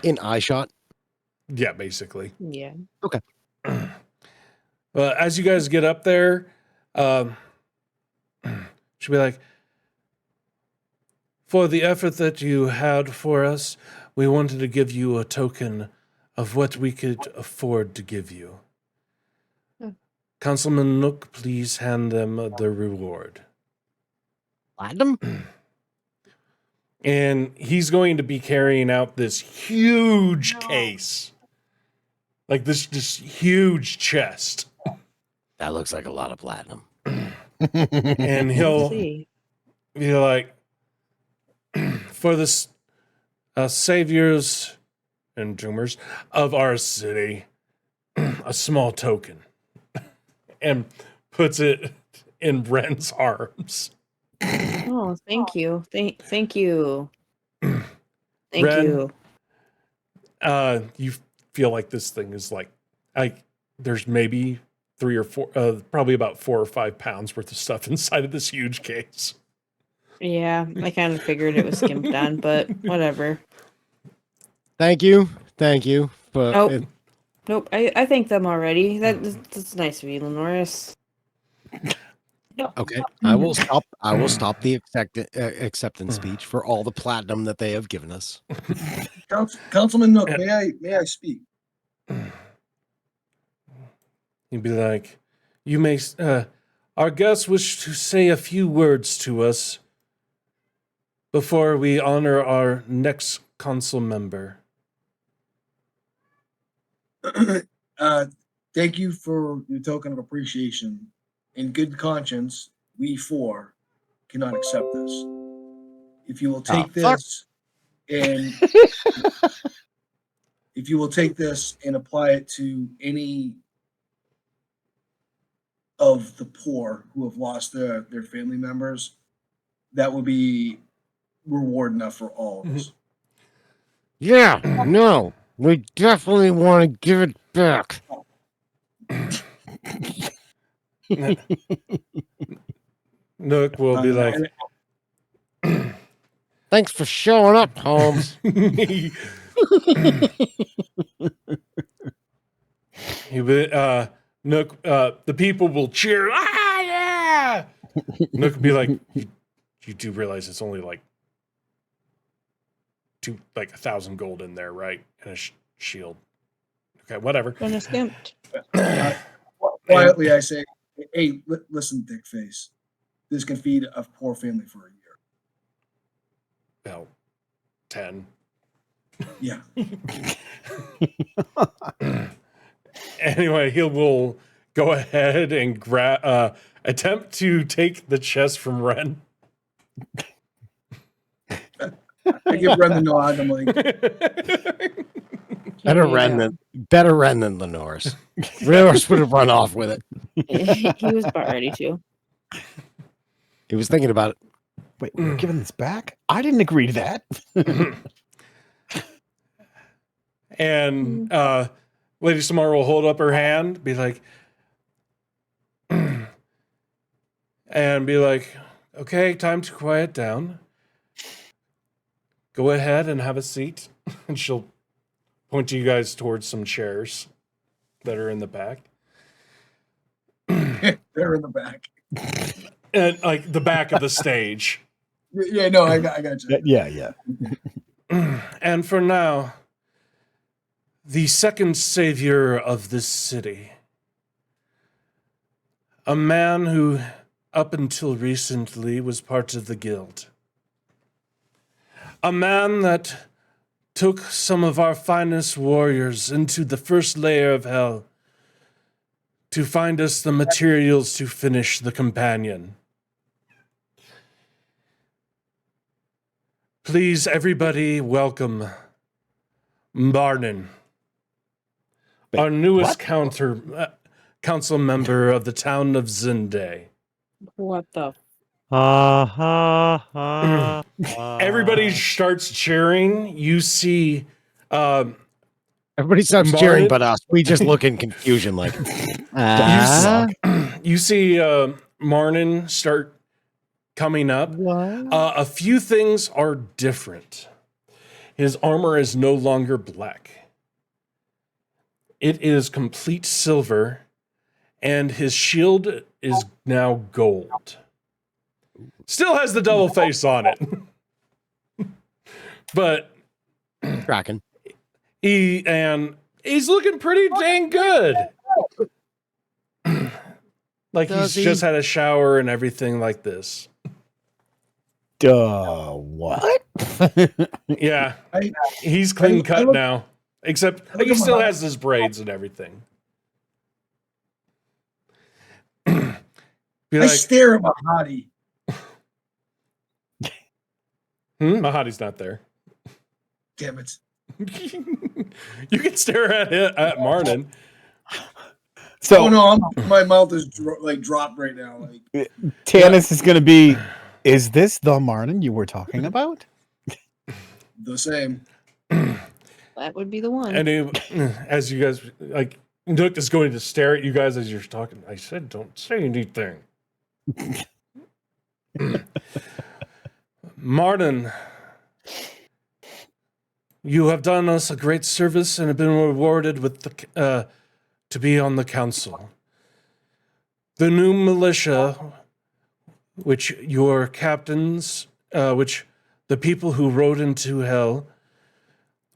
In eye shot. Yeah, basically. Yeah. As you guys get up there, she'll be like, for the effort that you had for us, we wanted to give you a token of what we could afford to give you. Councilman Nook, please hand them the reward. Platinum? And he's going to be carrying out this huge case. Like this huge chest. That looks like a lot of platinum. And he'll See. be like, for the saviors and doomers of our city, a small token. And puts it in Ren's arms. Oh, thank you. Thank you. Thank Ren, you. you feel like this thing is like there's maybe 3 or 4, probably about 4 or 5 pounds worth of stuff inside of this huge case. Yeah, I kind of figured it was skimped on, but whatever. Thank you. But Nope. Nope. I thank them already. That's nice of you, Lenoris. okay, I will stop the acceptance speech for all the platinum that they have given us. Councilman Nook, may I speak? He'd be like, you may, our guests wish to say a few words to us before we honor our next council member. Thank you for your token of appreciation. In good conscience, we 4 cannot accept this. If you will take this and apply it to any of the poor who have lost their family members, that would be reward enough for all of us. Yeah, no, we definitely want to give it back. Nook will be like, Thanks for showing up, Holmes. Nook, the people will cheer. Ah, yeah! Nook will be like, you do realize it's only like 1,000 gold in there, right? And a shield. Okay, whatever. Been skimped. Quietly, I say, hey, listen, dick face. This can feed a poor family for a year. Well, 10. Yeah. Anyway, he will go ahead and attempt to take the chest from Ren. I give Ren the nod. I'm like, Better Ren than Lenoris. Lenoris would have run off with it. He was about ready to. He was thinking about it. Wait, we're giving this back? I didn't agree to that. And Lady Samara will hold up her hand, be like, okay, time to quiet down. Go ahead and have a seat. And she'll point you guys towards some chairs that are in the back. they're in the back. And like the back of the stage. Yeah, no, I got you. Yeah. And for now, the second savior of this city, a man who, up until recently, was part of the guild. A man that took some of our finest warriors into the first layer of hell to find us the materials to finish the companion. Please, everybody, welcome Barnin, our newest council member of the town of Zinde. What the? Everybody starts cheering. You see Everybody stops Martin? cheering but us. We just look in confusion like, you see Marnin start coming up. A few things are different. His armor is no longer black. It is complete silver, and his shield is now gold. Still has the double face on it. But Kraken. He's looking pretty dang good. Like Does he's he? just had a shower and everything like this. What? Yeah. He's clean cut now. Except he still has his braids and everything. I stare at Mahadi. Mahadi's not there. Damn it. You can stare at Marnin. So no, my mouth is dropped right now. Like Tanis is going to be. Is this the Martin you were talking about? the same. That would be the one. And as you guys like, Nook is going to stare at you guys as you're talking. I said, don't say anything. Martin, you have done us a great service and have been rewarded with the to be on the council. The new militia, which your captains, which the people who rode into hell,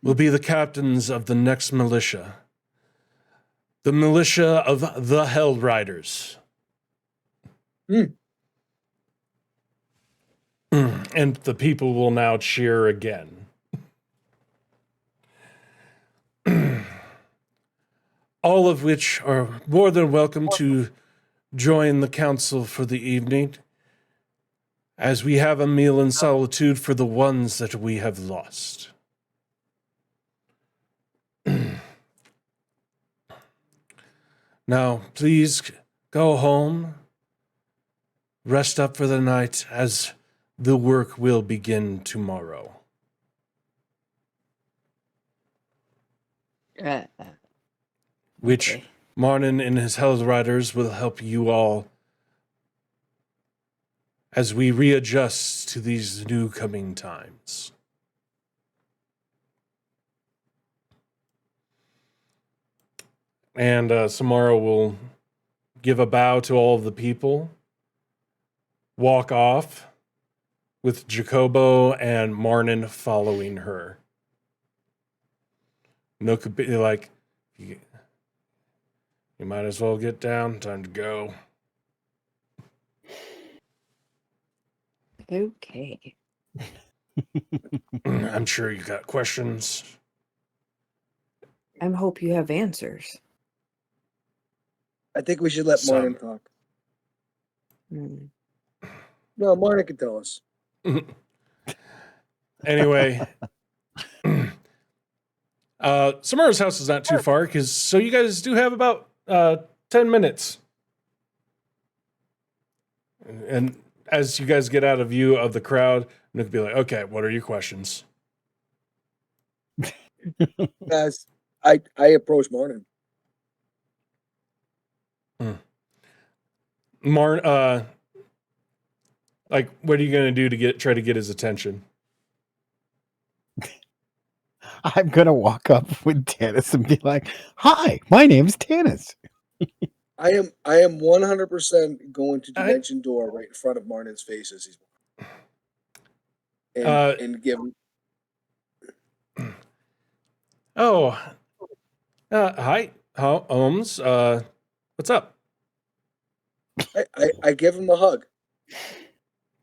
will be the captains of the next militia. The militia of the Hell Riders. And the people will now cheer again. All of which are more than welcome to join the council for the evening, as we have a meal in solitude for the ones that we have lost. Now, please go home, rest up for the night, as the work will begin tomorrow. Which Okay. Marnin and his Hell Riders will help you all as we readjust to these new coming times. And Samara will give a bow to all of the people, walk off, with Jacobo and Marnin following her. Nook could be like, you might as well get down, time to go. Okay. I'm sure you got questions. I hope you have answers. I think we should let Martin talk. No, Martin can tell us. Anyway, Samara's house is not too far, so you guys do have about 10 minutes. And as you guys get out of view of the crowd, Nook will be like, okay, what are your questions? Guys, I approach Martin. Like, what are you going to do to try to get his attention? I'm going to walk up with Tanis and be like, hi, my name's Tanis. I am 100% going to dimension door right in front of Martin's face as he's and give him. Oh, hi, Holmes. What's up? I give him a hug,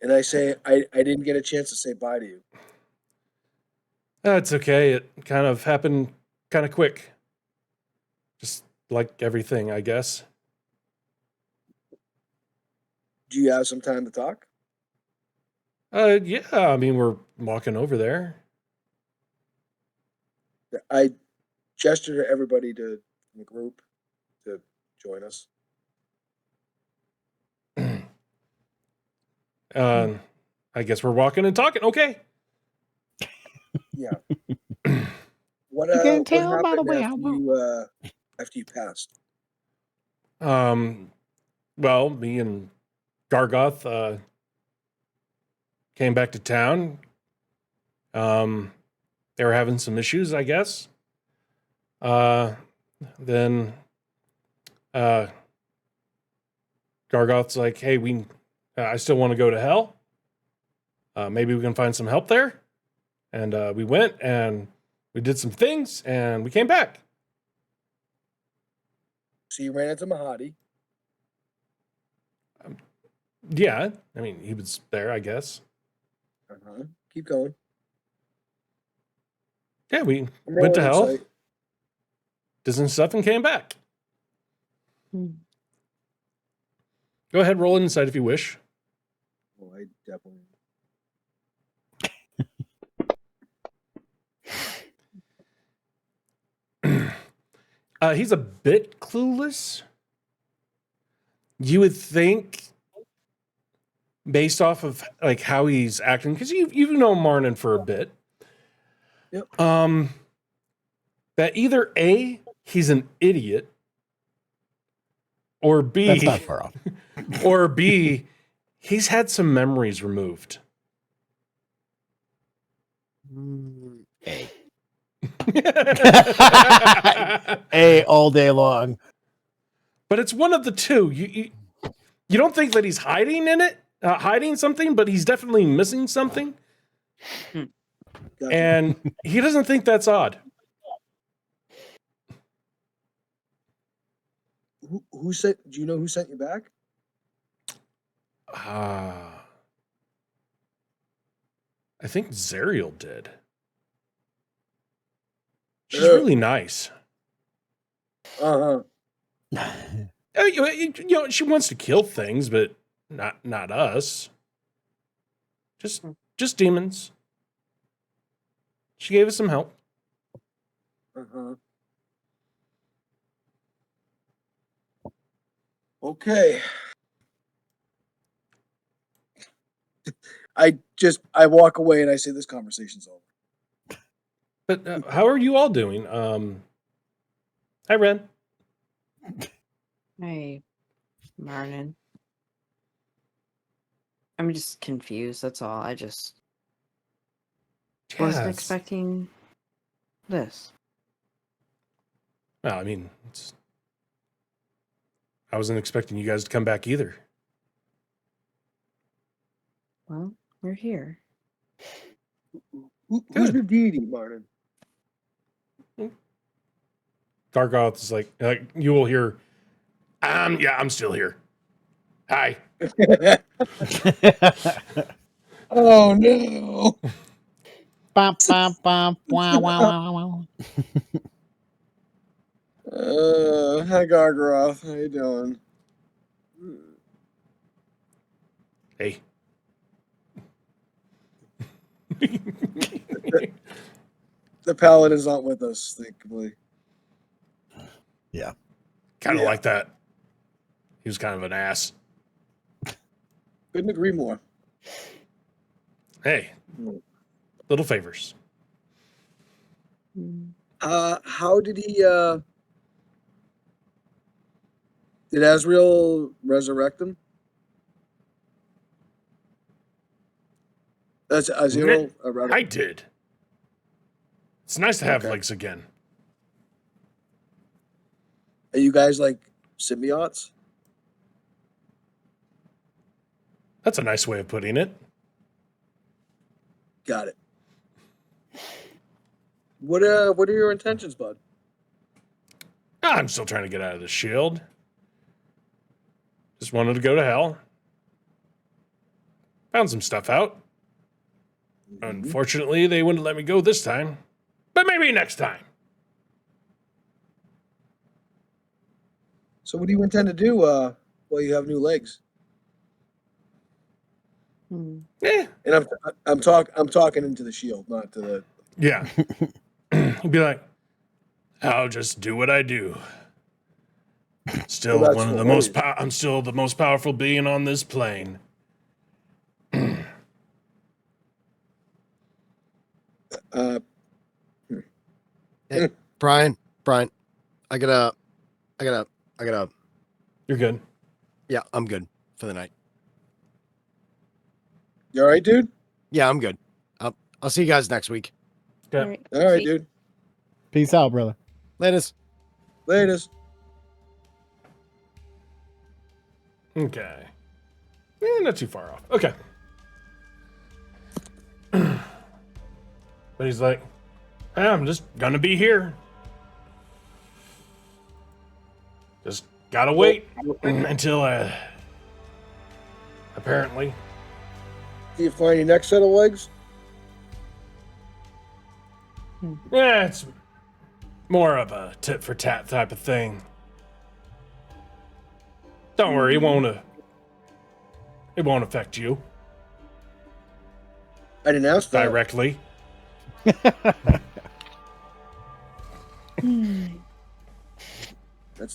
and I say, I didn't get a chance to say bye to you. That's okay. It kind of happened kind of quick. Just like everything, I guess. Do you have some time to talk? Yeah, I mean, we're walking over there. I gesture to everybody in the group to join us. I guess we're walking and talking. Okay. Yeah. What You can't what tell by the happened way I after walk. you passed? Well, me and Gargoth came back to town. They were having some issues, I guess. Then Gargoth's like, "Hey, I still want to go to hell. Maybe we can find some help there." And we went and we did some things and we came back. So you ran into Mahadi. Yeah, I mean, he was there, I guess. Keep going. Yeah, we I'm went to rolling hell, insight. did some stuff, and came back. Hmm. Go ahead, roll inside if you wish. Oh, I definitely. He's a bit clueless. You would think, based off of like how he's acting, because you've known Marnin for a bit. Yep. That either A, he's an idiot, or B, That's not far off. or B, he's had some memories removed. A. A all day long. But it's one of the two. You don't think that he's hiding something, but he's definitely missing something. Gotcha. And he doesn't think that's odd. Who sent? Do you know who sent you back? I think Zariel did. She's really nice. You know, she wants to kill things, but not us. Just demons. She gave us some help. Okay. I walk away and I say this conversation's over. But how are you all doing? Hi, Ren. Hey, Marnin. I'm just confused. That's all. I just wasn't expecting this. No, I mean, I wasn't expecting you guys to come back either. Well, we're here. Who's the deity, Martin? Gargoth is like you will hear. Yeah, I'm still here. Hi. Oh no. Bum, bum, bum, wow, wow, wow, wow. Hi Gargaroth. How you doing? Hey. The paladin's not with us, thankfully. Yeah. Kind of like that. He was kind of an ass. Couldn't agree more. Hey. Little favors. How did he did Azrael resurrect him? That's Azrael. I did. It's nice to have legs again. Are you guys like symbiotes? That's a nice way of putting it. Got it. What are your intentions, bud? I'm still trying to get out of the shield. Just wanted to go to hell. Found some stuff out. Unfortunately, they wouldn't let me go this time. But maybe next time. So what do you intend to do while you have new legs? Eh, And I'm talking into the shield, not to the. yeah. He'd be like, I'll just do what I do. Still Well, that's one of the hilarious. I'm still the most powerful being on this plane. Hey, Brian, I gotta. You're good. Yeah, I'm good for the night. You all right, dude? Yeah, I'm good. I'll see you guys next week. Okay. All right, See? dude. Peace out, brother. Latest. Latest. Okay. Not too far off. Okay. But he's like, I'm just gonna be here. Just gotta wait until apparently. Do you find your next set of legs? Yeah, it's more of a tit for tat type of thing. Don't worry, it won't affect you I didn't ask that. directly.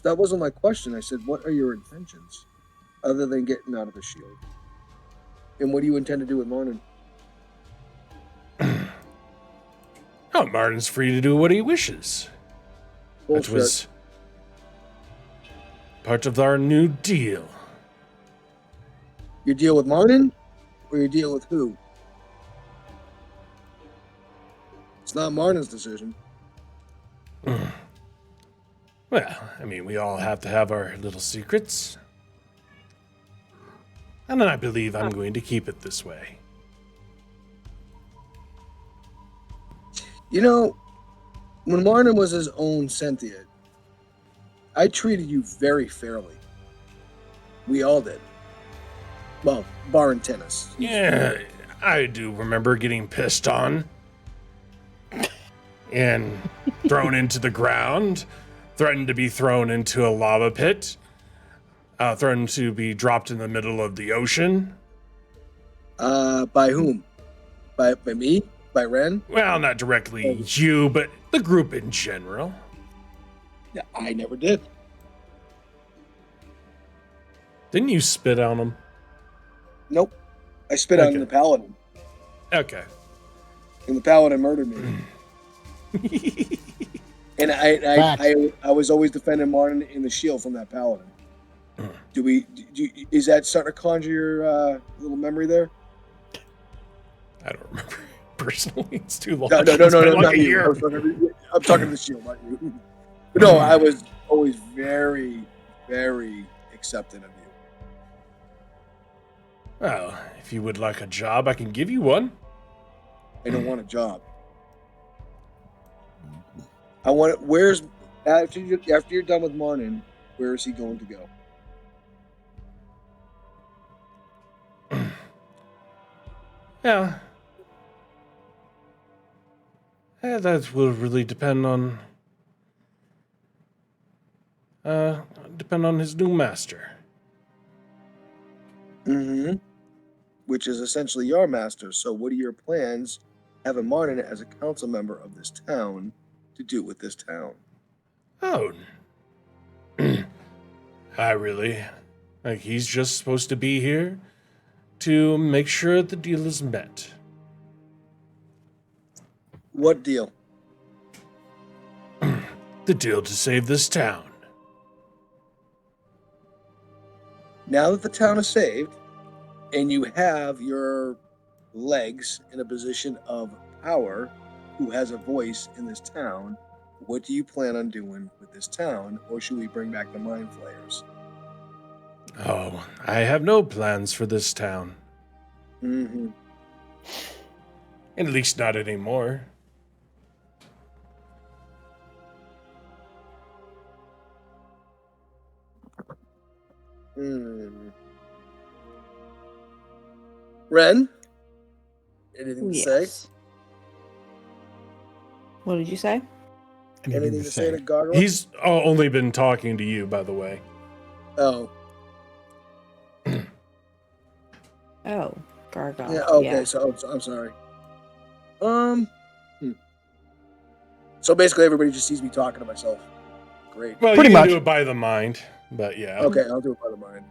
That wasn't my question. I said, what are your intentions, other than getting out of the shield? And what do you intend to do with Martin? Oh, Martin's free to do what he wishes. Which Bullshit. was part of our new deal. Your deal with Martin, or your deal with who? It's not Martin's decision. Well, I mean, we all have to have our little secrets. And I believe I'm going to keep it this way. You know, when Martin was his own sentient, I treated you very fairly. We all did. Well, barring tennis. Yeah, I do remember getting pissed on and thrown into the ground, threatened to be thrown into a lava pit, threatened to be dropped in the middle of the ocean. By whom? By me? By Ren? Well, not directly you, but the group in general. Yeah, I never did. Didn't you spit on them? Nope. I spit on Okay. the paladin, Okay. and the paladin murdered me. And I was always defending Martin in the shield from that paladin. Is that starting to conjure your little memory there? I don't remember personally. It's too long. No, It's been like not a you. year. I'm talking to the shield, not you. But no, I was always very, very accepting of you. Well, if you would like a job, I can give you one. I don't want a job. I want it. Where's after you're done with Martin? Where is he going to go? Yeah. That will really depend on his new master. Mm-hmm. Which is essentially your master. So, what are your plans, having Martin as a council member of this town, to do with this town? Oh. He's just supposed to be here to make sure the deal is met. What deal? The deal to save this town. Now that the town is saved, and you have your legs in a position of power, who has a voice in this town, what do you plan on doing with this town, or should we bring back the mind flayers? Oh, I have no plans for this town. Mm-hmm. At least not anymore. Ren? Anything to say? Yes. What did you say? Anything to say to Gargoyle? He's only been talking to you, by the way. Oh. Oh, Gargoyle. Yeah, okay, so I'm sorry. So basically everybody just sees me talking to myself. Great. Well, Pretty you can much. do it by the mind, but yeah. Okay, I'll do it by the mind.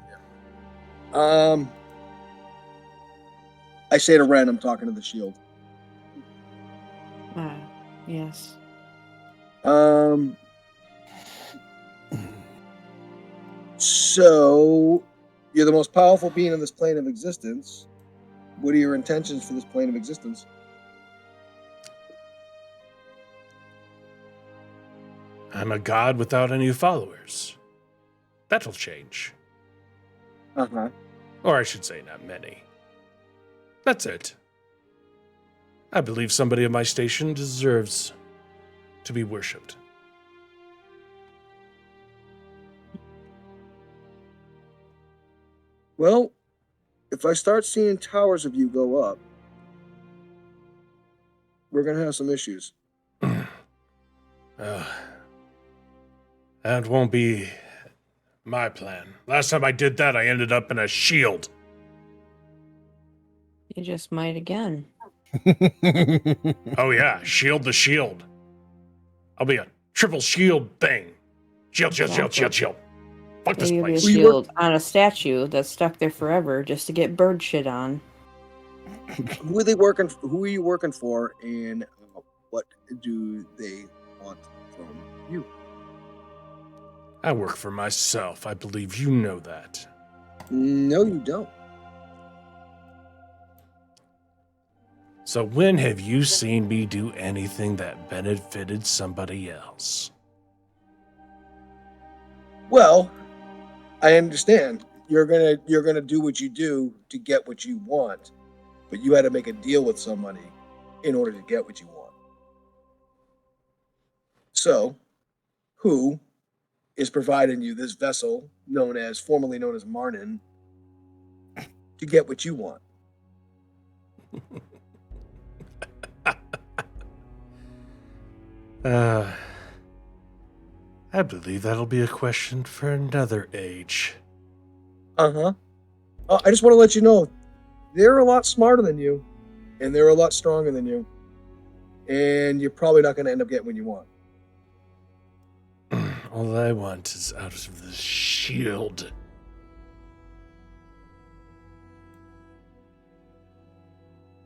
Yeah. I say to Ren, I'm talking to the shield. Yes. So you're the most powerful being in this plane of existence. What are your intentions for this plane of existence? I'm a god without any followers. That'll change. Uh-huh. Or I should say, not many. That's it. I believe somebody of my station deserves to be worshipped. Well, if I start seeing towers of you go up, we're going to have some issues. That won't be my plan. Last time I did that, I ended up in a shield. You just might again. Oh yeah, shield the shield. I'll be a triple shield thing. Shield. Fuck this Maybe place. a shield on a statue that's stuck there forever just to get bird shit on. Who are you working for, and what do they want from you? I work for myself. I believe you know that. No, you don't. So when have you seen me do anything that benefited somebody else? Well, I understand. You're gonna do what you do to get what you want, but you had to make a deal with somebody in order to get what you want. So, who is providing you this vessel formerly known as Marnin, to get what you want? I believe that'll be a question for another age. Uh-huh. I just want to let you know, they're a lot smarter than you, and they're a lot stronger than you, and you're probably not going to end up getting what you want. All I want is out of this shield.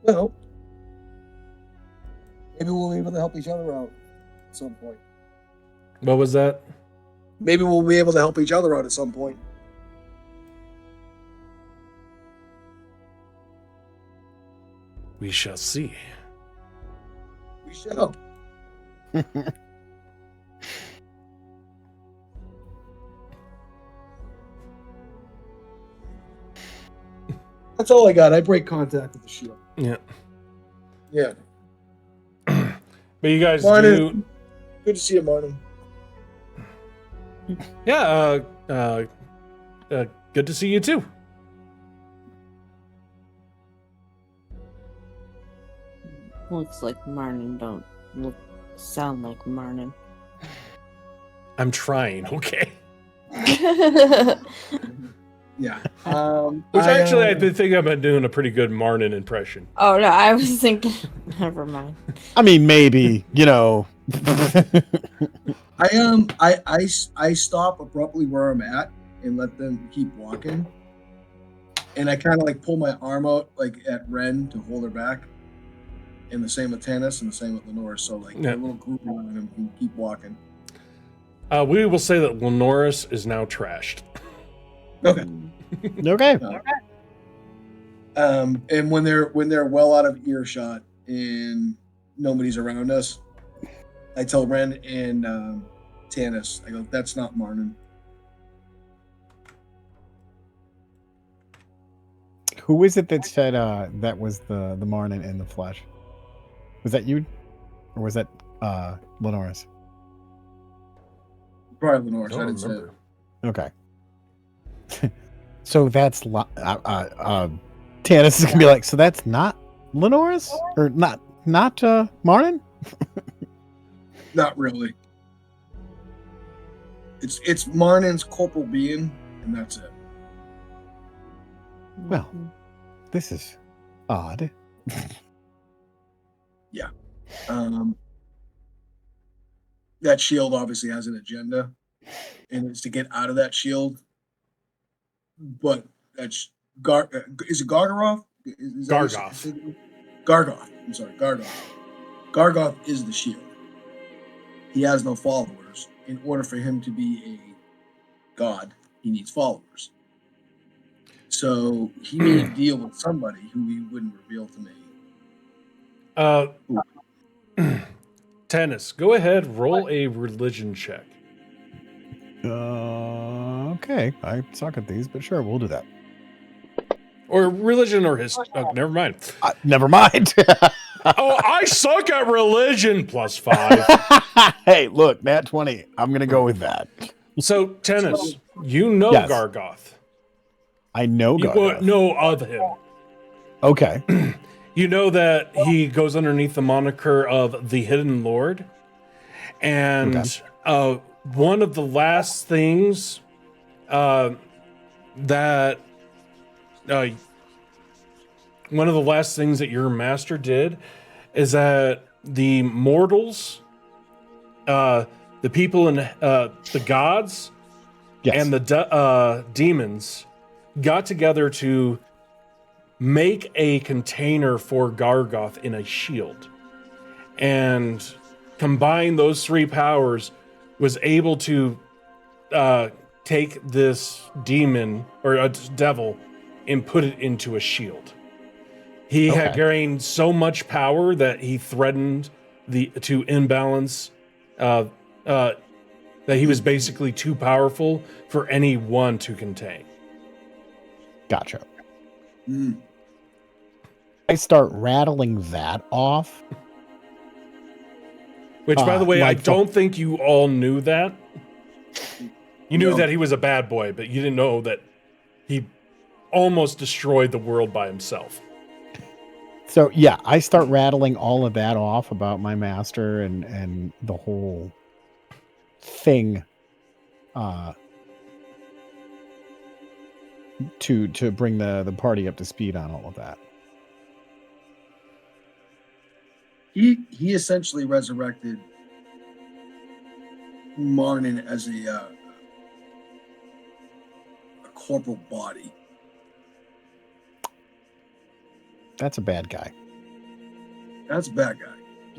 Well, maybe we'll be able to help each other out at some point. What was that? Maybe we'll be able to help each other out at some point. We shall see. We shall. That's all I got. I break contact with the shield. Yeah. Yeah. But you guys Martin. do... Good to see you, Martin. Yeah, good to see you too. Looks like Marnin don't sound like Marnin. I'm trying, okay? Yeah. Which actually, I think I've been doing a pretty good Marnin impression. Oh no, I was thinking. Never mind. I mean, maybe, you know. I stop abruptly where I'm at and let them keep walking, and I kind of like pull my arm out like at Ren to hold her back, and the same with Tanis and the same with Lenore. So like a little group around them can keep walking. We will say that Lenoris is now trashed. Okay. Okay. And when they're well out of earshot and nobody's around us, I tell Ren and Tanis, I go, that's not Marnin. Who is it that said that was the Marnin in the flesh? Was that you? Or was that Lenoris? Probably Lenore. I don't remember. Okay. So that's Tannis is gonna be like, so that's not Lenoris or not Martin? Not really. It's Marnin's corporal being, and that's it. Well, this is odd. That shield obviously has an agenda, and it's to get out of that shield. But that's is it Gargaroth? Is that Gargoth. Gargoth. I'm sorry, Gargoth. Gargoth is the shield. He has no followers. In order for him to be a god, he needs followers. So he made a deal with somebody who he wouldn't reveal to me. Tennis, go ahead, roll a religion check. Okay. I suck at these, but sure, we'll do that. Or religion or history. Oh, never mind. Never mind. Oh, I suck at religion. +5. Hey, look, nat 20. I'm going to go with that. So, Tennis, you know Yes. Gargoth. I know You Gargoth. know of him. Okay. You know that he goes underneath the moniker of the Hidden Lord. And one of the last things one of the last things that your master did is that the mortals, the people in the gods, Yes. and the demons got together to make a container for Gargoth in a shield. And combine those three powers was able to take this demon or a devil and put it into a shield. He had gained so much power that he threatened to imbalance that he was basically too powerful for any one to contain. Gotcha. I start rattling that off. Which, by the way, I like don't think you all knew that. You knew that he was a bad boy, but you didn't know that he almost destroyed the world by himself. So yeah, I start rattling all of that off about my master and the whole thing to bring the party up to speed on all of that. He essentially resurrected Marnin as a corporal body. That's a bad guy. That's a bad guy.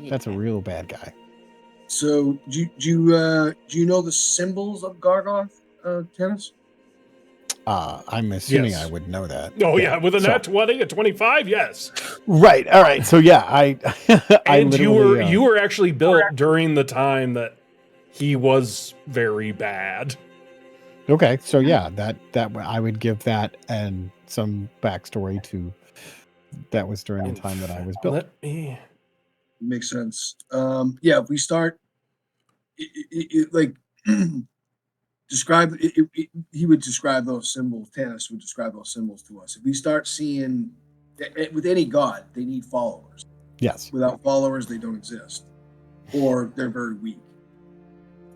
That's a real bad guy. So do you know the symbols of Gargoth, Tennis? I'm assuming Yes. I would know that. Oh yeah, with a nat 20, a 25, yes. Right. All right. So yeah, I And you literally, were actually built during the time that he was very bad. okay. So yeah, that I would give that and some backstory to that was during the time that I was built. Let me. Makes sense. Yeah, if we start, like describe. He would describe those symbols. Tannis would describe those symbols to us. If we start seeing, with any god, they need followers. Yes. Without followers, they don't exist, or they're very weak.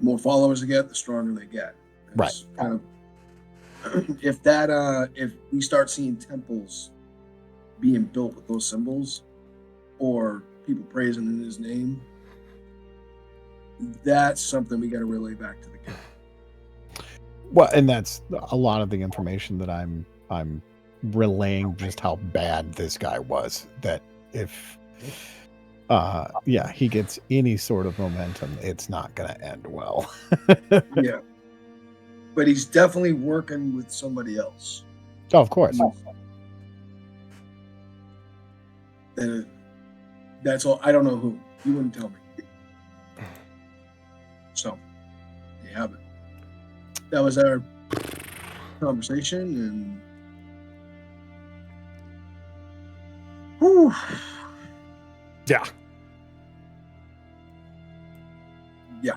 The more followers they get, the stronger they get. It's kind of if we start seeing temples being built with those symbols, or people praising in his name, that's something we got to relay back to the king. Well, and that's a lot of the information that I'm relaying, just how bad this guy was. That if he gets any sort of momentum, it's not going to end well. Yeah, but he's definitely working with somebody else. Oh, of course. That's all. I don't know who. You wouldn't tell me. So, you have it. That was our conversation, and whew. Yeah. Yeah.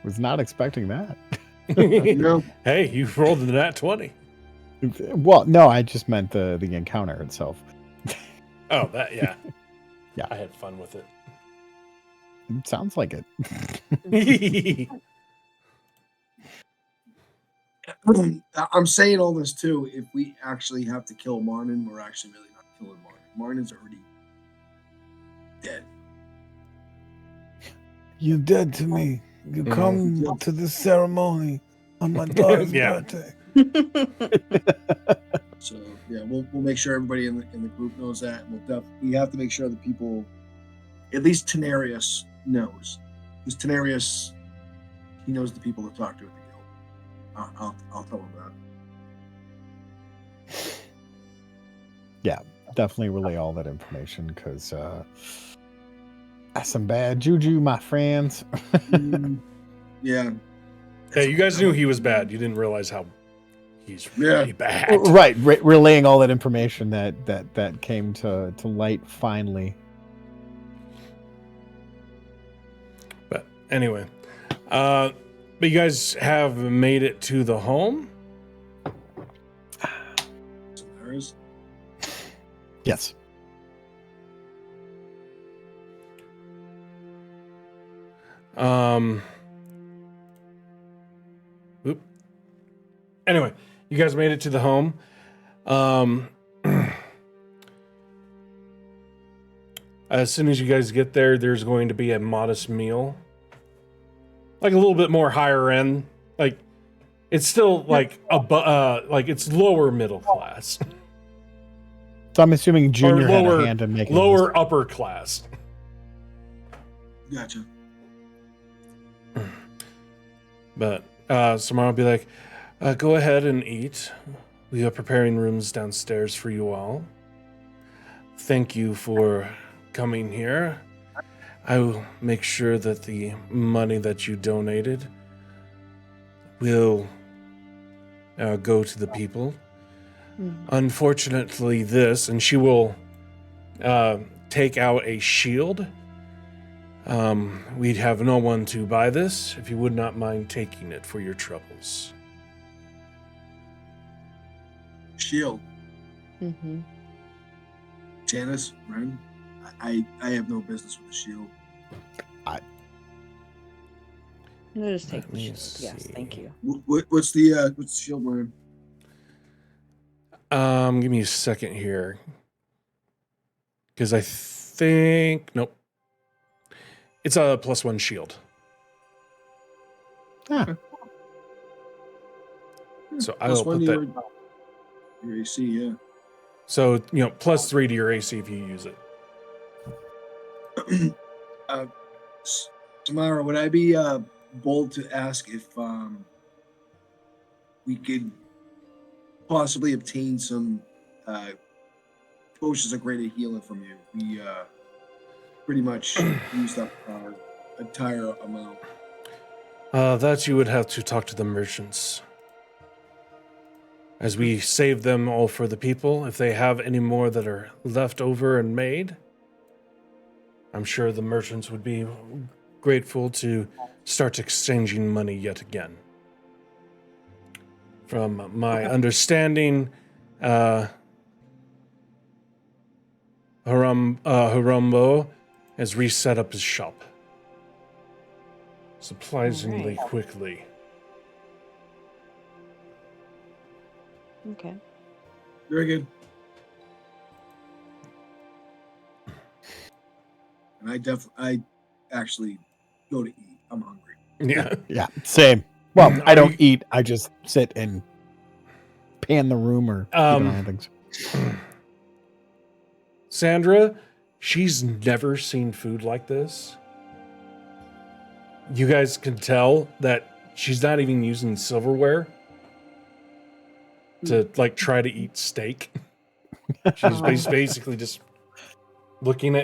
Was not expecting that. No. Hey, you rolled the nat 20. Well, no, I just meant the encounter itself. Oh, that, yeah. Yeah. I had fun with it. It sounds like it. I'm saying all this too. If we actually have to kill Marnin, we're actually really not killing Marnin. Marnin's already dead. You're dead to me. You come to this ceremony on my daughter's Yeah. birthday. So yeah, we'll make sure everybody in the group knows that. We have to make sure that people, at least Tenarius, knows, because Tenarius, he knows the people to talk to at the guild. I'll tell him that. Yeah, definitely relay all that information because that's some bad juju, my friends. Yeah. Hey, you guys knew he was bad. You didn't realize how he's really bad. Right, relaying all that information that came to light finally. But anyway, but you guys have made it to the home. Yes. Anyway, you guys made it to the home. As soon as you guys get there, there's going to be a modest meal. Like a little bit more higher end. Like it's still like like it's lower middle class. So I'm assuming Junior had lower, a hand in making lower upper class. Gotcha. But Samara will be like, go ahead and eat. We are preparing rooms downstairs for you all. Thank you for coming here. I will make sure that the money that you donated will go to the people. Unfortunately, and she will take out a shield. We'd have no one to buy this, if you would not mind taking it for your troubles. Shield. Mm-hmm. Janice, Ren, I have no business with the shield. I'll just take Let the me shield. Yes, see. thank you. What's the shield, Ren? Give me a second here. Because I think... Nope. It's a +1 shield. Ah. So I will put that... Your AC, yeah. So, +3 to your AC if you use it. Tamara, would I be bold to ask if we could possibly obtain some potions of greater healing from you? We pretty much used up our entire amount. That you would have to talk to the merchants. As we save them all for the people, if they have any more that are left over and made, I'm sure the merchants would be grateful to start exchanging money yet again. From my understanding, Harumbo has reset up his shop. Surprisingly quickly. Okay. Very good. And I actually go to eat. I'm hungry. Yeah. Yeah, same. Well, I don't eat. I just sit and pan the room or keep an eye on things. Sandra, she's never seen food like this. You guys can tell that she's not even using silverware to try to eat steak. She's basically just looking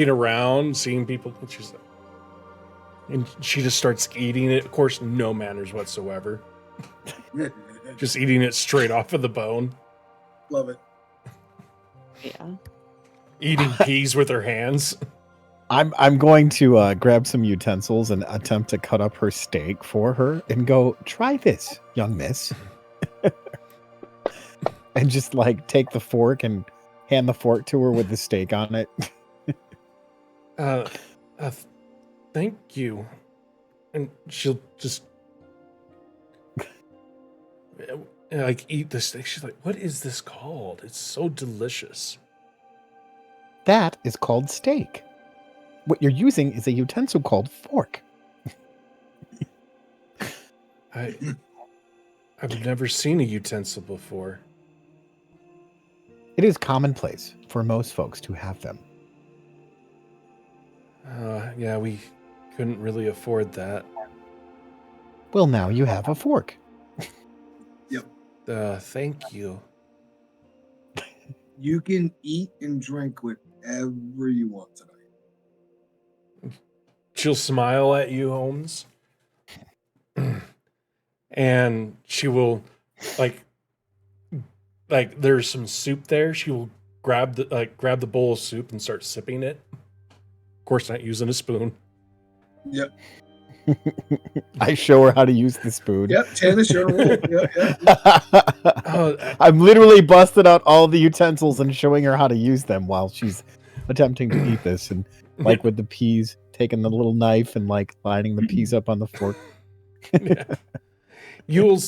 around, seeing people. And she just starts eating it. Of course, no manners whatsoever. Just eating it straight off of the bone. Love it. Yeah. Eating peas with her hands. I'm going to grab some utensils and attempt to cut up her steak for her and go, try this, young miss. And just like take the fork and hand the fork to her with the steak on it. Thank you. And she'll just like eat the steak. She's like, what is this called? It's so delicious. That is called steak. What you're using is a utensil called fork. I've never seen a utensil before. It is commonplace for most folks to have them. Yeah, we couldn't really afford that. Well, now you have a fork. Thank you. You can eat and drink whatever you want tonight. She'll smile at you, Holmes. And she will like there's some soup there. She will grab the bowl of soup and start sipping it. Of course, not using a spoon. Yep. I show her how to use the spoon. Yep. Tannis, your rule. Yep. I'm literally busting out all the utensils and showing her how to use them while she's attempting to eat this. And like with the peas, taking the little knife and like lining the peas up on the fork. Yeah. You'll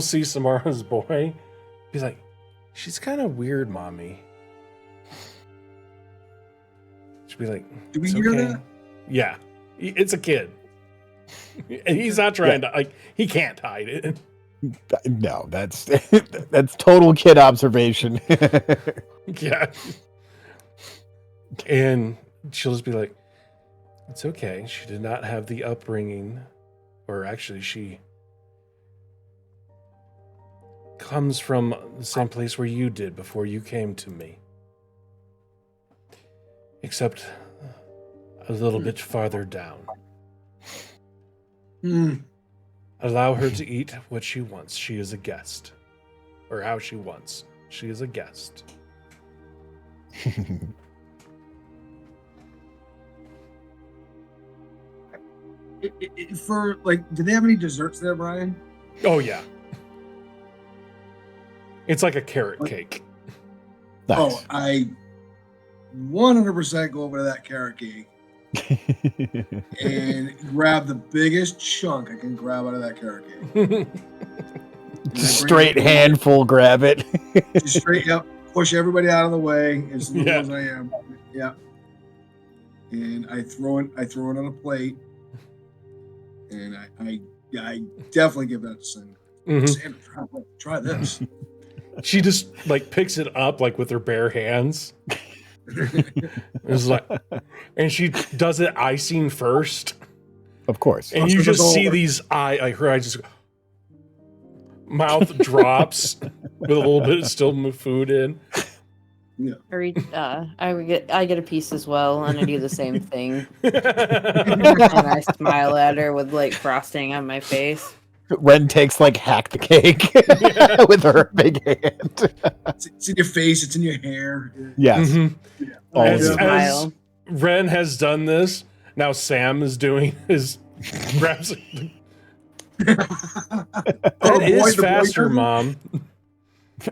see Samara's boy. He's like, she's kind of weird, mommy. She'll be like, Do we it's hear okay. that? Yeah, it's a kid. And he's not trying to he can't hide it. No, that's total kid observation. Yeah. And she'll just be like, it's okay. She did not have the upbringing, or actually she comes from the same place where you did before you came to me. Except a little bit farther down. Allow her to eat what she wants. She is a guest. Or how she wants. She is a guest. For like, do they have any desserts there, Brian? Oh, yeah. It's like a carrot cake. Nice. Oh, I 100% go over to that carrot cake and grab the biggest chunk I can grab out of that carrot cake. Just straight handful, grab it. Just straight up, push everybody out of the way as little as I am. Yeah. And I throw it on a plate. And I definitely give that to Sandra. Sandra, try this. She just like picks it up like with her bare hands. It's like, and she does it icing first. Of course. And you just see these her eyes just mouth drops with a little bit of still food in. Yeah. I get a piece as well, and I do the same thing. And I smile at her with like frosting on my face. Ren takes like hack the cake with her big hand. It's in your face. It's in your hair. Yes. Mm-hmm. Yeah. As Ren has done this, now Sam is doing his grabs. That is faster, Mom.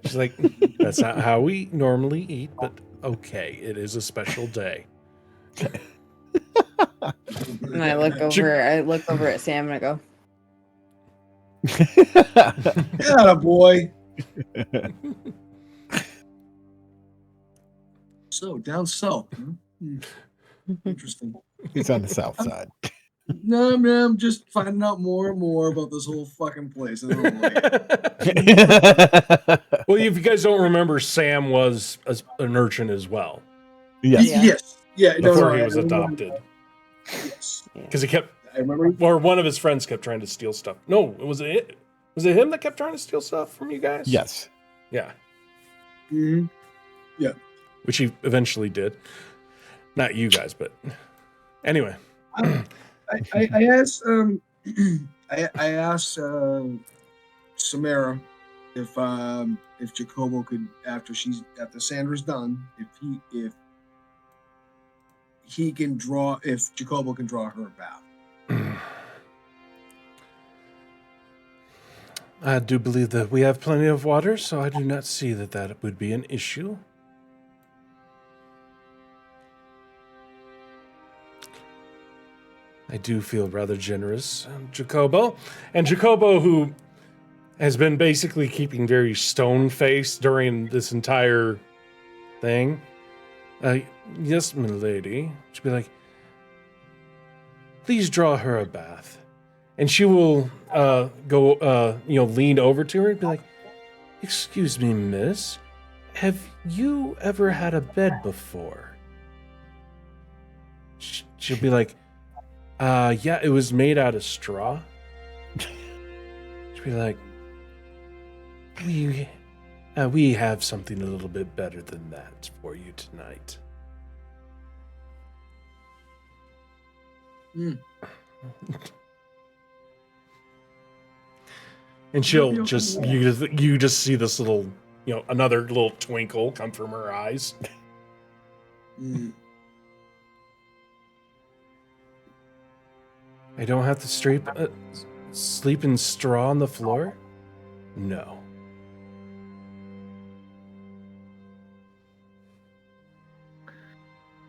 She's like, that's not how we normally eat, but okay, it is a special day. And I look over at Sam and I go, Yeah, boy. So down south. Interesting. He's on the south side. No, man, I'm just finding out more and more about this whole fucking place. I don't like it. Well, if you guys don't remember, Sam was an urchin as well. Yes. Yes. Yeah. Before he was adopted. Yes. Because he kept, I remember. or one of his friends kept trying to steal stuff. No, was it him that kept trying to steal stuff from you guys? Yes. Yeah. Mm-hmm. Yeah. Which he eventually did. Not you guys, but anyway. I asked I asked Samara if Jacobo could after Sandra's done if he can draw, if Jacobo can draw her a bath. I do believe that we have plenty of water, so I do not see that that would be an issue. I do feel rather generous, Jacobo. And Jacobo, who has been basically keeping very stone-faced during this entire thing. Yes, milady. She'll be like, please draw her a bath. And she will lean over to her and be like, excuse me, miss, have you ever had a bed before? She'll be like, yeah, it was made out of straw. She'll be like, we have something a little bit better than that for you tonight. And she'll just you just see this little, another little twinkle come from her eyes. I don't have to sleep in straw on the floor? No.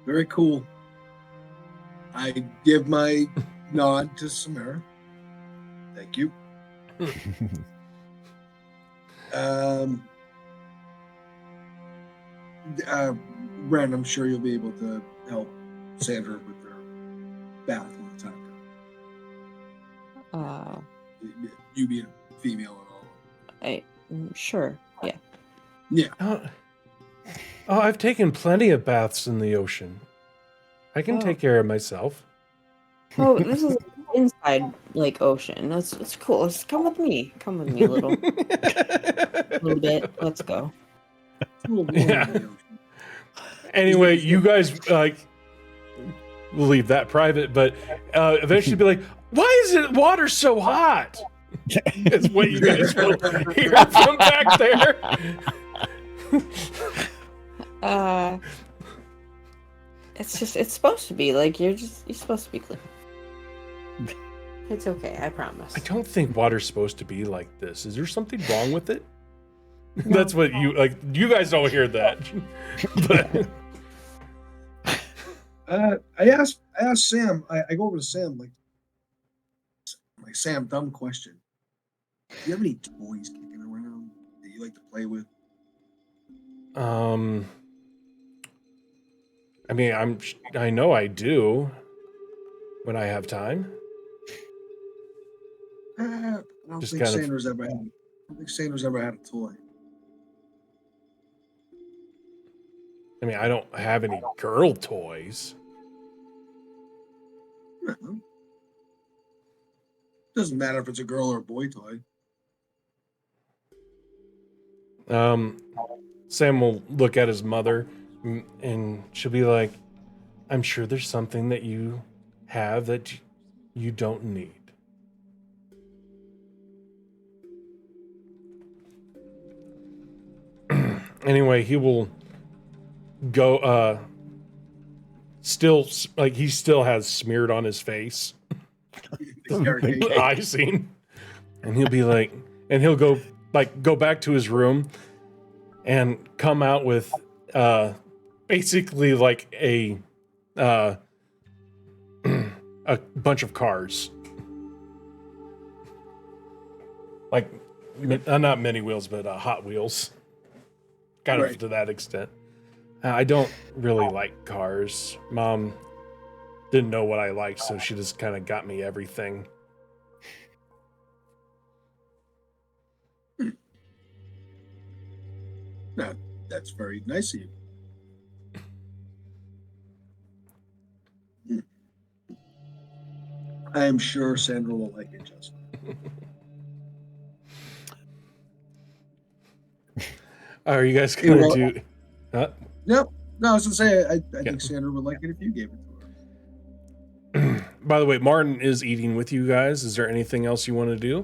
Very cool. I give my nod to Samara. Thank you. Ren, I'm sure you'll be able to help Sandra with her bath when the time comes. You being a female and all. Sure, yeah. Yeah. Oh, I've taken plenty of baths in the ocean. I can take care of myself. Oh, this is inside Lake Ocean. That's cool. Let's come with me. Come with me a little, little bit. Let's go. Yeah. Anyway, you guys we'll leave that private, but eventually be like, why is it water so hot? It's what you guys will hear from back there. It's supposed to be like you're supposed to be clean. It's okay, I promise. I don't think water's supposed to be like this. Is there something wrong with it? No. That's what you guys don't hear that. But I asked Sam, I go over to Sam like Sam, dumb question. Do you have any toys kicking around that you like to play with? I mean, I know I do when I have time. I don't think Sandra's ever had a toy. I mean, I don't have any girl toys. No. Doesn't matter if it's a girl or a boy toy. Sam will look at his mother and she'll be like, I'm sure there's something that you have that you don't need. Anyway, he will go, he still has smeared on his face. Icing. And he'll be like, and he'll go back to his room and come out with basically like a bunch of cars. Like not mini wheels, but Hot Wheels. Kind of to that extent. I don't really like cars. Mom didn't know what I liked, so she just kind of got me everything. No, that's very nice of you. I am sure Sandra will like it, Justin. Are you guys gonna do? Nope. No, I was gonna say I think Sandra would like it if you gave it to her. By the way, Martin is eating with you guys. Is there anything else you want to do?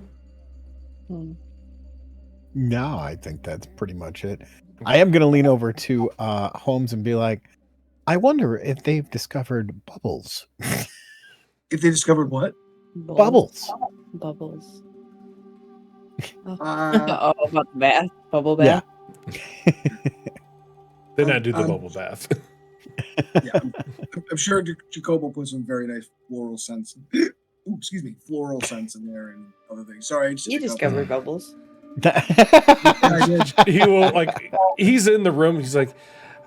No, I think that's pretty much it. I am going to lean over to Holmes and be like, I wonder if they've discovered bubbles. If they discovered what? Bubbles. Bubbles. Uh, Oh, about the bath. Bubble Yeah. bath. Then I do the I'm- bubble bath. Yeah, I'm sure Jacobo put some very nice floral scents. Ooh, excuse me, floral scents in there and other things. Sorry, I just You discovered bubbles. I did. He will he's in the room. He's like,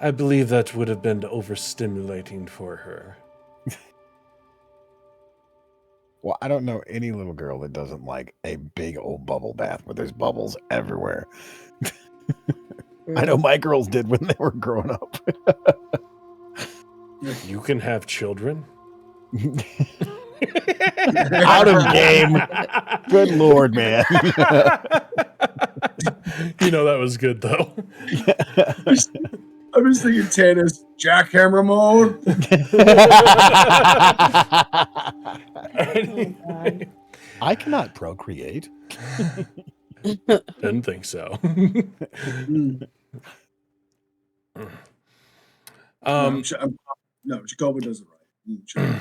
I believe that would have been overstimulating for her. Well, I don't know any little girl that doesn't like a big old bubble bath where there's bubbles everywhere. I know my girls did when they were growing up. You can have children. Out of game. Good Lord, man. You know that was good though. I'm just thinking tennis, jackhammer mode. Anyway, I cannot procreate. didn't think so. No, Jacobo does it right. Sure.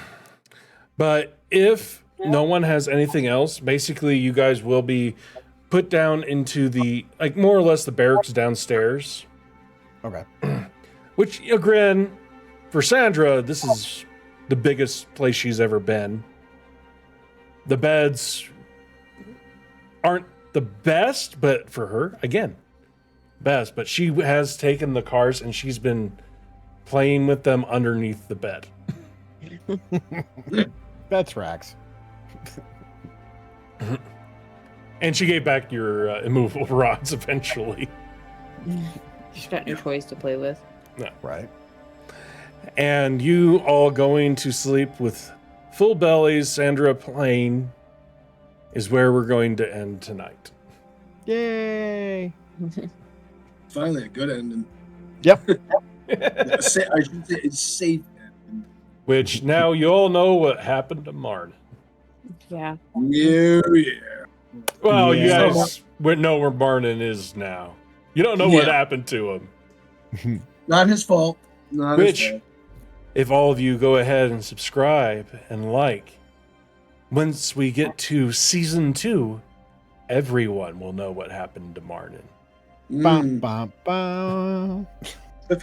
But if no one has anything else, basically you guys will be put down into the, like, more or less the barracks downstairs. Okay. Which, again, for Sandra, this is the biggest place she's ever been. The beds aren't the best, but for her, again, best. But she has taken the cars and she's been playing with them underneath the bed. That tracks. And she gave back your immovable rods eventually. She's got new toys to play with. Right. And you all going to sleep with full bellies, Sandra playing, is where we're going to end tonight. Yay. Finally, a good ending. Yep. I should say it's safe ending. Which now you all know what happened to Marn. Yeah. Yeah. Well, you Yeah. guys know where Marnin is now. You don't know what happened to him. Not his fault. Not Which, his fault. if all of you go ahead and subscribe and like, once we get to season 2, everyone will know what happened to Marnin. Bum, bum, bum.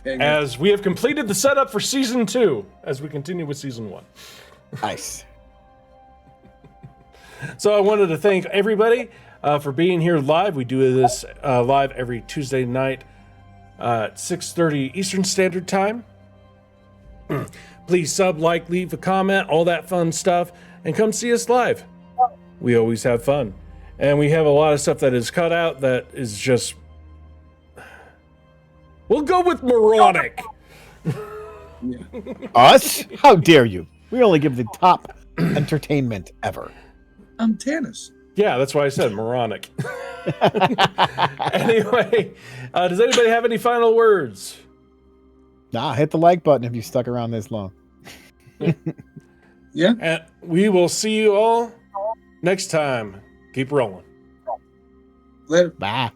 As we have completed the setup for season 2, as we continue with season 1. Nice. So I wanted to thank everybody for being here live. We do this live every Tuesday night at 6:30 Eastern Standard Time. Please sub, like, leave a comment, all that fun stuff, and come see us live. We always have fun. And we have a lot of stuff that is cut out that is just... We'll go with moronic. Us? How dare you? We only give the top entertainment ever. I'm Tannis. Yeah, that's why I said moronic. Anyway, does anybody have any final words? Nah, hit the like button if you stuck around this long. Yeah. And we will see you all next time. Keep rolling. Later. Bye.